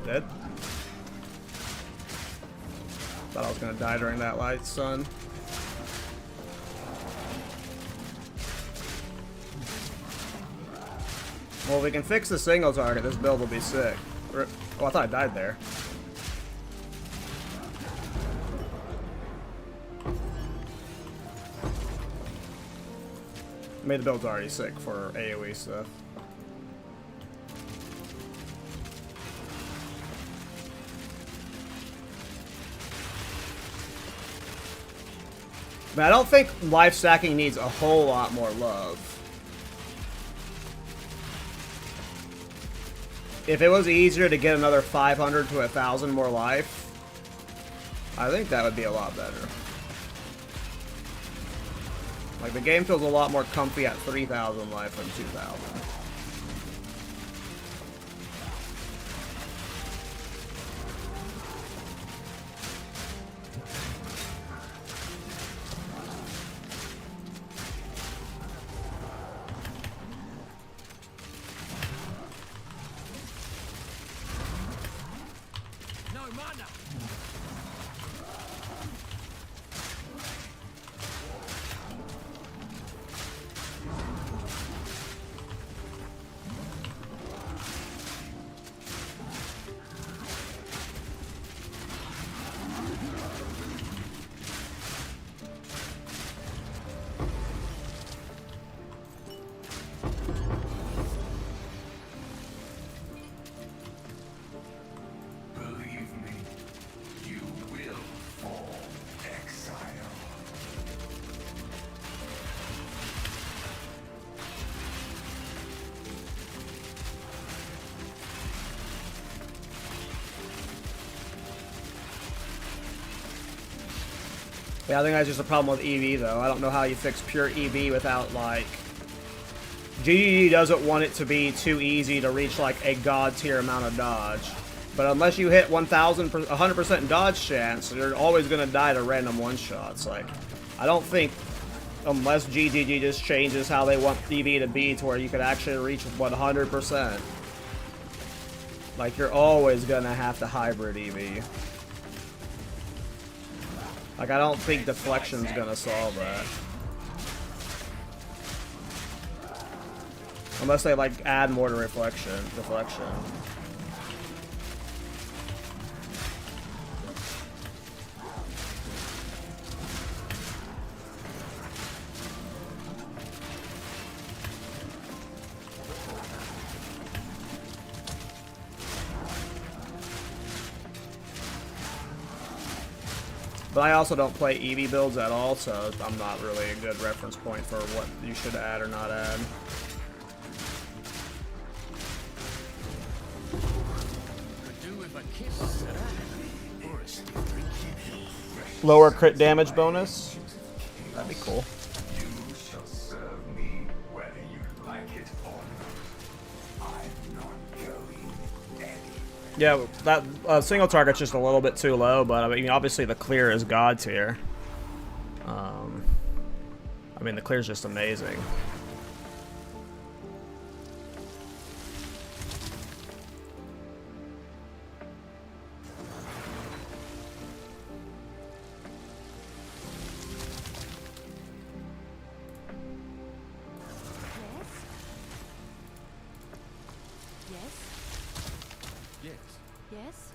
Dead. Thought I was gonna die during that light sun. Well, if we can fix the single target, this build will be sick. Oh, I thought I died there. Made the build already sick for AoE stuff. But I don't think life stacking needs a whole lot more love. If it was easier to get another 500 to 1,000 more life, I think that would be a lot better. Like, the game feels a lot more comfy at 3,000 life than 2,000. No mana. Believe me, you will fall, Exile. Yeah, I think that's just a problem with EV, though. I don't know how you fix pure EV without, like... GGG doesn't want it to be too easy to reach, like, a god-tier amount of dodge. But unless you hit 100% dodge chance, you're always going to die to random one-shots. Like, I don't think, unless GGG just changes how they want EV to be to where you could actually reach 100%. Like, you're always going to have to hybrid EV. Like, I don't think deflection's gonna solve that. Unless they, like, add more to deflection. But I also don't play Eevee builds at all, so I'm not really a good reference point for what you should add or not add. Lower crit damage bonus. That'd be cool. You shall serve me whether you like it or not. I'm not going anywhere. Yeah, that single target's just a little bit too low, but I mean, obviously the clear is god tier. I mean, the clear's just amazing. Yes. Yes.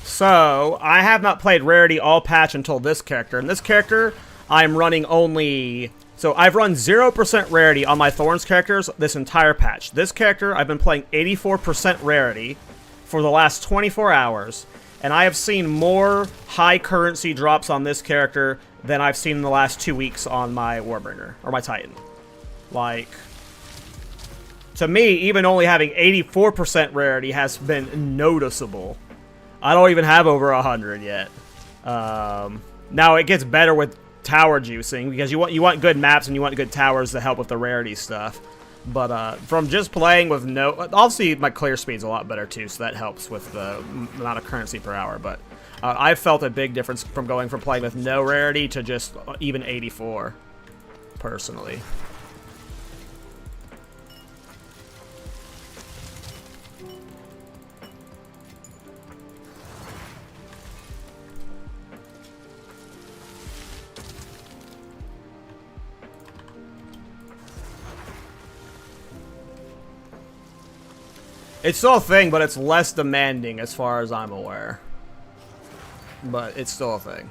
So, I have not played Rarity all patch until this character. And this character, I'm running only... So, I've run 0% Rarity on my Thorns characters this entire patch. This character, I've been playing 84% Rarity for the last 24 hours. And I have seen more high currency drops on this character than I've seen in the last 2 weeks on my Warbringer, or my Titan. Like... To me, even only having 84% Rarity has been noticeable. I don't even have over 100 yet. Now it gets better with tower juicing because you want good maps and you want good towers to help with the rarity stuff. But from just playing with no, obviously my clear speed's a lot better too, so that helps with the amount of currency per hour. But I've felt a big difference from going from playing with no rarity to just even 84, personally. It's still a thing, but it's less demanding as far as I'm aware. But it's still a thing.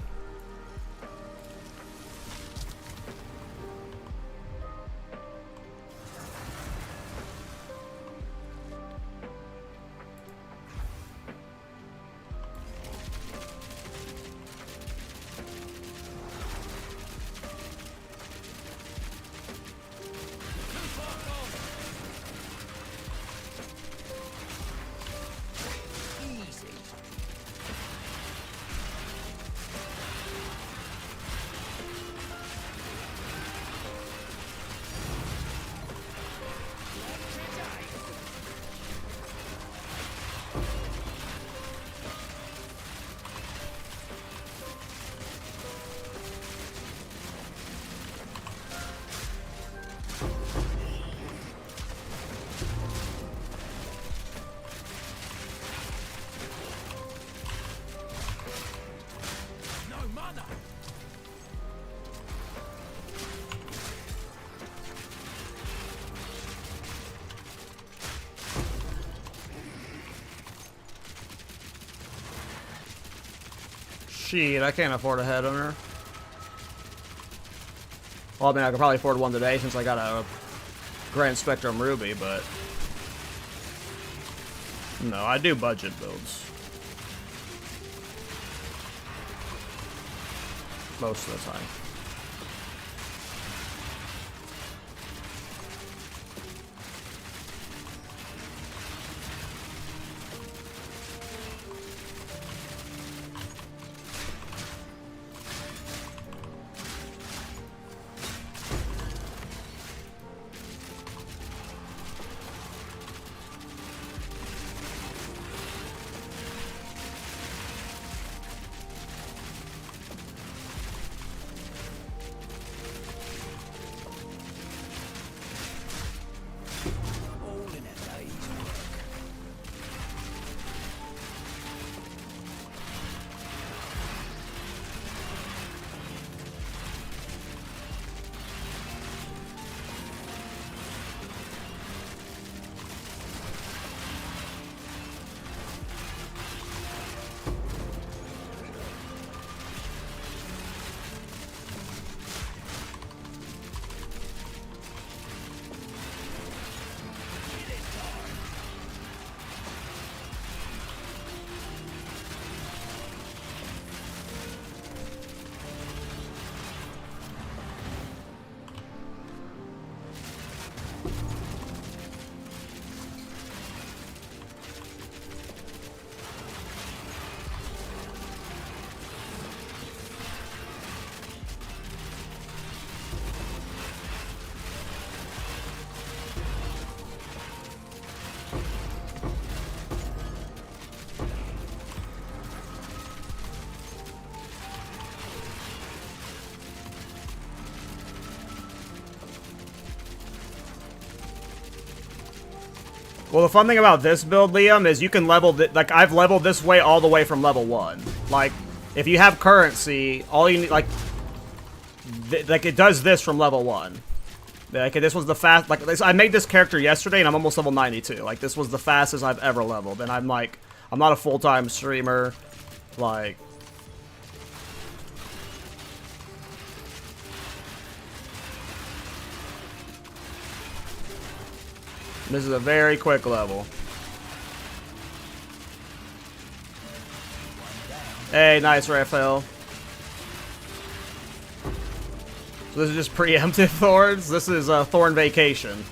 Shit, I can't afford a head on her. Well, I mean, I could probably afford one today since I got a Grand Spectrum Ruby, but... No, I do budget builds. Most of the time. Well, the fun thing about this build, Liam, is you can level like I've leveled this way all the way from level 1. Like, if you have currency, all you need like it does this from level 1. Like this was the fast. Like I made this character yesterday, and I'm almost level 92. Like this was the fastest I've ever leveled, and I'm like, I'm not a full-time streamer, like. This is a very quick level. Hey, nice, Raphael. So this is just preemptive thorns. This is a thorn vacation.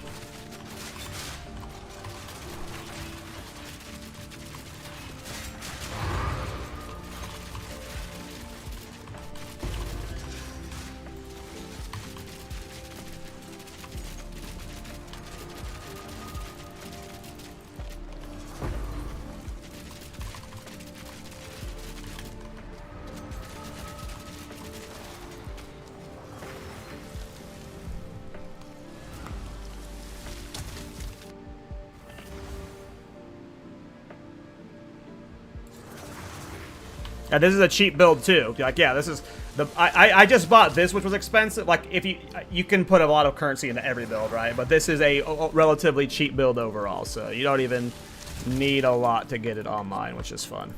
Yeah, this is a cheap build too. Like, yeah, this is the I just bought this, which was expensive. Like, if you can put a lot of currency into every build, right? But this is a relatively cheap build overall, so you don't even need a lot to get it online, which is fun.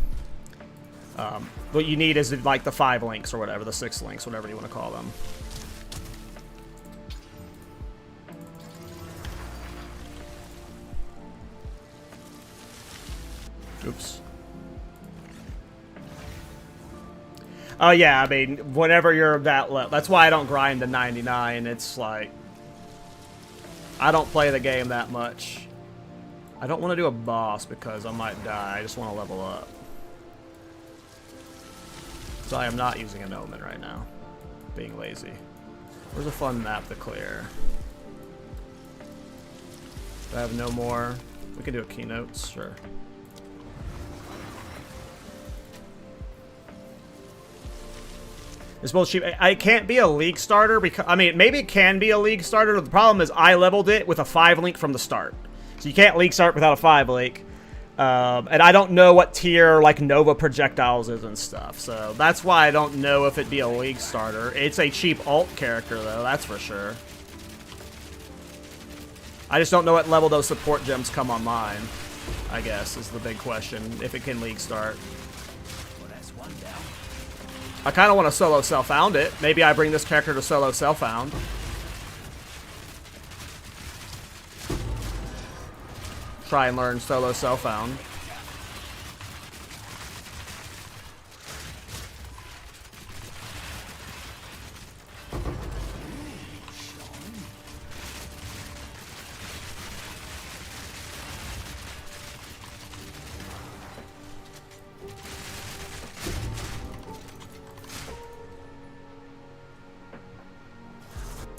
What you need is like the 5 links or whatever, the 6 links, whatever you want to call them. Oops. Oh yeah, I mean, whenever you're that level, that's why I don't grind to 99. It's like, I don't play the game that much. I don't want to do a boss because I might die. I just want to level up. So I am not using an omen right now. Being lazy. Where's a fun map to clear? Do I have no more? We can do a keynotes, sure. It's both cheap. I can't be a league starter because, I mean, maybe it can be a league starter. The problem is I leveled it with a 5 link from the start. So you can't league start without a 5 link. And I don't know what tier, like, Nova projectiles is and stuff. So that's why I don't know if it'd be a league starter. It's a cheap alt character, though, that's for sure. I just don't know what level those support gems come online, I guess, is the big question, if it can league start. I kind of want to solo self-found it. Maybe I bring this character to solo self-found. Try and learn solo self-found.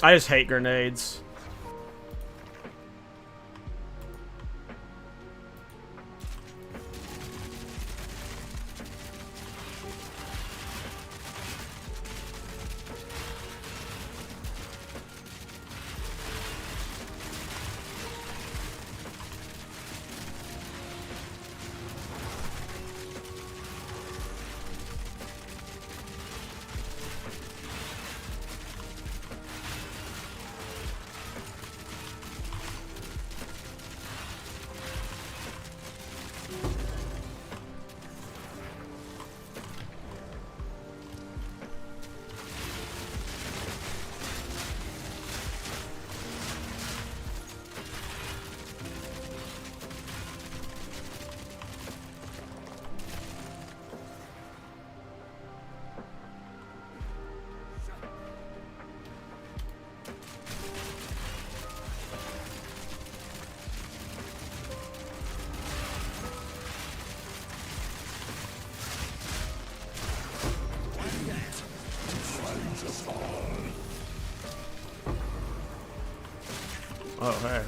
I just hate grenades. Oh, hey.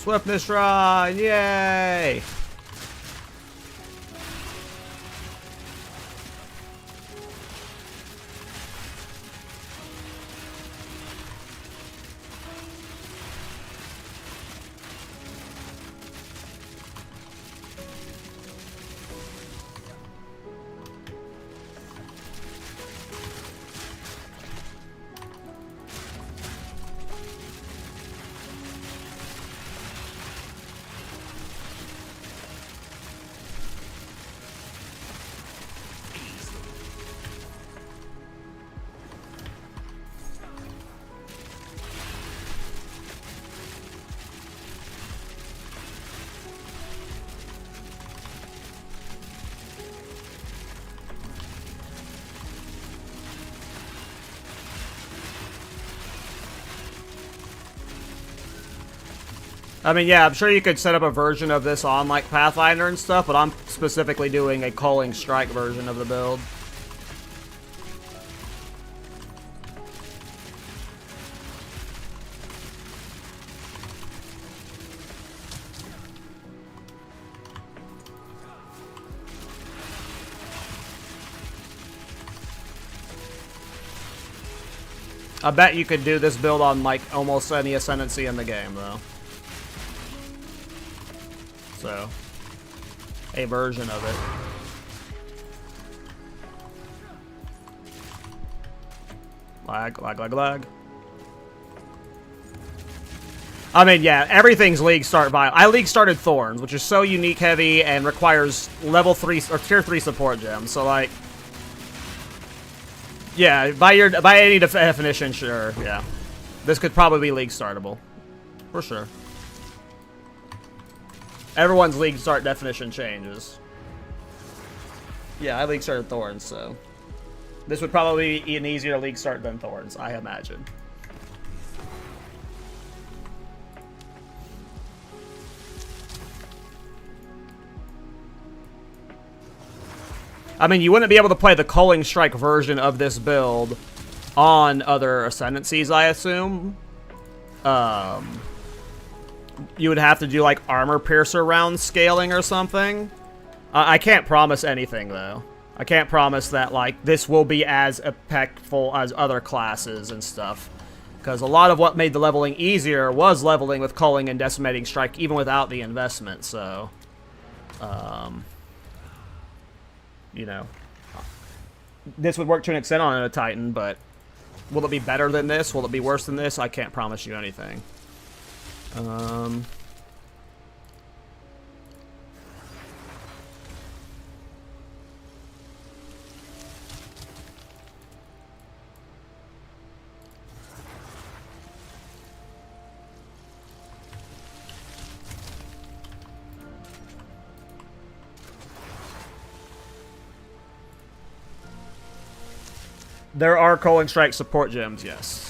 Swiftness run! Yay! I mean, yeah, I'm sure you could set up a version of this on, like, Pathfinder and stuff, but I'm specifically doing a Culling Strike version of the build. I bet you could do this build on, like, almost any Ascendancy in the game, though. So, a version of it. Lag, lag, lag, lag. I mean, yeah, everything's League Start violent. I League Started Thorns, which is so unique heavy and requires level 3 or tier 3 support gems. So, like, yeah, by any definition, sure, yeah. This could probably be League Startable. For sure. Everyone's League Start definition changes. Yeah, I League Started Thorns, so this would probably be an easier League Start than Thorns, I imagine. I mean, you wouldn't be able to play the Culling Strike version of this build on other Ascendancies, I assume. You would have to do, like, Armor Piercer round scaling or something. I can't promise anything, though. I can't promise that, like, this will be as impactful as other classes and stuff. Because a lot of what made the leveling easier was leveling with Culling and Decimating Strike, even without the investment, so... you know. This would work to an extent on a Titan, but... will it be better than this? Will it be worse than this? I can't promise you anything. There are Culling Strike support gems, yes.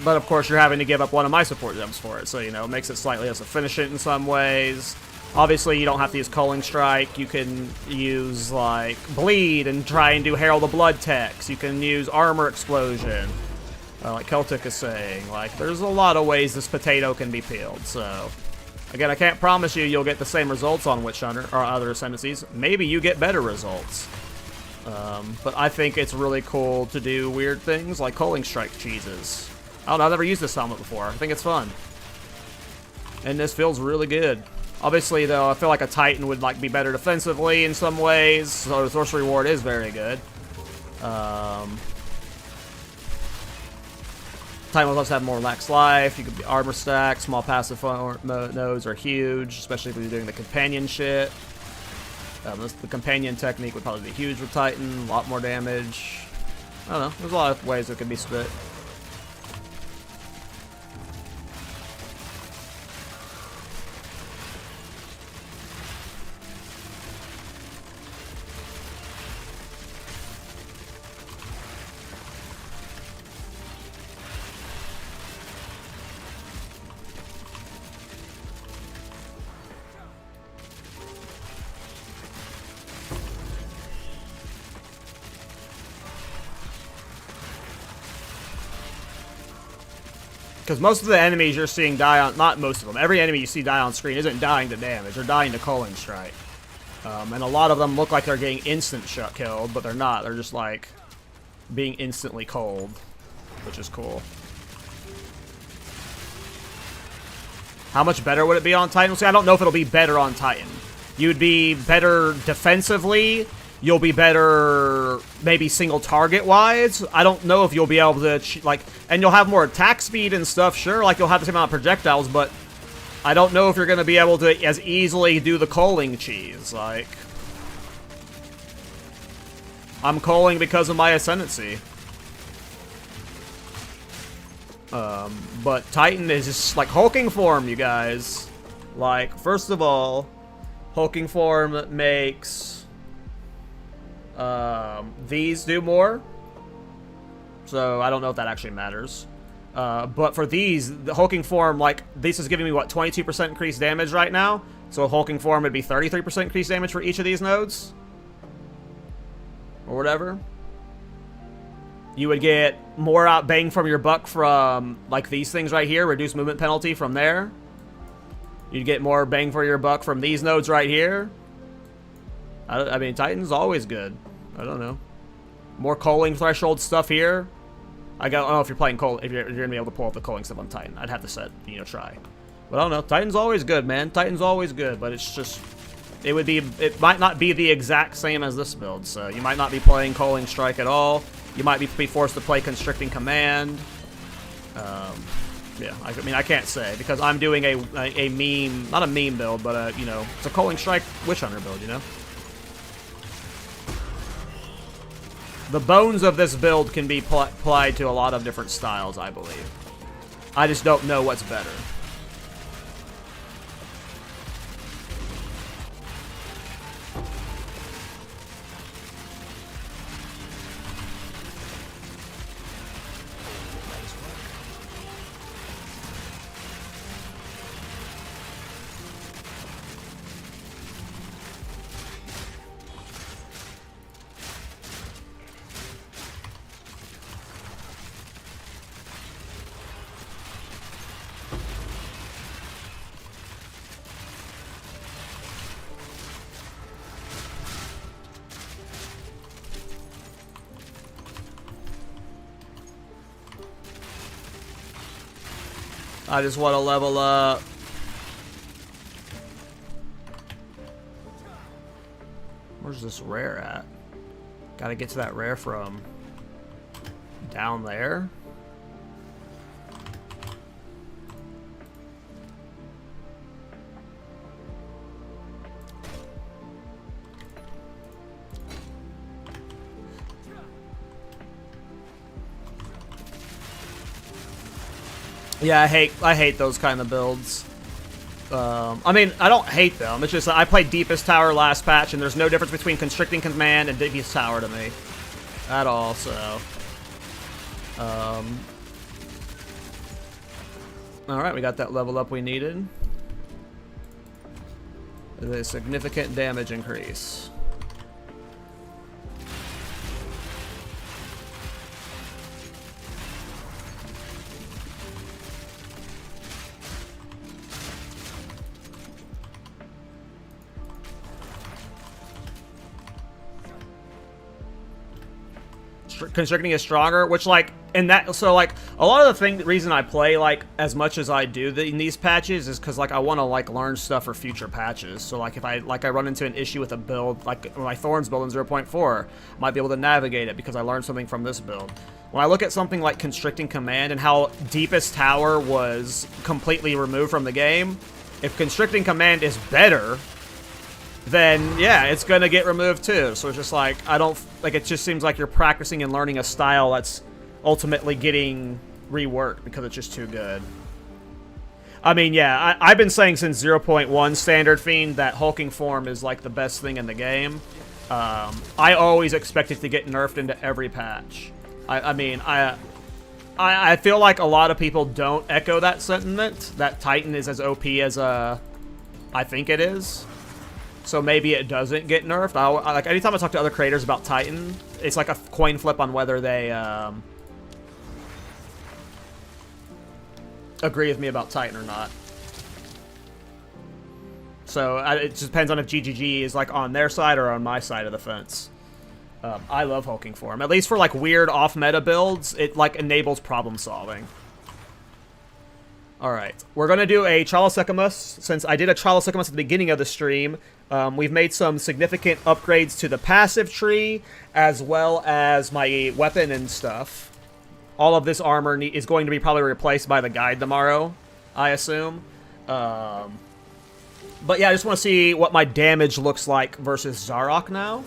But of course, you're having to give up one of my support gems for it, so, you know, it makes it slightly less efficient in some ways. Obviously, you don't have to use Culling Strike. You can use, like, Bleed and try and do Herald of Blood techs. You can use Armor Explosion, like KallTorak is saying. Like, there's a lot of ways this potato can be peeled, so... Again, I can't promise you you'll get the same results on Witch Hunter or other Ascendancies. Maybe you get better results. But I think it's really cool to do weird things like Culling Strike cheeses. I don't know, I've never used this helmet before. I think it's fun. And this feels really good. Obviously, though, I feel like a Titan would, like, be better defensively in some ways, so the Sorcery Ward is very good. Titan will also have more max life. You could be armor stack. Small passive nodes are huge, especially if you're doing the companion shit. The companion technique would probably be huge with Titan. A lot more damage. I don't know. There's a lot of ways it could be split. Because most of the enemies you're seeing die on, not most of them, every enemy you see die on screen isn't dying to damage, they're dying to Culling Strike. And a lot of them look like they're getting instant shot killed, but they're not. They're just like being instantly cold, which is cool. How much better would it be on Titan? See, I don't know if it'll be better on Titan. You'd be better defensively. You'll be better maybe single target wise. I don't know if you'll be able to like, and you'll have more attack speed and stuff. Sure, like you'll have the same amount of projectiles, but I don't know if you're going to be able to as easily do the Culling cheese. Like, I'm Culling because of my ascendancy. But Titan is just like hulking form, you guys. Like, first of all, hulking form makes these do more. So I don't know if that actually matters. But for these, the hulking form, like, this is giving me, what, 22% increased damage right now? So a hulking form would be 33% increased damage for each of these nodes? Or whatever. You would get more out bang from your buck from, like, these things right here. Reduce movement penalty from there. You'd get more bang for your buck from these nodes right here. I mean, Titan's always good. I don't know. More Culling threshold stuff here. I don't know if you're playing Culling, if you're gonna be able to pull up the Culling stuff on Titan. I'd have to try. But I don't know. Titan's always good, man. Titan's always good, but it's just, it might not be the exact same as this build. So you might not be playing Culling Strike at all. You might be forced to play Constricting Command. Yeah, I mean, I can't say because I'm doing a meme, not a meme build, but you know, it's a Culling Strike Witch Hunter build, you know. The bones of this build can be applied to a lot of different styles, I believe. I just don't know what's better. I just want to level up. Where's this rare at? Gotta get to that rare from down there. Yeah, I hate those kind of builds. I mean, I don't hate them. It's just I played Deepest Tower last patch, and there's no difference between Constricting Command and Deepest Tower to me at all. So, all right, we got that level up we needed. A significant damage increase. Constricting is stronger, which like in that, so like a lot of the reason I play like as much as I do in these patches is because like I want to like learn stuff for future patches. So like if I run into an issue with a build, like my Thorns build in 0.4, I might be able to navigate it because I learned something from this build. When I look at something like Constricting Command and how Deepest Tower was completely removed from the game, if Constricting Command is better, then yeah, it's gonna get removed too. So it's just like, I don't, like, it just seems like you're practicing and learning a style that's ultimately getting reworked because it's just too good. I mean, yeah, I've been saying since 0.1 Standard Fiend that hulking form is like the best thing in the game. I always expect it to get nerfed into every patch. I mean, I feel like a lot of people don't echo that sentiment, that Titan is as OP as I think it is. So maybe it doesn't get nerfed. Like anytime I talk to other creators about Titan, it's like a coin flip on whether they agree with me about Titan or not. So it just depends on if GGG is like on their side or on my side of the fence. I love hulking for him. At least for like weird off-meta builds, it like enables problem solving. Alright, we're going to do a sekhemas. Since I did a sekhemas at the beginning of the stream, we've made some significant upgrades to the passive tree, as well as my weapon and stuff. All of this armor is going to be probably replaced by the guide tomorrow, I assume. But yeah, I just want to see what my damage looks like versus Zarok now.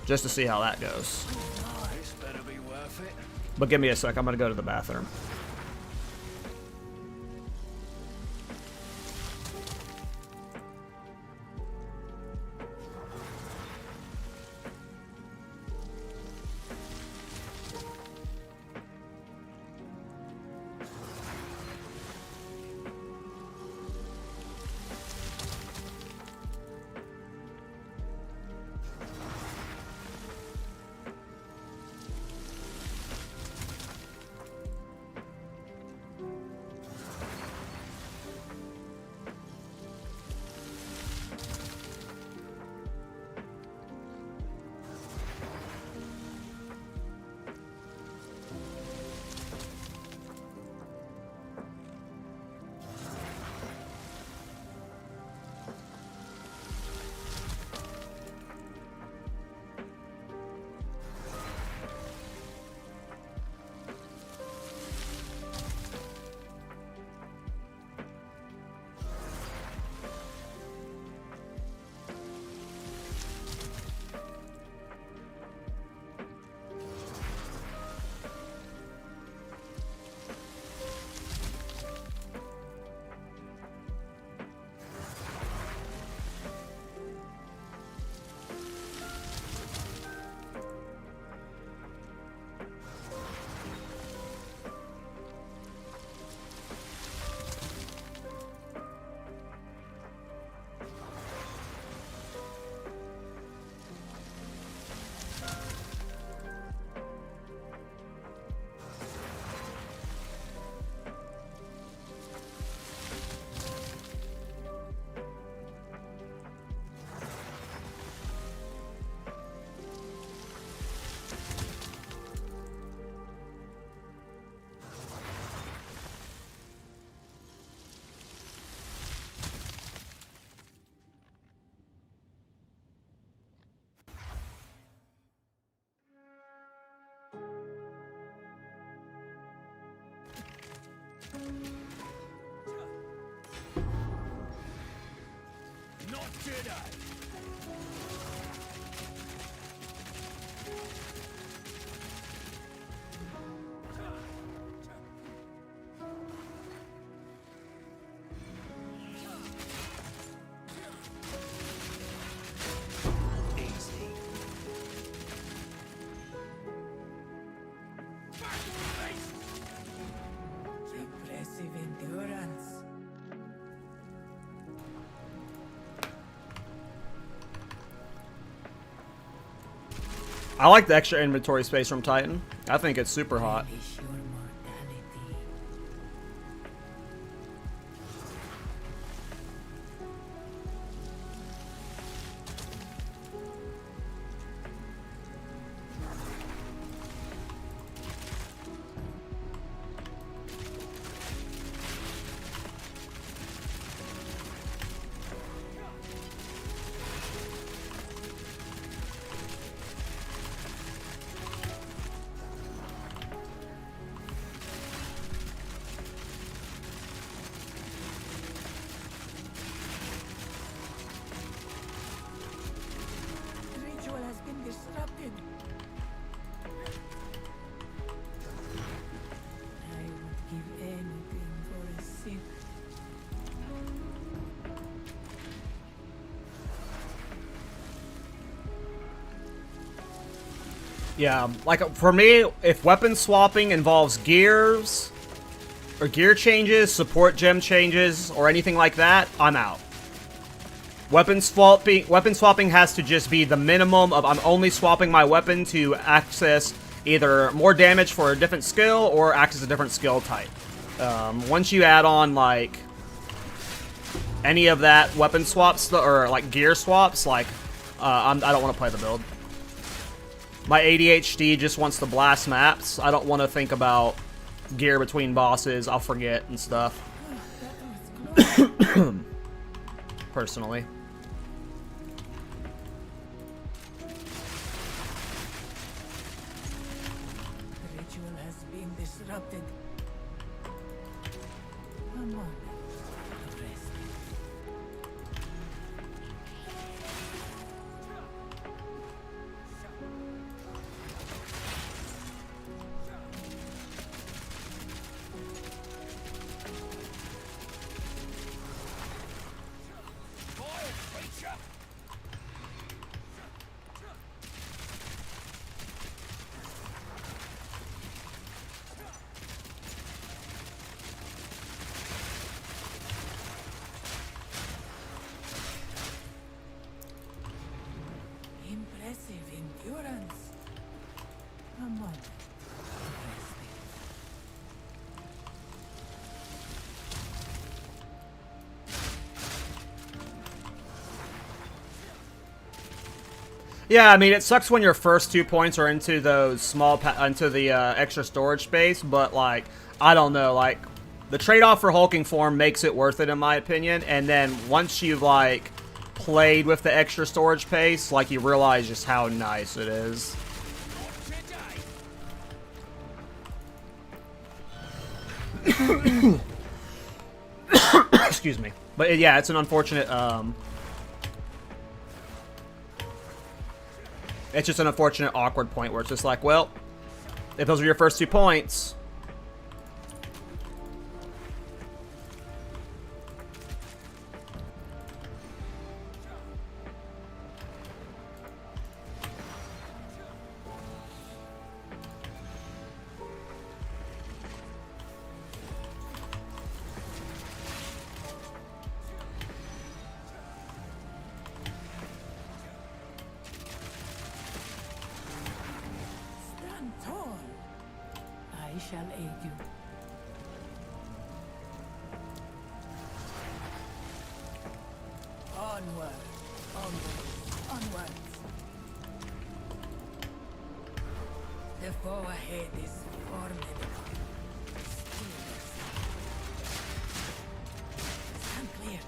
Just to see how that goes. This better be worth it. But give me a sec, I'm gonna go to the bathroom. Not today. Impressive endurance. I like the extra inventory space from Titan. I think it's super hot. Relish your mortality. The ritual has been disrupted. I would give anything for a sip. Yeah, like for me, if weapon swapping involves gears or gear changes, support gem changes, or anything like that, I'm out. Weapon swapping has to just be the minimum of I'm only swapping my weapon to access either more damage for a different skill or acts as a different skill type. Once you add on like any of that weapon swaps or like gear swaps, like I don't want to play the build. My ADHD just wants to blast maps. I don't want to think about gear between bosses. I'll forget and stuff. Personally. The ritual has been disrupted. A moment of rest. Impressive endurance. A moment of resting. Yeah, I mean, it sucks when your first 2 points are into those small, into the extra storage space, but, like, I don't know, like, the trade-off for hulking form makes it worth it, in my opinion, and then once you've, like, played with the extra storage space, like, you realize just how nice it is. Excuse me. But, yeah, it's an unfortunate, it's just an unfortunate, awkward point where it's just like, well, if those are your first 2 points. Stand tall. I shall aid you. Onward, onward, onward. The foe ahead is formidable. Still stand clear.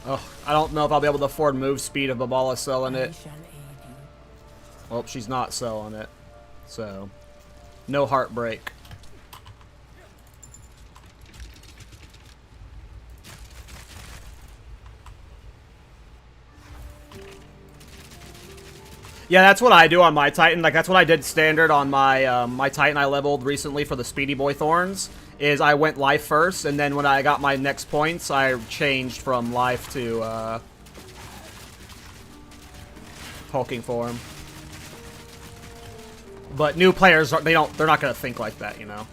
Ugh, I don't know if I'll be able to afford move speed if Babala's selling I it. shall aid you. Well, she's not selling it. So, no heartbreak. Yeah, that's what I do on my Titan. Like, that's what I did standard on my my Titan I leveled recently for the Speedy Boy Thorns. Is I went life first, and then when I got my next points, I changed from life to hulking form. But new players, they're not gonna think like that, you know.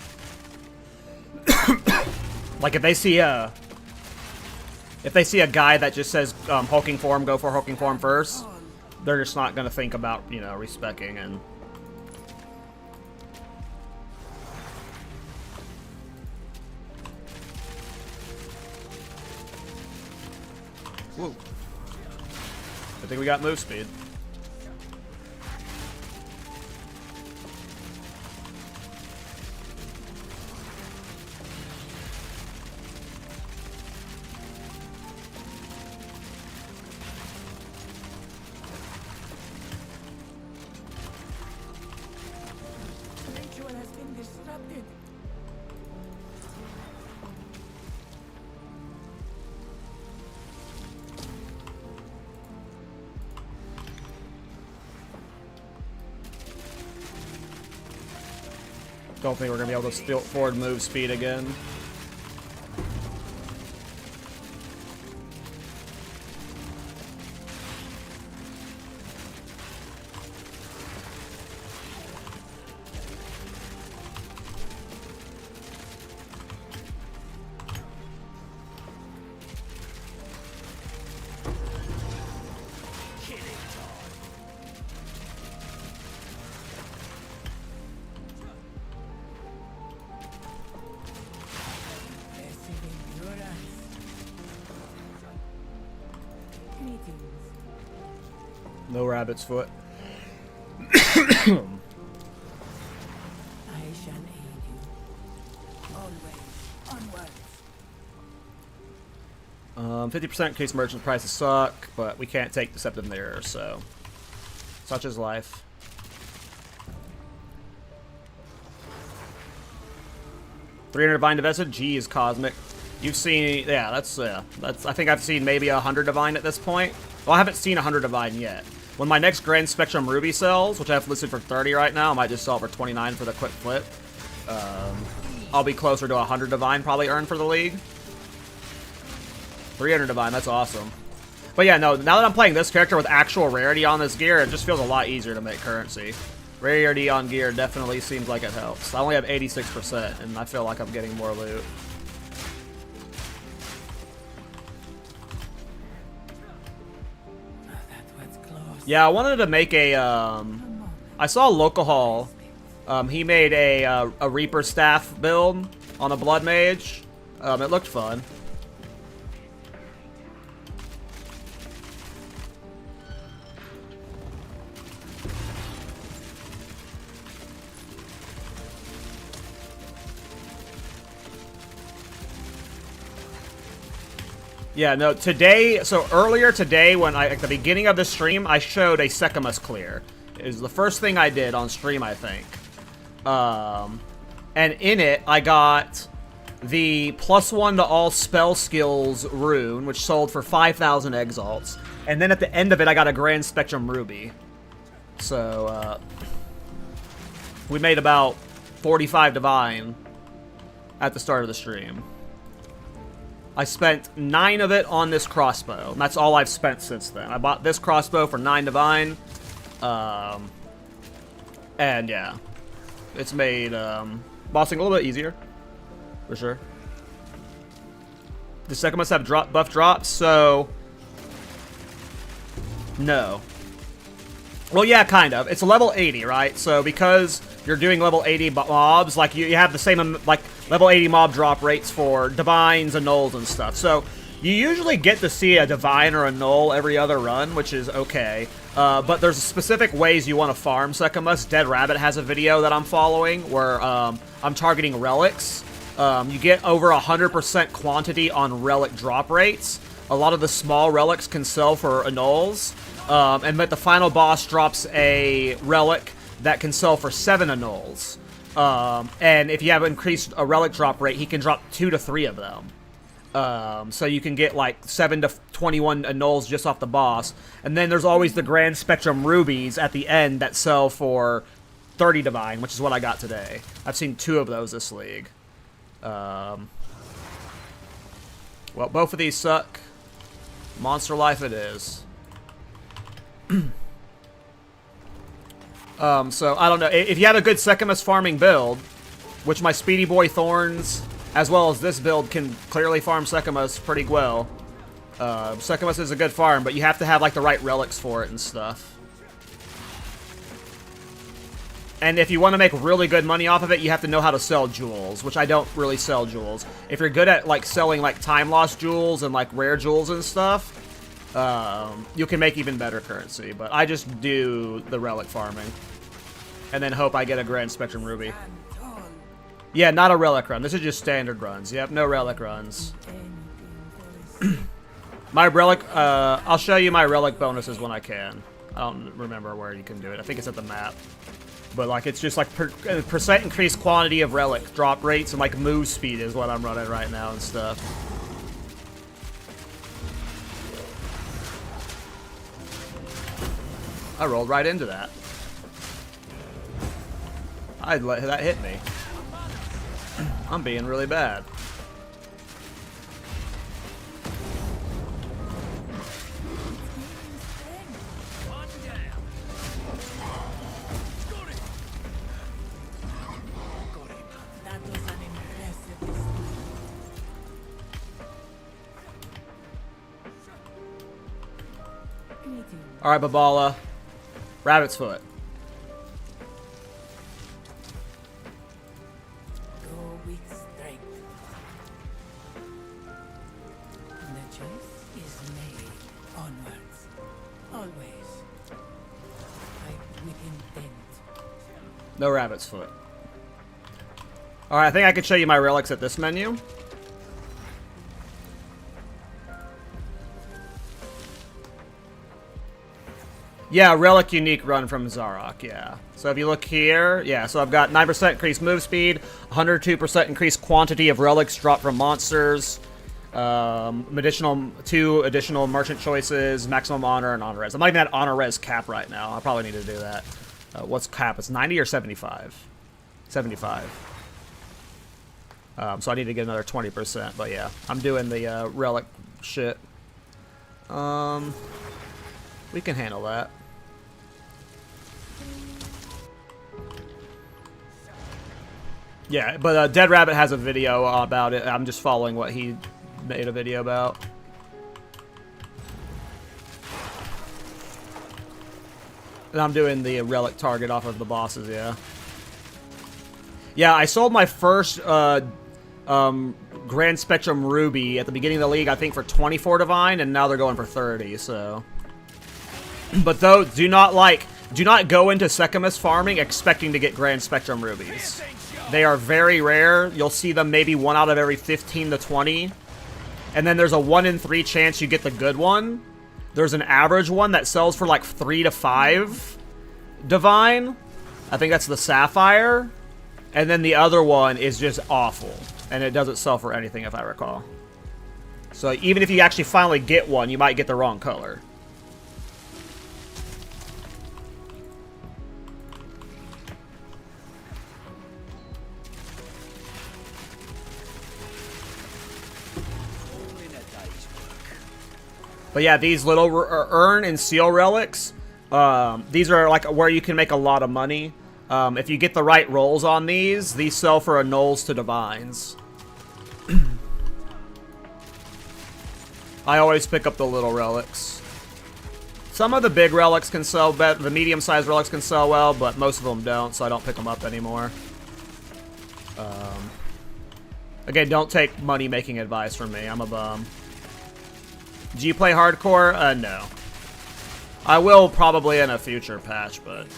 Like if they see a guy that just says hulking form, go for hulking form first, they're just not gonna think about, you know, respecking and. Whoa. I think we got move speed. The ritual has been disrupted. Don't think we're gonna be able to steal forward move speed again. Greetings. No rabbit's foot. I shall aid you. Always onwards. 50% increased merchant prices suck, but we can't take Deceptive Mirror, so such is life. $300 Divine Divested? Geez, Cosmic. You've seen, yeah, that's, I think I've seen maybe 100 Divine at this point. Well, I haven't seen 100 Divine yet. When my next Grand Spectrum Ruby sells, which I have listed for 30 right now, I might just sell it for 29 for the quick flip. I'll be closer to 100 Divine probably earned for the league. 300 Divine, that's awesome. But yeah, no, now that I'm playing this character with actual rarity on this gear, it just feels a lot easier to make currency. Rarity on gear definitely seems like it helps. I only have 86%, and I feel like I'm getting more loot. Yeah, I wanted to make a, I saw Local Hall. He made a Reaper Staff build on a Blood Mage. It looked fun. Yeah, no, today, so earlier today when at the beginning of the stream, I showed a sekhemas clear. It was the first thing I did on stream, I think. And in it, I got the +1 to all spell skills rune, which sold for 5,000 exalts. And then at the end of it, I got a Grand Spectrum Ruby. So, we made about 45 Divine at the start of the stream. I spent 9 of it on this crossbow, and that's all I've spent since then. I bought this crossbow for 9 Divine, and yeah, it's made bossing a little bit easier, for sure. The sekhemas have buff drops, so no. Well, yeah, kind of. It's level 80, right? So because you're doing level 80 mobs, like you have the same like level 80 mob drop rates for divines and nulls and stuff. So you usually get to see a divine or a null every other run, which is okay. But there's specific ways you want to farm sekhemas. Dead Rabbit has a video that I'm following where I'm targeting relics. You get over 100% quantity on relic drop rates. A lot of the small relics can sell for annuls. And but the final boss drops a relic that can sell for 7 annuls. And if you have increased a relic drop rate, he can drop 2 to 3 of them. So you can get like 7 to 21 annuls just off the boss. And then there's always the Grand Spectrum Rubies at the end that sell for 30 Divine, which is what I got today. I've seen 2 of those this league. Well, both of these suck. Monster Life it is. So, I don't know. If you have a good sekhemas farming build, which my Speedy Boy Thorns, as well as this build, can clearly farm sekhemas pretty well. Sekhemas is a good farm, but you have to have, like, the right relics for it and stuff. And if you want to make really good money off of it, you have to know how to sell jewels, which I don't really sell jewels. If you're good at, like, selling, like, time-lost jewels and, like, rare jewels and stuff, you can make even better currency, but I just do the relic farming. And then hope I get a Grand Spectrum Ruby. Yeah, not a relic run. This is just standard runs. Yep, no relic runs. My relic, I'll show you my relic bonuses when I can. I don't remember where you can do it. I think it's at the map. But, like, it's just, like, percent increased quantity of relic drop rates and, like, move speed is what I'm running right now and stuff. I rolled right into that. I'd let that hit me. I'm being really bad. That was an impressive display. Greetings. Alright, Babala. Rabbit's foot. Go with strength. The choice is made. Onward. No rabbit's foot. Alright, I think I could show you my relics at this menu. Yeah, relic unique run from Zarok, yeah. So if you look here, yeah, so I've got 9% increased move speed, 102% increased quantity of relics dropped from monsters, 2 additional merchant choices, maximum honor, and honor res. I'm not even at honor res cap right now. I probably need to do that. What's cap? It's 90 or 75? 75. So I need to get another 20%, but yeah, I'm doing the relic shit. We can handle that. Yeah, but Dead Rabbit has a video about it. I'm just following what he made a video about. And I'm doing the relic target off of the bosses, yeah. Yeah, I sold my first Grand Spectrum Ruby at the beginning of the league, I think for 24 Divine, and now they're going for 30, so. But though, do not go into sekhemas farming expecting to get Grand Spectrum Rubies. They are very rare. You'll see them maybe 1 out of every 15 to 20. And then there's a 1 in 3 chance you get the good one. There's an average one that sells for like 3 to 5 Divine. I think that's the Sapphire. And then the other one is just awful. And it doesn't sell for anything if I recall. So even if you actually finally get one, you might get the wrong color. But yeah, these little urn and seal relics, these are like where you can make a lot of money. If you get the right rolls on these sell for a nulls to divines. I always pick up the little relics. Some of the big relics can sell better, the medium-sized relics can sell well, but most of them don't, so I don't pick them up anymore. Again, don't take money-making advice from me. I'm a bum. Do you play hardcore? No. I will probably in a future patch, but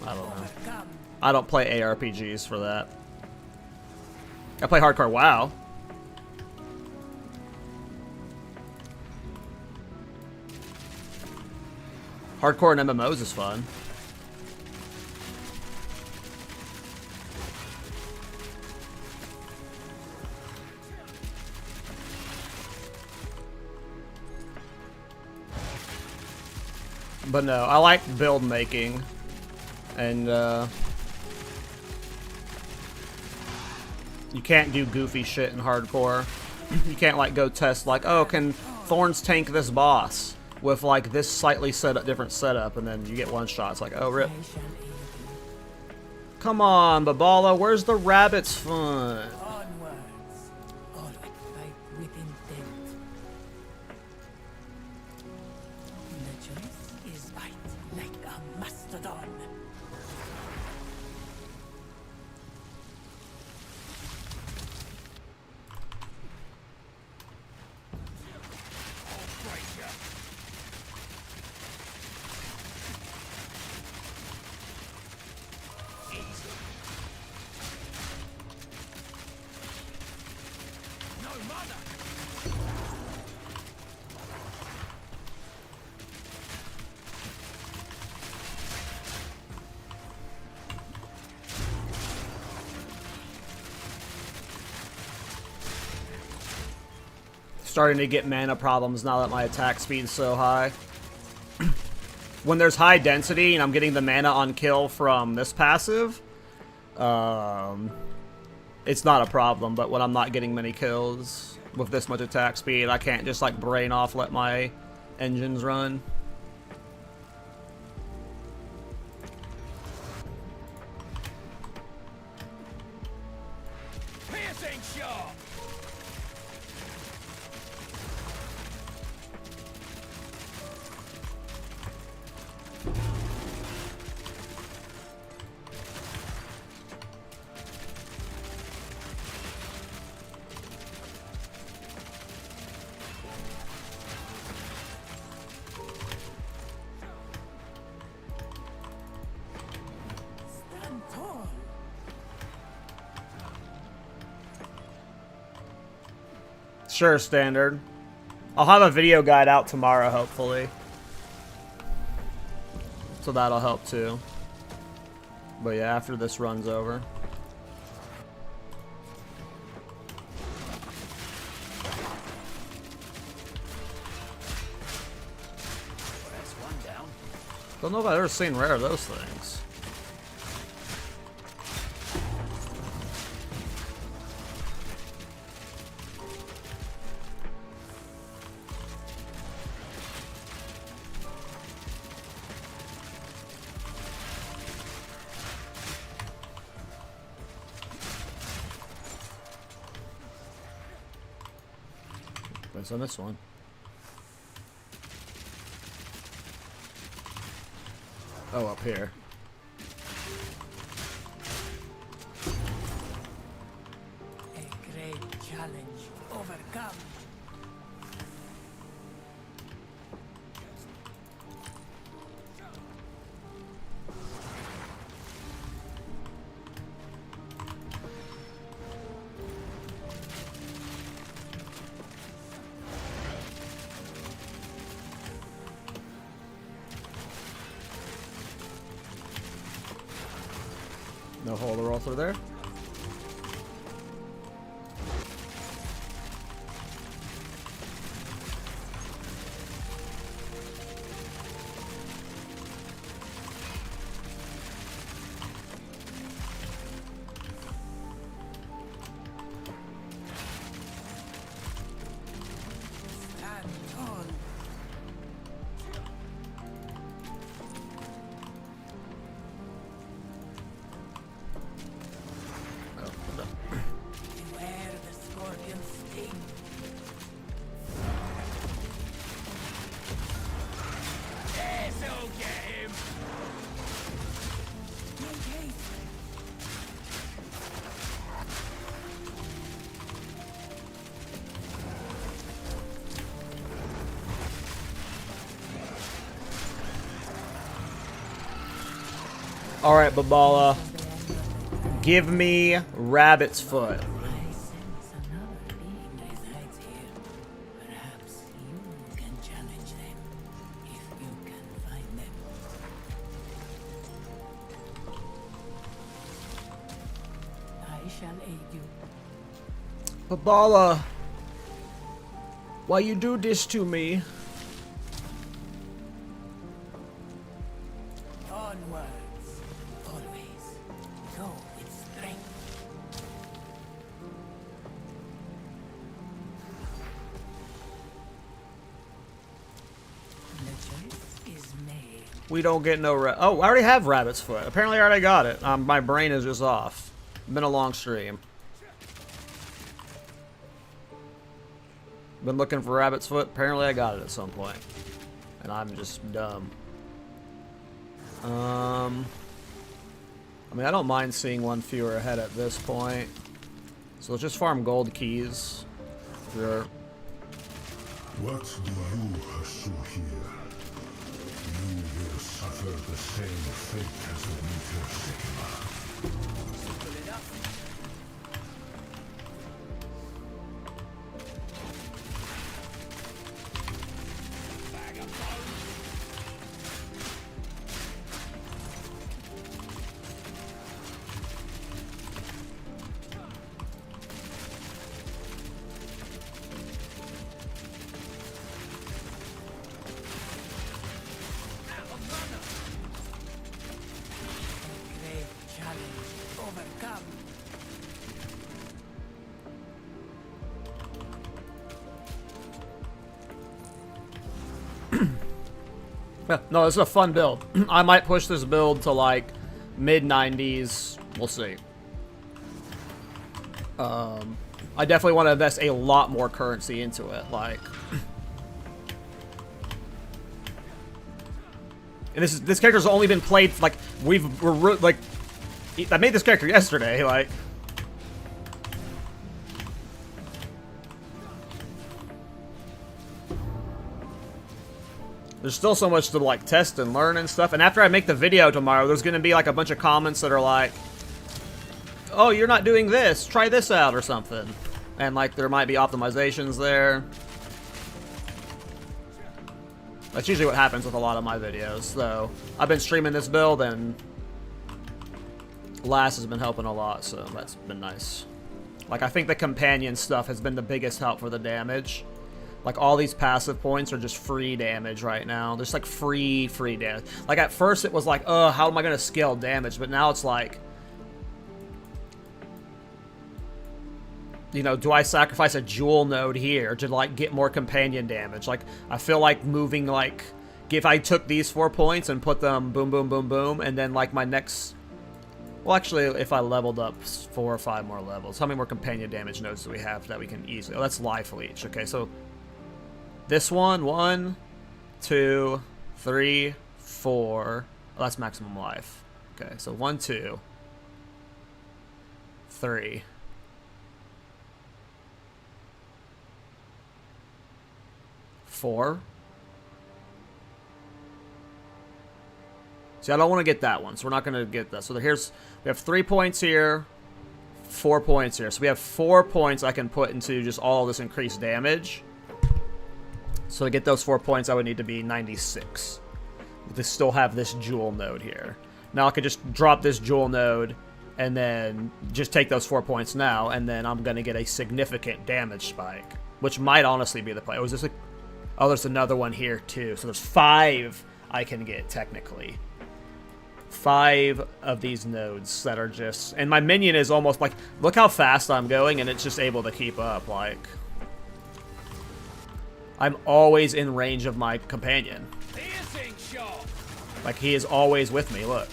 I don't know. I don't play ARPGs for that. I play hardcore WoW. Hardcore and MMOs is fun. But no, I like build making, and you can't do goofy shit in hardcore. You can't like go test like, oh, can Thorns tank this boss with like this slightly different setup, and then you get one shot. It's like, oh, rip. Come on, Babala, where's the rabbit's fun? Onwards. Always fight with intent. The choice is fight like a mastodon. Starting to get mana problems now that my attack speed's so high. When there's high density and I'm getting the mana on kill from this passive, it's not a problem, but when I'm not getting many kills with this much attack speed, I can't just like brain off, let my engines run. Piercing shot! Sure, standard. I'll have a video guide out tomorrow, hopefully. So that'll help too. But yeah, after this run's over. That's one down. Don't know if I've ever seen rare of those things. What's on this one? Oh, up here. A great challenge overcome. No hole to roll through there. Stand tall. Beware the scorpion sting. This'll get him. Make haste. All right, Babala. Give me Rabbit's Foot. I sense another being resides here. Perhaps you can challenge them if you can find them. I shall aid you. Babala. Why you do this to me? Onwards, always. Go with strength. The choice is made. We don't get no oh, I already have Rabbit's Foot. Apparently I already got it. My brain is just off. Been a long stream. Been looking for Rabbit's Foot. Apparently I got it at some point. And I'm just dumb. I mean, I don't mind seeing one fewer ahead at this point. So let's just farm gold keys. Sure. What do you pursue here? You will suffer the same fate as the meteor sekhemas. Simple enough. Bag of bones. Great challenge overcome. Yeah, no, this is a fun build. I might push this build to like mid 90s. We'll see. I definitely want to invest a lot more currency into it. Like, and this character's only been played like I made this character yesterday. Like, there's still so much to like test and learn and stuff. And after I make the video tomorrow, there's gonna be like a bunch of comments that are like, "Oh, you're not doing this. Try this out or something." And like there might be optimizations there. That's usually what happens with a lot of my videos, though. I've been streaming this build and Lass has been helping a lot, so that's been nice. Like, I think the companion stuff has been the biggest help for the damage. Like, all these passive points are just free damage right now. There's like free damage. Like, at first it was like, how am I gonna scale damage? But now it's like, you know, do I sacrifice a jewel node here to like get more companion damage? Like, I feel like moving, like, if I took these 4 points and put them boom, boom, boom, boom, and then like my next, well, actually, if I leveled up 4 or 5 more levels, how many more companion damage nodes do we have that we can easily? Oh, that's life leech. Okay, so this one, 1, 2, 3, 4. Oh, that's maximum life. Okay, so 1, 2, 3. 4. See, I don't want to get that one, so we're not going to get that. So here's, we have 3 points here, 4 points here. So we have 4 points I can put into just all this increased damage. So to get those 4 points, I would need to be 96. To still have this jewel node here. Now I could just drop this jewel node and then just take those 4 points now, and then I'm going to get a significant damage spike, which might honestly be the play. Was this a... Oh, there's another one here, too. So there's 5 I can get, technically. 5 of these nodes that are just... And my minion is almost like... Look how fast I'm going, and it's just able to keep up. Like, I'm always in range of my companion. Like, he is always with me, look.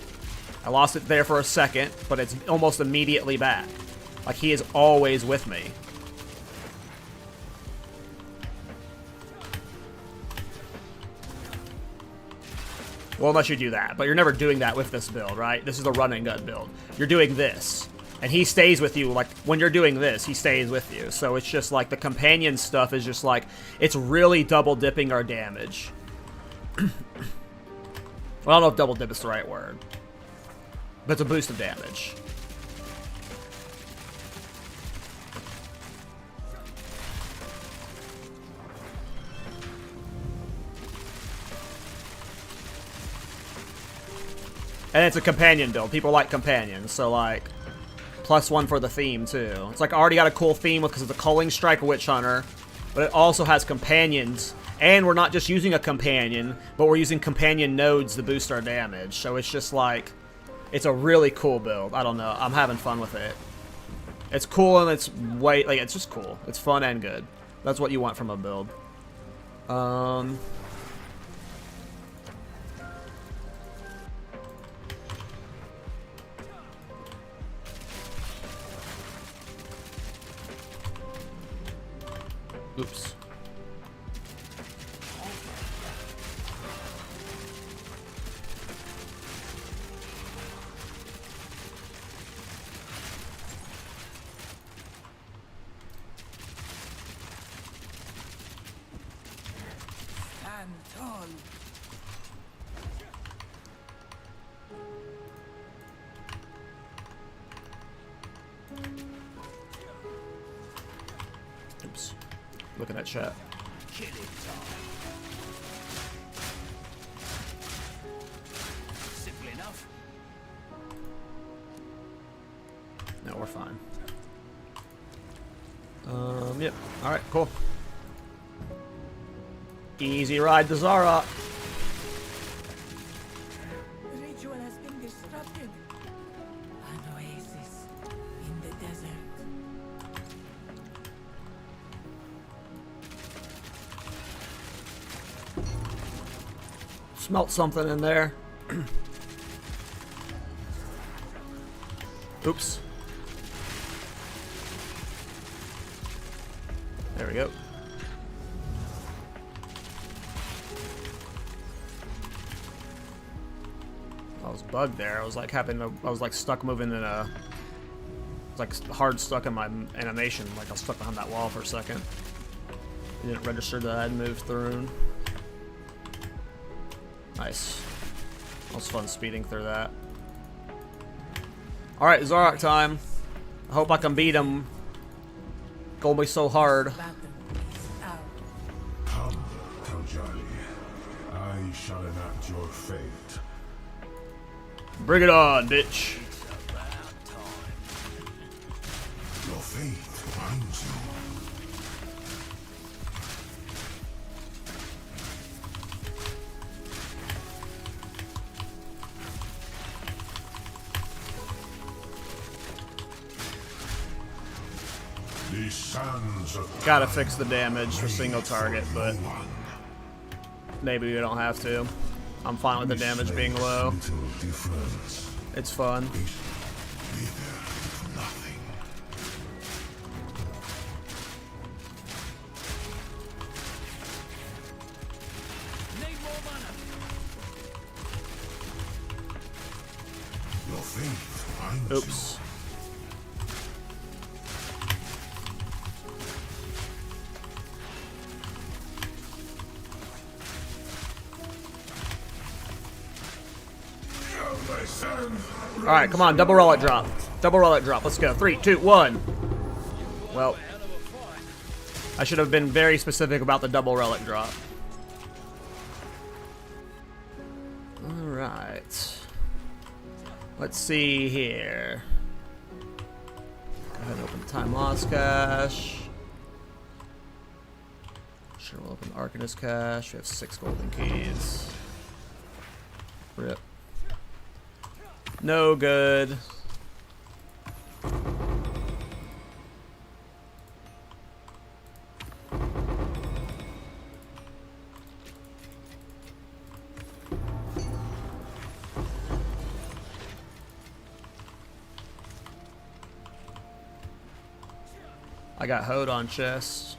I lost it there for a second, but it's almost immediately back. Like, he is always with me. Well, unless you do that. But you're never doing that with this build, right? This is the run and gun build. You're doing this. And he stays with you. Like, when you're doing this, he stays with you. So it's just like the companion stuff is just like, it's really double dipping our damage. Well, I don't know if double dip is the right word. But it's a boost of damage. And it's a companion build. People like companions, so like, +1 for the theme too. It's like I already got a cool theme because it's a Culling Strike Witch Hunter, but it also has companions, and we're not just using a companion, but we're using companion nodes to boost our damage. So it's just like, it's a really cool build. I don't know. I'm having fun with it. It's cool and it's like, it's just cool. It's fun and good. That's what you want from a build. Oops. Stand tall. Oops. Looking at chat. Killing time. Simple enough. No, we're fine. Yep. Alright, cool. Easy ride to Zara. The ritual has been disrupted. An oasis in the desert. Smelt something in there. Oops. There we go. I was bugged there. I was like I was like stuck moving in a, like hard stuck in my animation. Like I was stuck behind that wall for a second. It didn't register that I'd moved through. Nice. That was fun speeding through that. Alright, Zarok time. I hope I can beat him. Gonna be so hard. Battle is out. Come, Kaljali. I shall enact your fate. Bring it on, bitch. Your fate finds you. These sands of Gotta fix the damage for single target, but no one. maybe we don't have to. I'm fine with the damage being low. Little difference. It's fun. Wither with nothing. Need more mana. Your fate finds you. Oops. Alright, come on, double relic drop. Double relic drop. Let's go. 3, 2, 1. Well, I should have been very specific about the double relic drop. Alright. Let's see here. Go ahead and open the time loss cache. Sure, we'll open the Arcanist cache. We have 6 golden keys. Rip. No good. I got hoed on chest.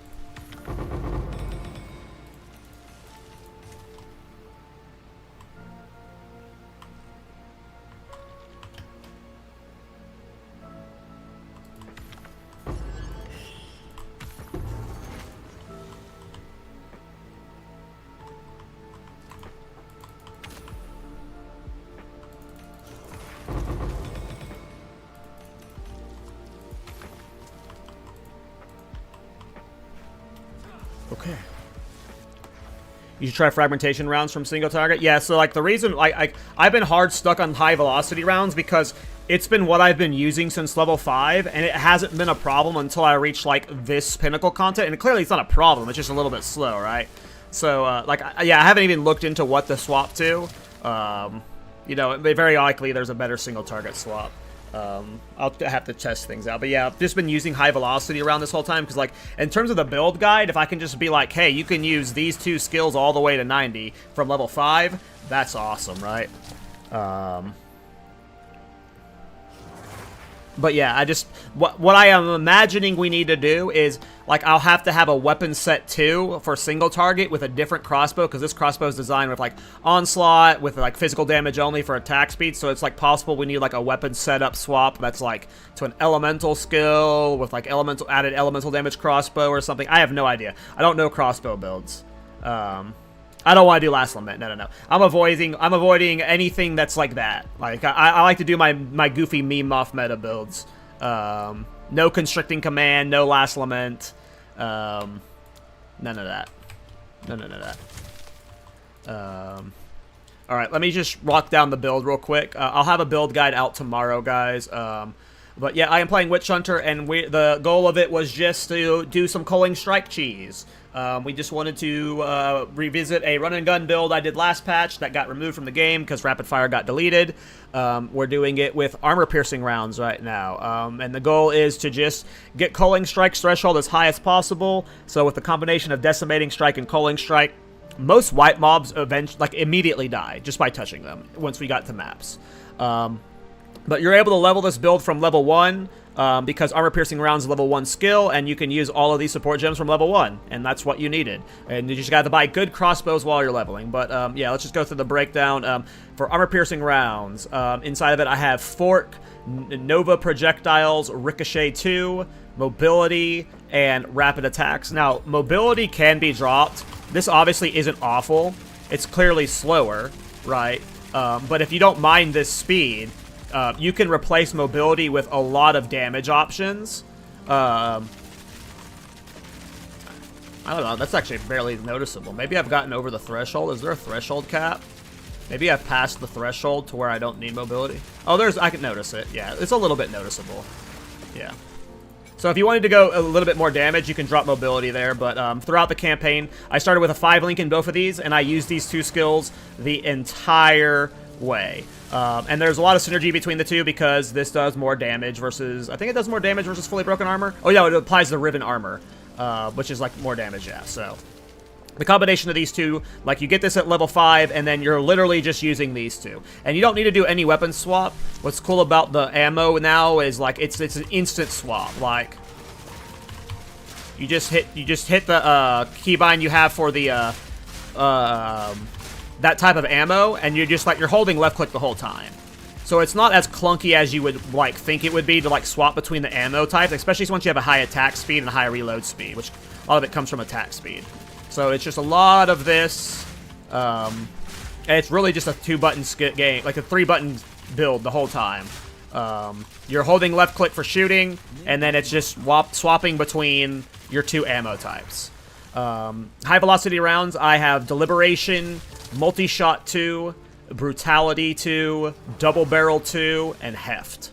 Okay. You should try fragmentation rounds from single target. Yeah, so like the reason I've been hard stuck on high velocity rounds because it's been what I've been using since level 5, and it hasn't been a problem until I reach like this pinnacle content. And clearly it's not a problem, it's just a little bit slow, right? So yeah, I haven't even looked into what to swap to. You know, very likely there's a better single target swap. I'll have to test things out. But yeah, I've just been using high velocity around this whole time because, like, in terms of the build guide, if I can just be like, hey, you can use these 2 skills all the way to 90 from level 5, that's awesome, right? But yeah, I just... What I am imagining we need to do is, like, I'll have to have a weapon set 2 for single target with a different crossbow, because this crossbow is designed with, like, onslaught, with, like, physical damage only for attack speed, so it's, like, possible we need, like, a weapon setup swap that's, like, to an elemental skill with, like, added elemental damage crossbow or something. I have no idea. I don't know crossbow builds. I don't want to do Last Lament. No. I'm avoiding anything that's like that. Like I like to do my goofy meme off meta builds. No constricting command, no Last Lament. None of that. None of that. All right, let me just rock down the build real quick. I'll have a build guide out tomorrow, guys. But yeah, I am playing Witch Hunter, and the goal of it was just to do some Culling Strike Cheese. We just wanted to revisit a run-and-gun build I did last patch that got removed from the game because Rapid Fire got deleted. We're doing it with armor-piercing rounds right now. And the goal is to just get Culling Strike's threshold as high as possible. So with the combination of Decimating Strike and Culling Strike, most white mobs immediately die just by touching them once we got to maps. But you're able to level this build from level 1 because Armor Piercing Rounds is level 1 skill, and you can use all of these support gems from level 1, and that's what you needed. And you just got to buy good crossbows while you're leveling. But yeah, let's just go through the breakdown. For Armor Piercing Rounds, inside of it I have Fork, Nova Projectiles, Ricochet 2, Mobility, and Rapid Attacks. Now, Mobility can be dropped. This obviously isn't awful. It's clearly slower, right? But if you don't mind this speed, you can replace Mobility with a lot of damage options. I don't know. That's actually barely noticeable. Maybe I've gotten over the threshold. Is there a threshold cap? Maybe I've passed the threshold to where I don't need mobility. Oh, I can notice it. Yeah, it's a little bit noticeable. Yeah. So if you wanted to go a little bit more damage, you can drop mobility there. But throughout the campaign, I started with a 5 link in both of these, and I used these 2 skills the entire way. And there's a lot of synergy between the two because this does more damage versus... I think it does more damage versus fully broken armor. Oh, yeah, it applies to riven armor, which is, like, more damage, yeah. So the combination of these two, like, you get this at level 5, and then you're literally just using these two. And you don't need to do any weapon swap. What's cool about the ammo now is, like, it's an instant swap. Like, you just hit the keybind you have for the that type of ammo, and you're just, like, you're holding left click the whole time. So it's not as clunky as you would, like, think it would be to, like, swap between the ammo types, especially once you have a high attack speed and a high reload speed, which a lot of it comes from attack speed. So it's just a lot of this, and it's really just a 2-button game, like a 3-button build the whole time. You're holding left click for shooting, and then it's just swapping between your 2 ammo types. High velocity rounds, I have Deliberation, Multi-Shot 2, Brutality 2, Double Barrel 2, and Heft.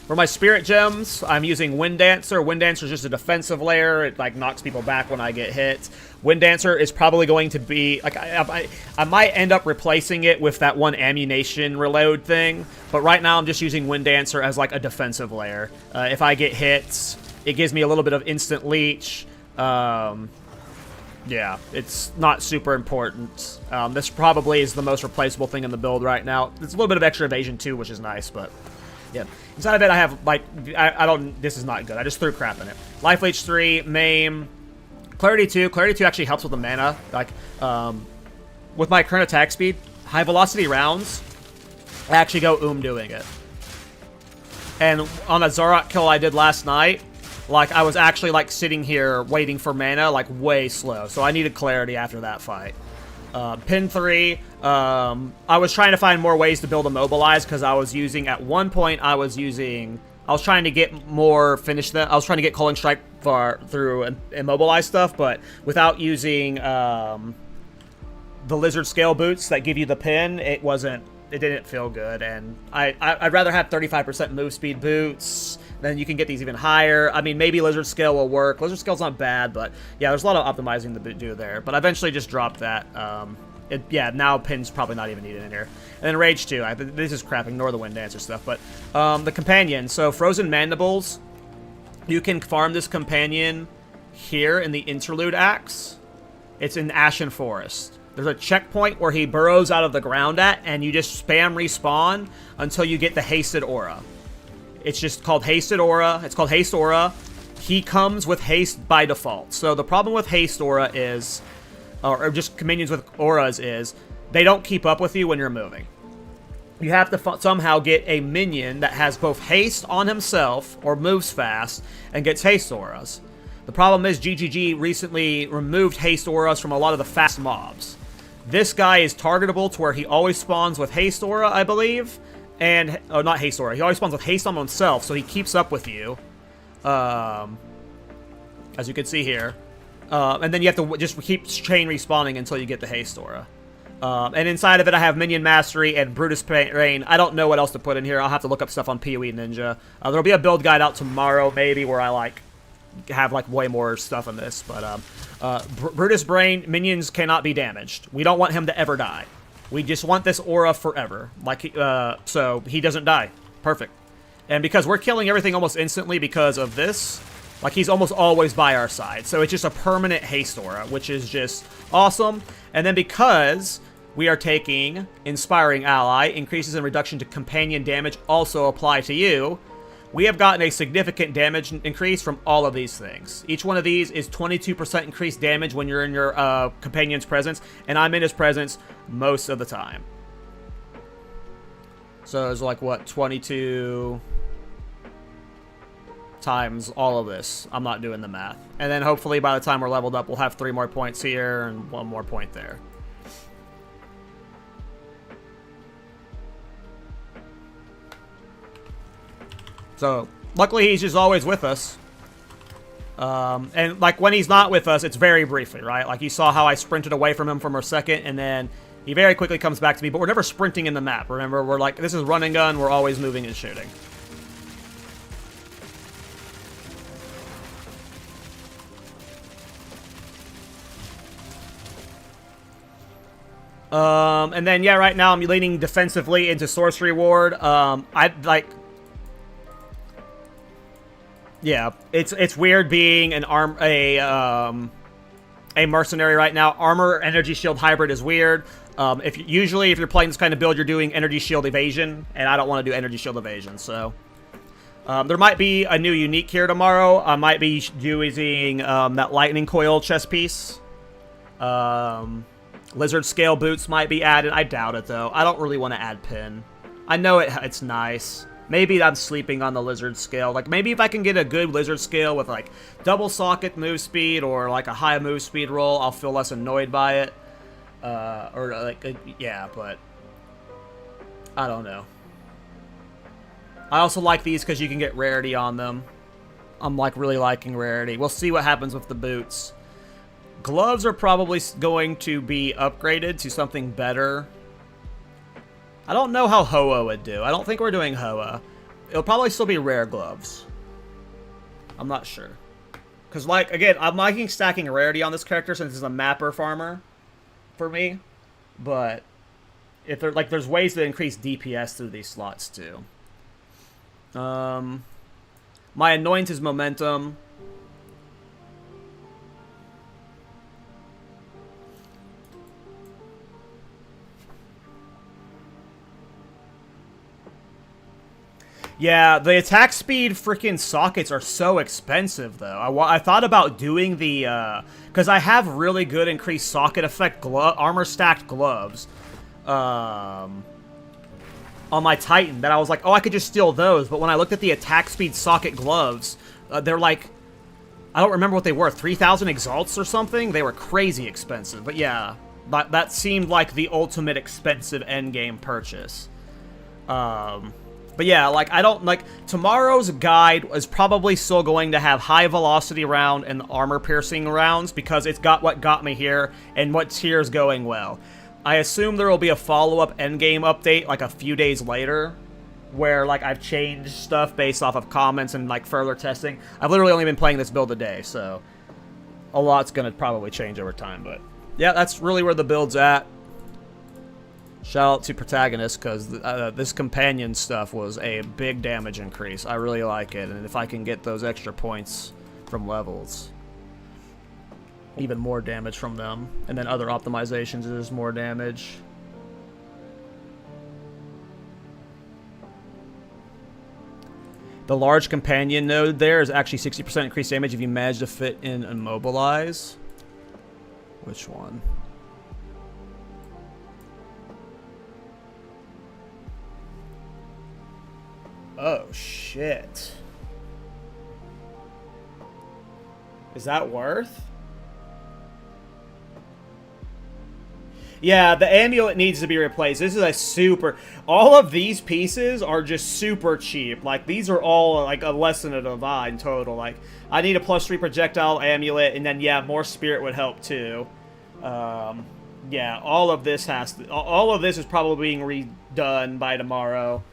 For my Spirit Gems, I'm using Wind Dancer. Wind Dancer is just a defensive layer. It, like, knocks people back when I get hit. Wind Dancer is probably going to be... like, I might end up replacing it with that one ammunition reload thing, but right now I'm just using Wind Dancer as, like, a defensive layer. If I get hit, it gives me a little bit of instant leech. Yeah, it's not super important. This probably is the most replaceable thing in the build right now. There's a little bit of extra evasion, too, which is nice, but... yeah. Inside of it, I have, like, I don't, this is not good. I just threw crap in it. Life Leech 3, Maim, Clarity 2. Clarity 2 actually helps with the mana. Like, with my current attack speed, high velocity rounds, I actually go doing it. And on a Zorok kill I did last night, like, I was actually, like, sitting here waiting for mana, like, way slow. So I needed Clarity after that fight. Pin 3, I was trying to find more ways to build Immobilize because I was using, at one point, I was trying to get more I was trying to get Culling Strike through Immobilize stuff, but without using the Lizard Scale Boots that give you the pin, it didn't feel good, and I'd rather have 35% move speed boots. Then you can get these even higher. I mean, maybe Lizard Scale will work. Lizard Scale's not bad, but yeah, there's a lot of optimizing to do there. But I eventually just dropped that. Yeah, now Pin's probably not even needed in here. And then Rage 2. This is crap. Ignore the Wind Dancer stuff. But the Companion. So Frozen Mandibles. You can farm this Companion here in the Interlude Axe. It's in Ashen Forest. There's a checkpoint where he burrows out of the ground at, and you just spam respawn until you get the Hasted Aura. It's just called Hasted Aura. It's called Haste Aura. He comes with haste by default. So the problem with Haste Aura is, or just Companions with auras is, they don't keep up with you when you're moving. You have to somehow get a minion that has both haste on himself, or moves fast, and gets Haste Auras. The problem is GGG recently removed Haste Auras from a lot of the fast mobs. This guy is targetable to where he always spawns with Haste Aura, I believe. And, oh, not Haste Aura. He always spawns with haste on himself, so he keeps up with you. As you can see here. And then you have to just keep chain respawning until you get the Haste Aura. And inside of it, I have Minion Mastery and Brutus Rain. I don't know what else to put in here. I'll have to look up stuff on PoE Ninja. There'll be a build guide out tomorrow, maybe, where I, like, have, like, way more stuff in this. But, Brutus Brain, minions cannot be damaged. We don't want him to ever die. We just want this aura forever, like, so he doesn't die. Perfect. And because we're killing everything almost instantly because of this, like, he's almost always by our side. So it's just a permanent haste aura, which is just awesome. And then because we are taking Inspiring Ally, increases in reduction to companion damage also apply to you, we have gotten a significant damage increase from all of these things. Each one of these is 22% increased damage when you're in your companion's presence, and I'm in his presence most of the time. So it's like, what, 22 times all of this. I'm not doing the math. And then hopefully by the time we're leveled up, we'll have 3 more points here and 1 more point there. So, luckily he's just always with us. And like when he's not with us, it's very briefly, right? Like you saw how I sprinted away from him for a second, and then he very quickly comes back to me. But we're never sprinting in the map. Remember, we're like, this is run and gun. We're always moving and shooting. And then yeah, right now I'm leaning defensively into sorcery ward. I like. Yeah, it's weird being a mercenary right now. Armor energy shield hybrid is weird. Usually if you're playing this kind of build, you're doing energy shield evasion, and I don't want to do energy shield evasion. So there might be a new unique here tomorrow. I might be using that lightning coil chest piece. Lizard scale boots might be added. I doubt it though. I don't really want to add pin. I know it's nice. Maybe I'm sleeping on the lizard scale. Like, maybe if I can get a good lizard scale with, like, double socket move speed or, like, a high move speed roll, I'll feel less annoyed by it. Yeah, but I don't know. I also like these because you can get rarity on them. I'm, like, really liking rarity. We'll see what happens with the boots. Gloves are probably going to be upgraded to something better. I don't know how Hoa would do. I don't think we're doing Hoa. It'll probably still be rare gloves. I'm not sure. Because, like, again, I'm liking stacking rarity on this character since he's a mapper farmer for me. But if there, like, there's ways to increase DPS through these slots too. My annoyance is momentum. Yeah, the attack speed freaking sockets are so expensive, though. I thought about doing the, because I have really good increased socket effect armor stacked gloves, on my Titan, that I was like, oh, I could just steal those, but when I looked at the attack speed socket gloves, they're like, I don't remember what they were, 3,000 exalts or something? They were crazy expensive, but yeah, that seemed like the ultimate expensive endgame purchase. But yeah, like, I don't, like, tomorrow's guide is probably still going to have high velocity round and armor piercing rounds because it's got what got me here and what's here is going well. I assume there will be a follow-up endgame update, like, a few days later where, like, I've changed stuff based off of comments and, like, further testing. I've literally only been playing this build a day, so a lot's gonna probably change over time, but yeah, that's really where the build's at. Shout out to Protagonist, because this companion stuff was a big damage increase. I really like it, and if I can get those extra points from levels, even more damage from them, and then other optimizations is more damage. The large companion node there is actually 60% increased damage if you manage to fit in Immobilize. Which one? Oh, shit. Is that worth? Yeah, the amulet needs to be replaced. This is a super... All of these pieces are just super cheap. Like, these are all, like, a less than a divine total. Like, I need a +3 projectile amulet, and then, yeah, more spirit would help, too. Yeah, all of this has to... All of this is probably being redone by tomorrow.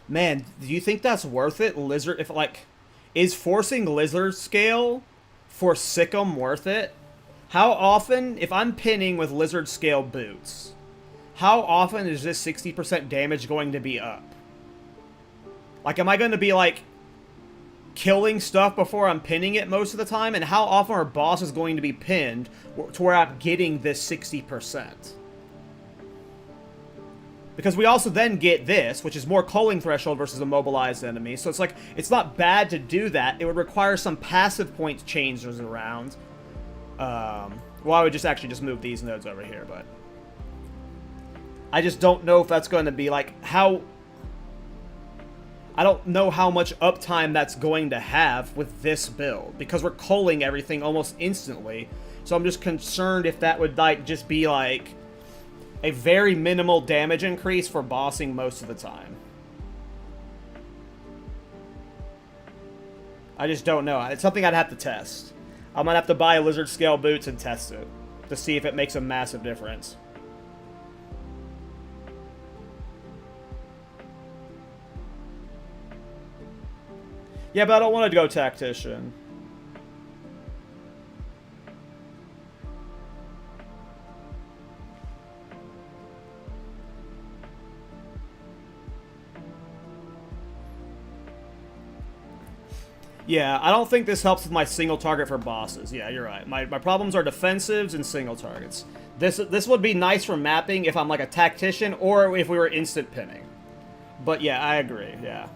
Man, do you think that's worth it? Lizard, if like, is forcing lizard scale for Sikkim worth it? How often, if I'm pinning with lizard scale boots, how often is this 60% damage going to be up? Like, am I going to be like killing stuff before I'm pinning it most of the time? And how often are bosses going to be pinned to where I'm getting this 60%? Because we also then get this, which is more Culling threshold versus immobilized enemy. So it's like, it's not bad to do that. It would require some passive points changes around. Well, I would just actually just move these nodes over here, but I just don't know if that's going to be like how... I don't know how much uptime that's going to have with this build, because we're culling everything almost instantly. So I'm just concerned if that would like just be like a very minimal damage increase for bossing most of the time. I just don't know. It's something I'd have to test. I'm gonna have to buy lizard scale boots and test it to see if it makes a massive difference. Yeah, but I don't want to go tactician. Yeah, I don't think this helps with my single target for bosses. Yeah, you're right. My problems are defensives and single targets. This would be nice for mapping if I'm like a tactician or if we were instant pinning. But yeah, I agree. Yeah.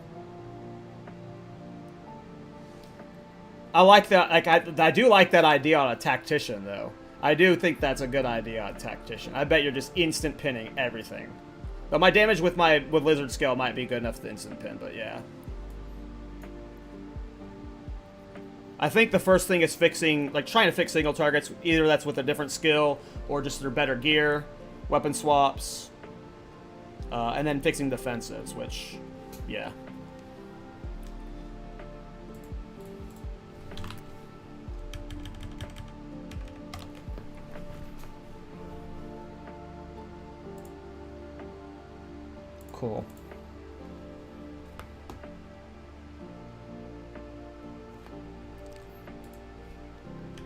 I like that. Like I do like that idea on a tactician though. I do think that's a good idea on a tactician. I bet you're just instant pinning everything. But my damage with lizard scale might be good enough to instant pin. But yeah. I think the first thing is fixing, like trying to fix single targets. Either that's with a different skill or just their better gear, weapon swaps, and then fixing defensives, which, yeah. Cool.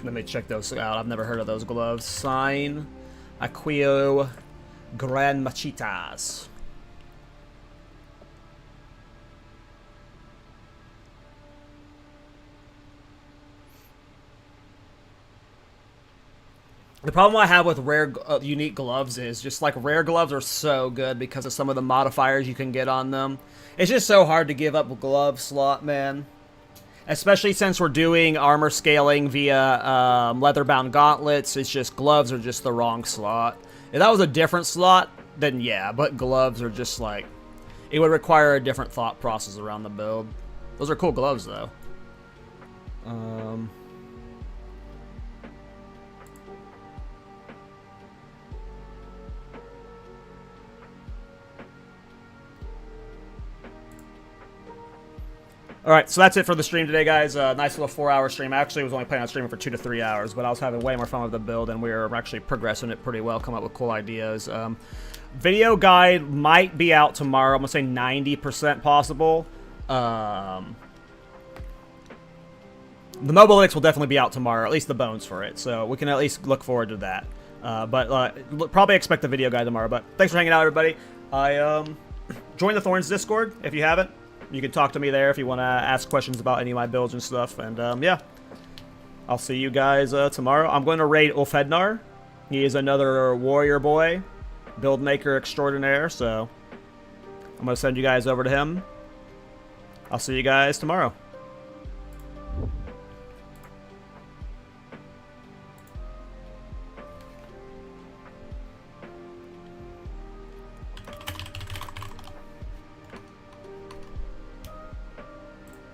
Let me check those out. I've never heard of those gloves. Sign Aquio Gran Machitas. The problem I have with rare unique gloves is just like rare gloves are so good because of some of the modifiers you can get on them. It's just so hard to give up a glove slot, man. Especially since we're doing armor scaling via leather-bound gauntlets, it's just gloves are just the wrong slot. If that was a different slot, then yeah, but gloves are just like... It would require a different thought process around the build. Those are cool gloves, though. Alright, so that's it for the stream today, guys. Nice little 4-hour stream. I actually was only planning on streaming for 2 to 3 hours, but I was having way more fun with the build, and we were actually progressing it pretty well, coming up with cool ideas. Video guide might be out tomorrow. I'm going to say 90% possible. The Mobilix will definitely be out tomorrow, at least the bones for it, so we can at least look forward to that. But probably expect the video guide tomorrow. But thanks for hanging out, everybody. Join the Thorns Discord if you haven't. You can talk to me there if you want to ask questions about any of my builds and stuff. And, yeah. I'll see you guys tomorrow. I'm going to raid Ulfhednar. He is another warrior boy. Build maker extraordinaire. So, I'm going to send you guys over to him. I'll see you guys tomorrow.